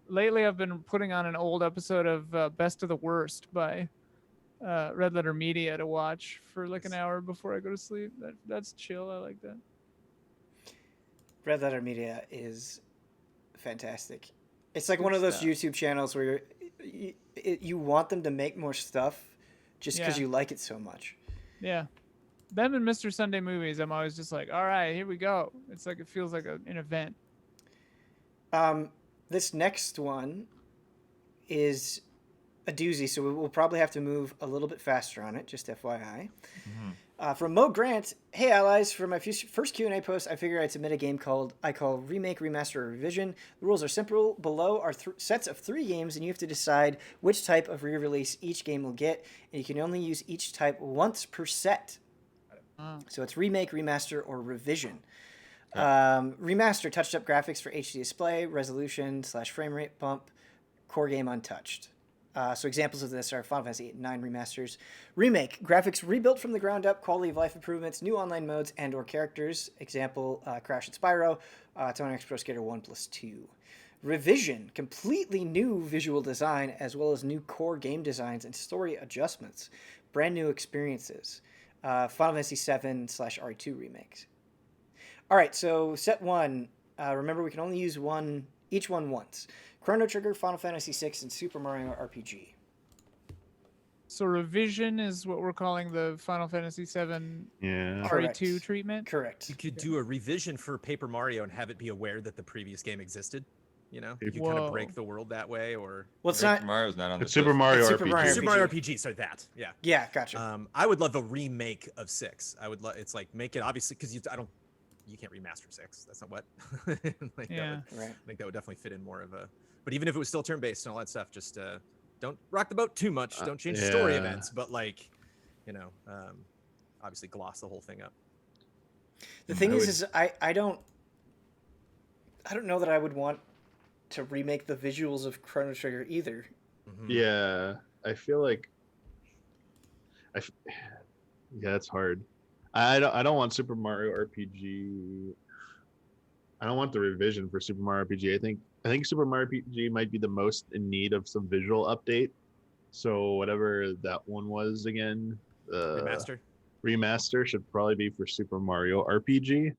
Lately I've been putting on an old episode of Best of the Worst by Red Letter Media to watch for like an hour before I go to sleep. That's chill. I like that. Red Letter Media is fantastic. It's like one of those YouTube channels where you want them to make more stuff just because you like it so much. Yeah. Them and Mr. Sunday Movies, I'm always just like, all right, here we go. It's like, it feels like an event. This next one is a doozy, so we will probably have to move a little bit faster on it, just FYI. From Mo Grant, hey allies, for my first Q&A post, I figured I'd submit a game I call Remake, Remaster, or Revision. The rules are simple. Below are sets of 3 games, and you have to decide which type of re-release each game will get, and you can only use each type once per set. So it's Remake, Remaster, or Revision. Remaster, touched up graphics for HD display, resolution / frame rate bump, core game untouched. So examples of this are Final Fantasy 8 and 9 remasters. Remake, graphics rebuilt from the ground up, quality of life improvements, new online modes and or characters. Example, Crash and Spyro, Tony Hawk's Pro Skater 1+2. Revision, completely new visual design as well as new core game designs and story adjustments. Brand new experiences. Final Fantasy VII / RE2 remakes. All right, so set 1. Remember, we can only use each one once. Chrono Trigger, Final Fantasy VI, and Super Mario RPG. So revision is what we're calling the Final Fantasy VII Yeah. Correct. RE2 treatment. Correct. You could do a revision for Paper Mario and have it be aware that the previous game existed. You know, you could kind of break Whoa. the world that way, or Well, it's Super not. Mario's not on the It's Super system. Mario It's RPG. Super Mario Super Mario RPG. Sorry, that. Yeah. Yeah, gotcha. I would love a remake of 6. I would. It's like make it obviously because you can't remaster 6. That's not what. Like, Yeah. Right. I think that would definitely fit in more of a. But even if it was still turn based and all that stuff, just don't rock the boat too much. Don't change the story Yeah. events, but like, obviously gloss the whole thing up. The thing is I don't know that I would want to remake the visuals of Chrono Trigger either. Mm-hmm. Yeah, I feel like yeah, it's hard. I don't want Super Mario RPG. I don't want the revision for Super Mario RPG. I think Super Mario RPG might be the most in need of some visual update. So whatever that one was again, remaster should probably be for Super Mario RPG.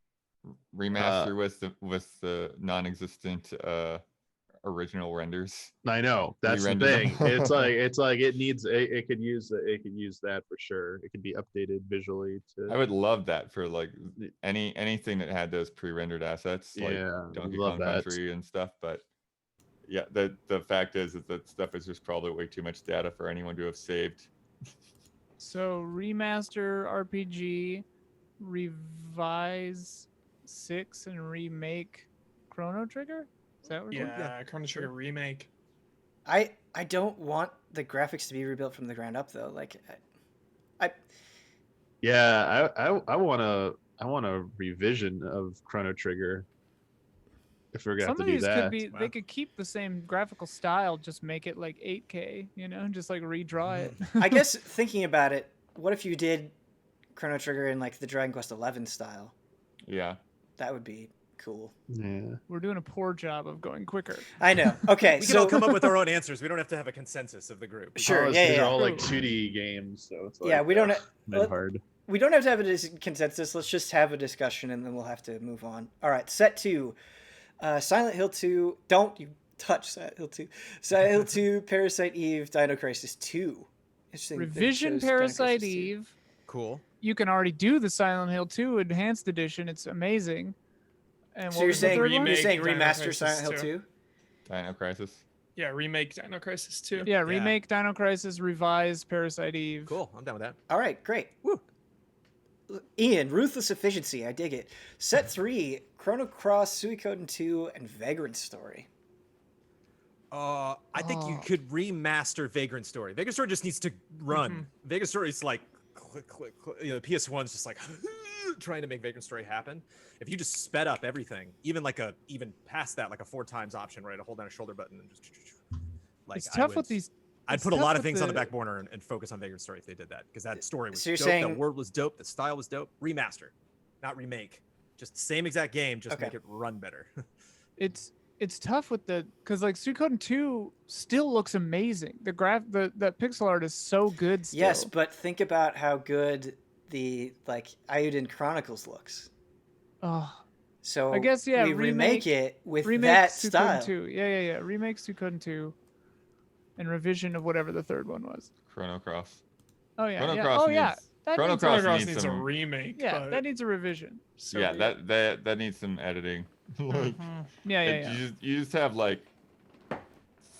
Remaster with the non-existent original renders. I know that's the Re-render thing. them. It's like it could use that for sure. It could be updated visually to. I would love that for like anything that had those pre-rendered assets, like Yeah, Donkey love Kong that. Country and stuff. But yeah, the fact is that stuff is just probably way too much data for anyone to have saved. So remaster RPG, revise 6, and remake Chrono Trigger. Is that what we're doing? Yeah, Chrono Trigger remake. I don't want the graphics to be rebuilt from the ground up though. Like Yeah, I want a revision of Chrono Trigger. If we're gonna Some have of to do these that, could be. They could keep the same graphical style, just make it like 8K. Just like redraw it. I guess thinking about it, what if you did Chrono Trigger in like the Dragon Quest XI style? Yeah. That would be cool. yeah. We're doing a poor job of going quicker. I know. Okay, We can all come up with our own answurs. We don't have to have a consensus of the group. Sure, These yeah. are all like 2D games, so it's like Yeah, we don't. hard. We don't have to have a consensus. Let's just have a discussion, and then we'll have to move on. All right, set 2. Silent Hill 2. Don't you touch Silent Hill 2. Silent Hill 2, Parasite Eve, Dino Crisis 2. Interesting. they Revision chose Dino Crisis Parasite 2. Eve. Cool. You can already do the Silent Hill 2 Enhanced Edition. It's amazing. And So what you're was the saying third one? you're saying Dino remaster Crisis Silent Hill 2. 2? Dino Crisis. Yeah, remake Dino Crisis 2. Yeah, remake Dino Crisis, revise Parasite Eve. Cool. I'm down with that. All right, great. Woo. Ian, Ruthless Efficiency. I dig it. Set 3, Chrono Cross, Suikoden 2, and Vagrant Story. I think you Oh. could remaster Vagrant Story. Vagrant Story just needs to run. Vagrant Story is like click, click, click. The PS1's just like trying to make Vagrant Story happen. If you just sped up everything, even past that, like a 4 times option, right? To hold down a shoulder button and just like It's tough with these. I'd it's put a tough lot of with things on the the- back burner and focus on Vagrant Story if they did that, because that story was So you're dope. saying- The world was dope. The style was dope. Remaster, not remake. Just the same exact game, just Okay. make it run better. It's tough with because like Suikoden 2 still looks amazing. The that pixel art is so good still. Yes, but think about how good the Ayuden Chronicles looks. Oh, So I guess, yeah, we remake remake- it with remake that Suikoden style. 2. Yeah. Remake Suikoden 2 and revision of whatever the third one was. Chrono Cross. Oh yeah. Chrono yeah. Cross Oh yeah. needs- That Chrono needs Cross Chrono Cross needs needs a some- remake. yeah, but that needs a revision. so Yeah, weird. that needs some editing. Like, Yeah. You just have like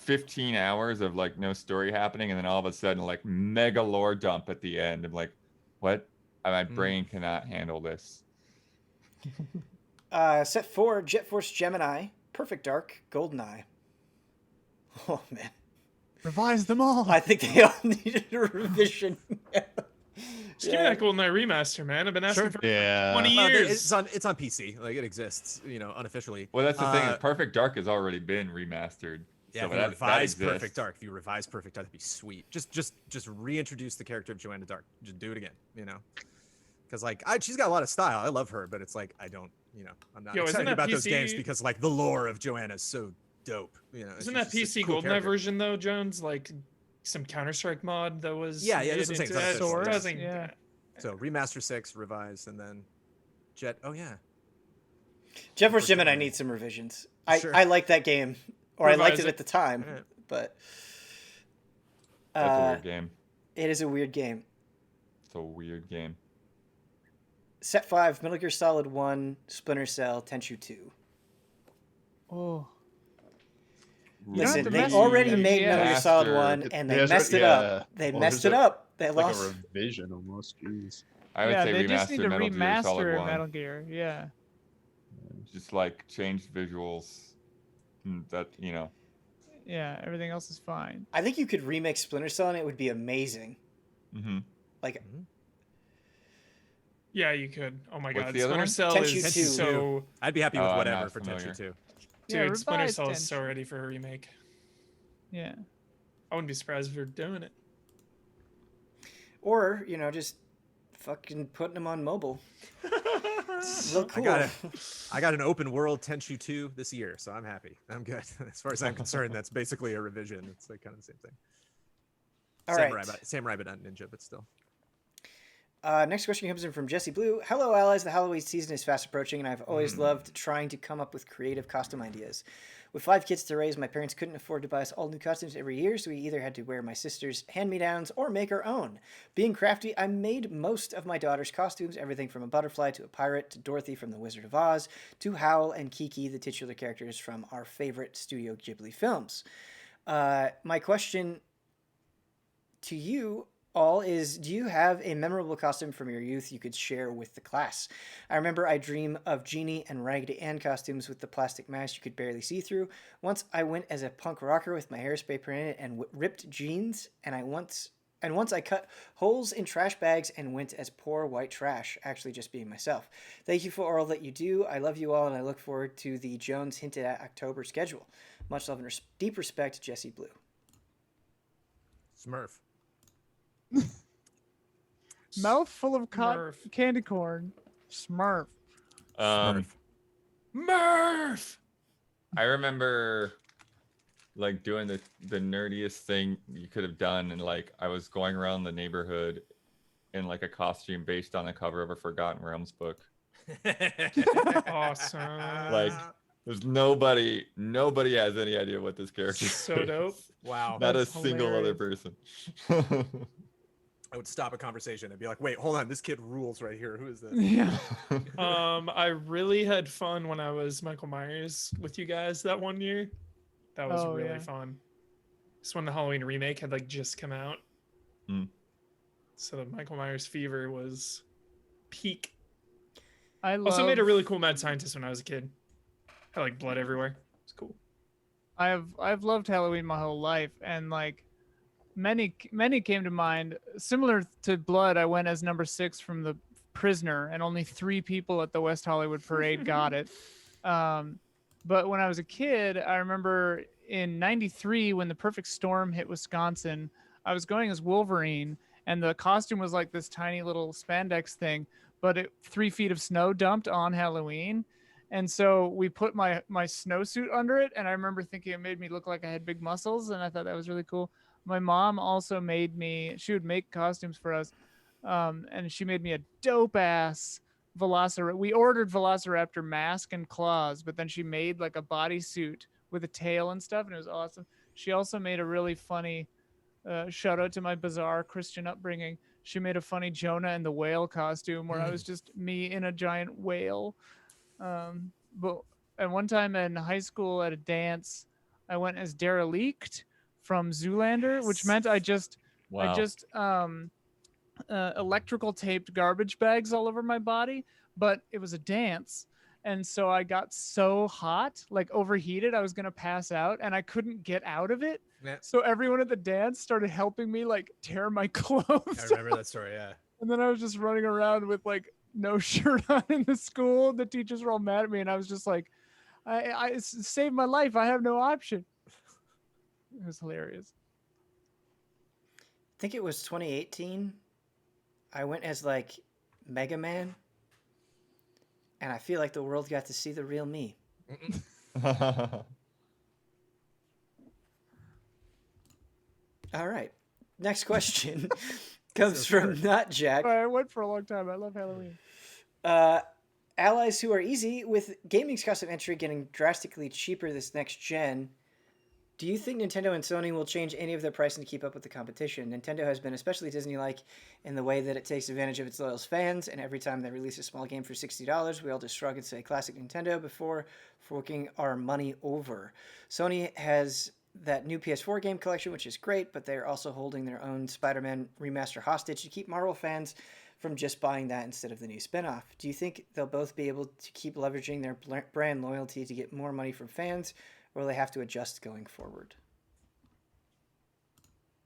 15 hours of like no story happening, and then all of a sudden like mega lore dump at the end. I'm like, what? My brain cannot handle this. Set 4, Jet Force Gemini, Perfect Dark, GoldenEye. Oh man, Revise them all. I think they all needed a revision. Just give me that GoldenEye remaster, man. I've been asking for Yeah. 20 Well, years. it's on PC, like it exists, unofficially. Well, that's the thing. Uh, Is Perfect Dark has already been remastered. Yeah, so if you that revise exists. Perfect Dark, if you revise Perfect Dark, that'd be sweet. Just reintroduce the character of Joanna Dark. Just do it again, Because she's got a lot of style. I love her, but it's like I'm not Yo, isn't excited that about those PC games because like the lore of Joanna is so dope. Isn't that PC GoldenEye version though, Jones? Like some Counter-Strike mod that was Yeah, that's made what I'm saying, into it's that not official, doesn't- yeah. So remaster 6, revise, and then Jet. Oh yeah, Jet Force Gemini Gemini. needs some revisions. Sure. I like that game, or I liked Revise it it. at the time, Alright. but That's a weird game. It is a weird game. It's a weird game. Set 5, Metal Gear Solid 1, Splinter Cell, Tenchu 2. Oh. Listen, to they mess already with made Metal Gear Solid Remaster. 1 and Yeah, they messed it up. They well, messed there's it up. They It's like lost. a revision almost. Jeez. I would say they just need to Metal Gear Solid remaster 1. Metal Gear. Yeah. Just like change visuals. That, you know. Yeah, everything else is fine. I think you could remake Splinter Cell and it would be amazing. Mm-hmm. Like, Yeah, you could. Oh my What's god, the other one? Splinter Cell Tenchu is 2. so. I'd be happy with I'm whatever not for familiar. Tenchu 2. Yeah, Dude, Splinter revised Cell is so Tenchu. ready for a remake. Yeah. I wouldn't be surprised if they're doing it. or, you know, just fucking putting them on mobile. Real cool. I got an open world Tenchu 2 this year, so I'm happy. I'm good. As far as I'm concerned, that's basically a revision. It's like kind of the same thing. All right. Samurai but not ninja, but still. Next question comes in from Jesse Blue. Hello, allies. The Halloween season is fast approaching, and I've always loved trying to come up with creative costume ideas. With 5 kids to raise, my parents couldn't afford to buy us all new costumes every year, so we either had to wear my sister's hand-me-downs or make our own. Being crafty, I made most of my daughter's costumes, everything from a butterfly to a pirate to Dorothy from The Wizard of Oz to Howl and Kiki, the titular characters from our favorite Studio Ghibli films. My question to you all is, do you have a memorable costume from your youth you could share with the class? I remember I dream of Genie and Raggedy Ann costumes with the plastic mask you could barely see through. Once I went as a punk rocker with my hairspray printed and ripped jeans, and once I cut holes in trash bags and went as poor white trash, actually just being myself. Thank you for all that you do. I love you all, and I look forward to the Jones hinted at October schedule. Much love and deep respect, Jesse Blue. Smurf. Mouth full of Smurf. candy corn. Smurf. Murph! I remember like doing the nerdiest thing you could have done, and like I was going around the neighborhood in like a costume based on the cover of a Forgotten Realms book. Awesome. Like there's nobody has any idea what this character So is. dope. Wow. Not That's a single other hilarious. person. I would stop a conversation and be like, wait, hold on, this kid rules right here. Who is this? Yeah. I really had fun when I was Michael Myers with you guys that one year. That was Oh, really yeah. fun. It's when the Halloween remake had like just come out. So the Michael Myers fever was peak. I Also made a really cool mad scientist when I was a kid. Had like blood everywhere. It's cool. I've loved Halloween my whole life, and like many came to mind. Similar to Blood, I went as number 6 from The Prisoner, and only 3 people at the West Hollywood Parade got it. But when I was a kid, I remember in '93 when the perfect storm hit Wisconsin, I was going as Wolverine, and the costume was like this tiny little spandex thing, but 3 feet of snow dumped on Halloween. And so we put my snowsuit under it, and I remember thinking it made me look like I had big muscles, and I thought that was really cool. My mom also she would make costumes for us, and she made me a dope-ass Velociraptor. We ordered Velociraptor mask and claws, but then she made like a bodysuit with a tail and stuff, and it was awesome. She also made a really funny, shout out to my bizarre Christian upbringing, she made a funny Jonah and the whale costume where I was just me in a giant whale. But and one time in high school at a dance, I went as Derelict from Zoolander, which meant I just electrical taped garbage bags all over my body, but it was a dance. And so I got so hot, like overheated, I was going to pass out, and I couldn't get out of it. Yeah. So everyone at the dance started helping me like tear my clothes. I remember that story, yeah. And then I was just running around with like no shirt on in the school. The teachers were all mad at me, and I was just like, I saved my life. I have no option. It was hilarious. I think it was 2018. I went as like Mega Man, and I feel like the world got to see the real me. All right. Next question comes from Not Jack. I went for a long time. I love Halloween. Allies who are easy with gaming's cost of entry getting drastically cheaper this next gen. Do you think Nintendo and Sony will change any of their pricing to keep up with the competition? Nintendo has been especially Disney-like in the way that it takes advantage of its loyal fans, and every time they release a small game for $60, we all just shrug and say classic Nintendo before forking our money over. Sony has that new PS4 game collection, which is great, but they're also holding their own Spider-Man remaster hostage to keep Marvel fans from just buying that instead of the new spin-off. Do you think they'll both be able to keep leveraging their brand loyalty to get more money from fans, or will they have to adjust going forward?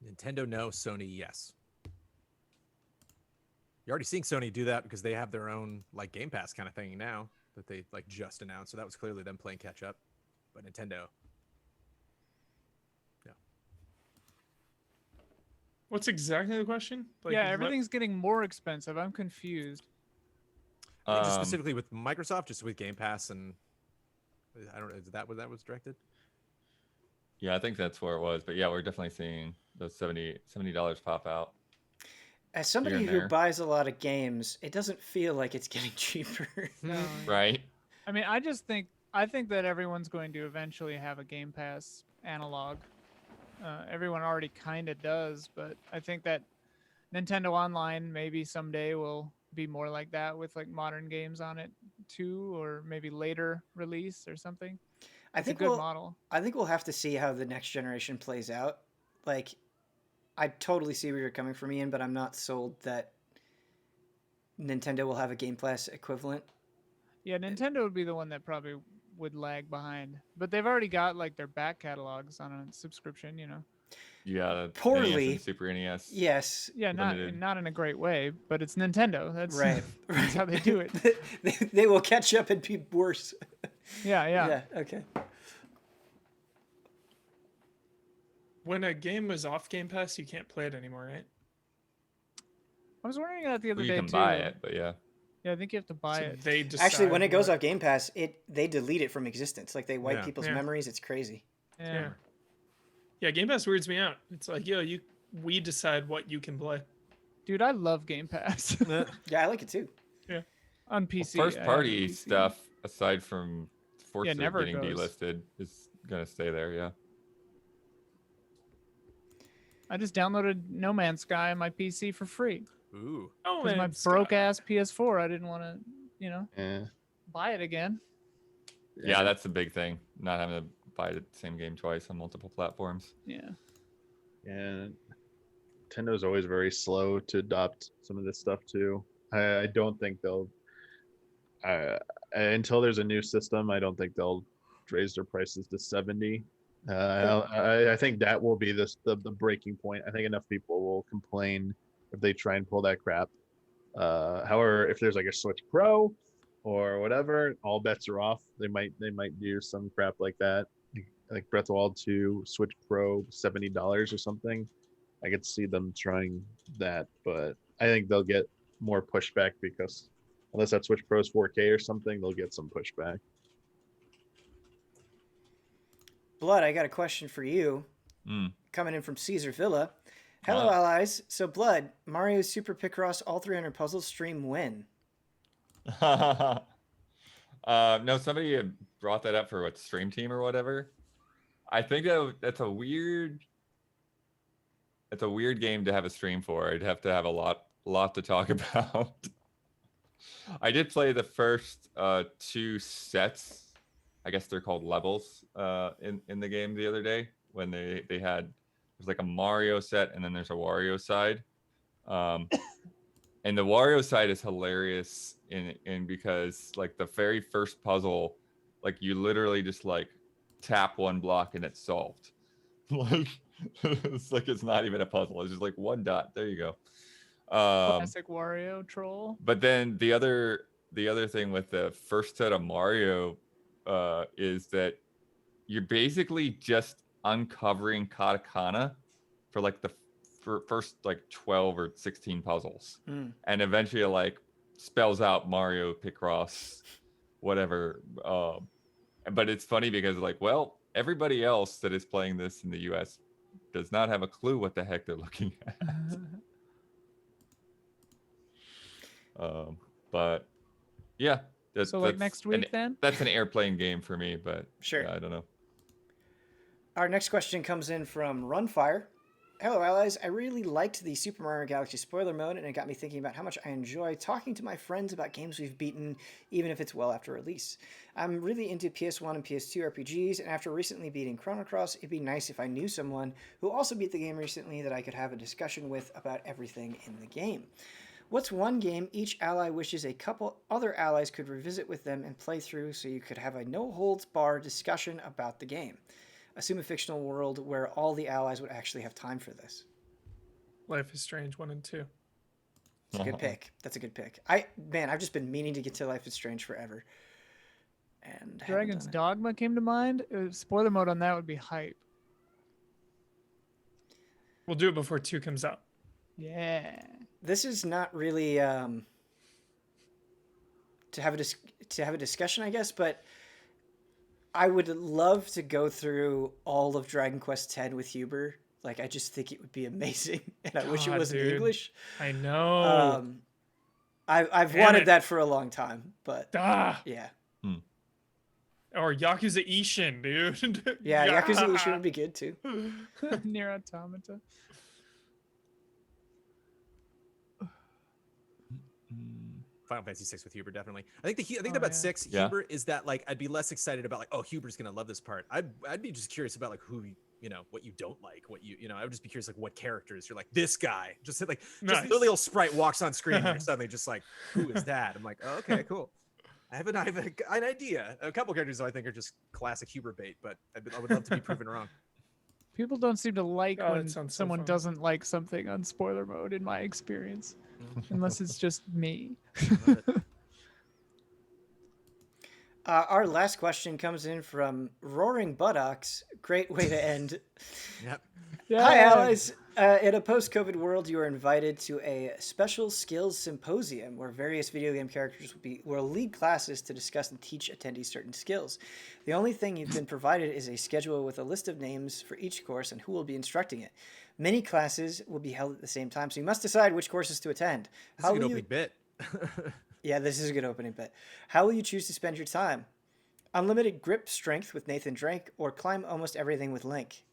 Nintendo, no. Sony, yes. You're already seeing Sony do that because they have their own like Game Pass kind of thing now that they like just announced. So that was clearly them playing catch up. But Nintendo, no. What's exactly the question? Like, yeah, everything's getting more expensive. I'm confused. I think just specifically with Microsoft, just with Game Pass, and I don't know, is that what that was directed? Yeah, I think that's where it was. But yeah, we're definitely seeing those $70 pop out. As somebody who buys a lot of games, it doesn't feel like it's getting cheaper. No. Right? I mean, I think that everyone's going to eventually have a Game Pass analog. Everyone already kind of does, but I think that Nintendo Online maybe someday will be more like that with like modern games on it too, or maybe later release or something. I think a good model. I think we'll have to see how the next generation plays out. Like, I totally see where you're coming from, Ian, but I'm not sold that Nintendo will have a Game Pass equivalent. Yeah, Nintendo would be the one that probably would lag behind, but they've already got like their back catalogs on a subscription, you know. Yeah, poorly. NES and Super NES. Yes. Yeah, not in a great way, but it's Nintendo. That's right. That's how they do it. they will catch up and be worse. Yeah. Yeah. Okay. When a game is off Game Pass, you can't play it anymore, right? I was wondering that the other Well, day you can too. buy it, but yeah. Yeah, I think you have to buy So it. they Actually, when it goes decide off Game Pass, they delete it from existence. Like they wipe Yeah. people's memories. It's crazy. Yeah. Yeah, Game Pass weirds me out. It's like, yo, we decide what you can play. Dude, I love Game Pass. Yeah, I like it too. Yeah. On PC. First I have party PC. stuff, aside from Forza never getting goes. delisted, is gonna stay there. Yeah. I just downloaded No Man's Sky on my PC for free. Ooh. Oh, Because my broke ass PS4, I didn't want to, Yeah. buy it again. Yeah, that's the big thing. Not having to buy the same game twice on multiple platforms. Yeah. And Nintendo's always very slow to adopt some of this stuff too. I don't think they'll until there's a new system, I don't think they'll raise their prices to 70. I think that will be the breaking point. I think enough people will complain if they try and pull that crap. However, if there's like a Switch Pro or whatever, all bets are off. They might do some crap like that, like Breath of the Wild 2 Switch Pro $70 or something. I could see them trying that, but I think they'll get more pushback because unless that Switch Pro is 4K or something, they'll get some pushback. Blood, I got a question for you. Coming in from Caesar Villa. Hello, allies. So, Blood, Mario Super Picross all 300 puzzles stream when? No, somebody had brought that up for what, Stream Team or whatever. I think that's a weird game to have a stream for. I'd have to have a lot to talk about. I did play the first 2 sets. I guess they're called levels in the game the other day when they had, there's like a Mario set and then there's a Wario side. And the Wario side is hilarious in because like the very first puzzle, like you literally just like tap one block and it's solved. Like it's not even a puzzle. It's just like one dot. There you go. Classic Wario troll. But then the other thing with the first set of Mario is that you're basically just uncovering katakana for like the first like 12 or 16 puzzles, and eventually it like spells out Mario Picross, whatever. But it's funny because like, well, everybody else that is playing this in the US does not have a clue what the heck they're looking at. But yeah. So like next week then? That's an airplane game for me, but Sure. yeah, I don't know. Our next question comes in from Runfire. Hello, allies. I really liked the Super Mario Galaxy spoiler mode, and it got me thinking about how much I enjoy talking to my friends about games we've beaten, even if it's well after release. I'm really into PS1 and PS2 RPGs, and after recently beating Chrono Cross, it'd be nice if I knew someone who also beat the game recently that I could have a discussion with about everything in the game. What's one game each ally wishes a couple other allies could revisit with them and play through so you could have a no-holds-barred discussion about the game? Assume a fictional world where all the allies would actually have time for this. Life is Strange 1 and 2. That's a good pick. That's a good pick. I've just been meaning to get to Life is Strange forever. And Dragon's Dogma came to mind. Spoiler mode on that would be hype. We'll do it before 2 comes out. Yeah. This is not really to have a discussion, I guess, but I would love to go through all of Dragon Quest X with Huber. Like, I just think it would be amazing, and I wish it was in English. I know. I've wanted that for a long time, but yeah. Or Yakuza Ishin, dude. Yeah, Yakuza Ishin would be good too. Near Automata. Final Fantasy VI with Huber, definitely. I think about 6 Huber is that like I'd be less excited about like, oh, Huber's gonna love this part. I'd be just curious about like who what you don't like, what I would just be curious like what characters you're like, this guy just like just literally little sprite walks on screen and you're suddenly just like, who is that? I'm like, oh, okay, cool. I have an idea. A couple characters I think are just classic Huber bait, but I would love to be proven wrong. People don't seem to like when someone fun. doesn't like something on spoiler mode, in my experience. Unless it's just me. Our last question comes in from Roaring Buttocks. Great way to end. Yep. Yeah. Hi, allies. In a post-COVID world, you are invited to a special skills symposium where various video game characters will lead classes to discuss and teach attendees certain skills. The only thing you've been provided is a schedule with a list of names for each course and who will be instructing it. Many classes will be held at the same time, so you must decide which courses to attend. This is a good opening bit. Yeah, this is a good opening bit. How will you choose to spend your time? Unlimited grip strength with Nathan Drake, or climb almost everything with Link?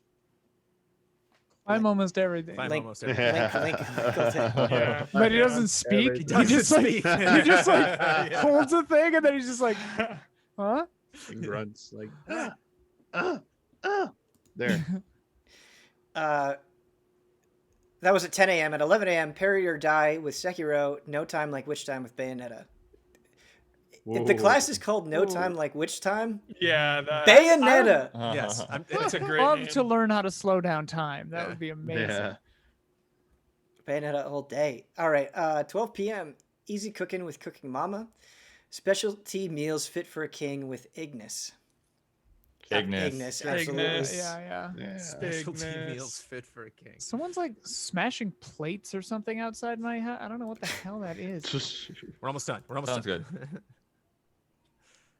I'm almost everything. Link. Yeah. But he doesn't speak. He just speak. He just like holds a thing and then he's just like, huh? And grunts like there. That was at 10 a.m. At 11 a.m., Parry or Die with Sekiro, No Time Like Witch Time with Bayonetta. If the class is called No Time Like Witch Time, Yeah. Bayonetta! Yes. That's a great Love name. to learn how to slow down time. That would be amazing. Yeah. Bayonetta all day. All right, 12 p.m., Easy Cooking with Cooking Mama. Specialty Meals Fit for a King with Ignis. Ignis. Absolutely. Ignis. Yeah. Specialty Ignis. meals fit for a king. Someone's like smashing plates or something outside my house. I don't know what the hell that is. We're almost done. Sounds good.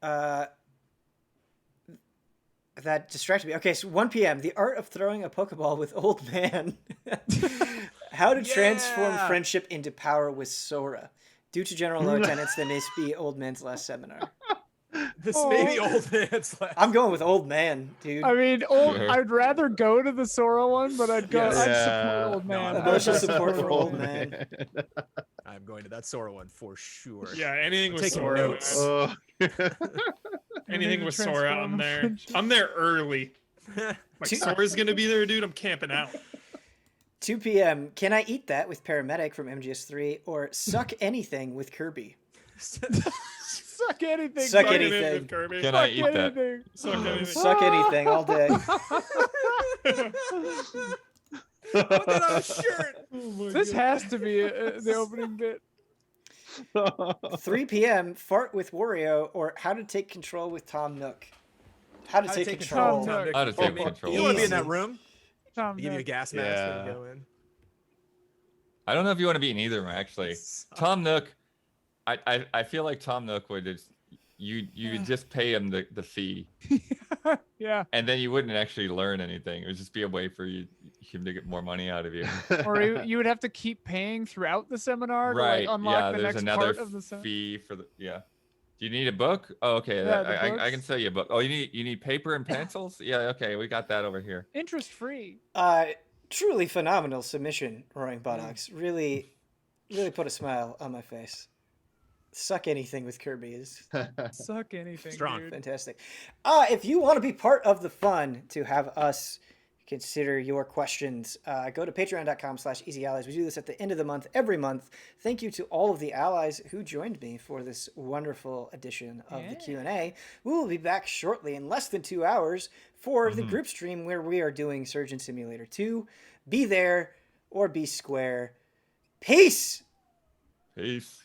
That distracted me. Okay, so 1 p.m., The Art of Throwing a Pokeball with Old Man. How to transform friendship into power with Sora. Due to general low attendance, then this be Old Man's last seminar. This may be Old Man's last. I'm going with Old Man, dude. I mean, I'd rather go to the Sora one, but I'd go. Yes. I'd support Old Man. Emotional support for Old Man. I'm going to that Sora one for sure. Yeah, anything with Taking Sora. notes. Oh. Anything with Sora, I'm there. Friendship. I'm there early. Like Sora's gonna be there, dude. I'm camping out. 2 p.m., Can I Eat That with Paramedic from MGS3, or Suck Anything with Kirby? Suck anything. Suck Kirby. anything. with Kirby. Can I Suck eat that? anything. Suck anything. Suck anything all day. Put that on a shirt. This has to be the opening bit. 3 p.m., Fart with Wario, or How to Take Control with Tom Nook. How to Take Control. Tom Nook. How to take You control. want to be in Easy. that room? Tom They give you a Nook. gas mask when you Yeah. go in. I don't know if you want to be in either one, actually. Tom Nook, I feel like Tom Nook would just you would just pay him the fee, Yeah. and then you wouldn't actually learn anything. It would just be a way for him to get more money out of you. Or you would have to keep paying throughout the seminar to Right? like unlock Yeah. the There's next another part of the seminar. fee for the Do you need a book? Oh, okay. Yeah, I can sell you a book. Oh, you need paper and pencils? Yeah, okay, we got that over here. Interest free. Truly phenomenal submission, Roaring Buttocks. Really put a smile on my face. Suck anything with Kirby is Suck anything, Strong. dude. fantastic. If you want to be part of the fun to have us consider your questions, go to patreon.com/easyallies. We do this at the end of the month, every month. Thank you to all of the allies who joined me for this wonderful edition of the Q&A. We will be back shortly in less than 2 hours for the group stream where we are doing Surgeon Simulator 2. Be there or be square. Peace! Peace.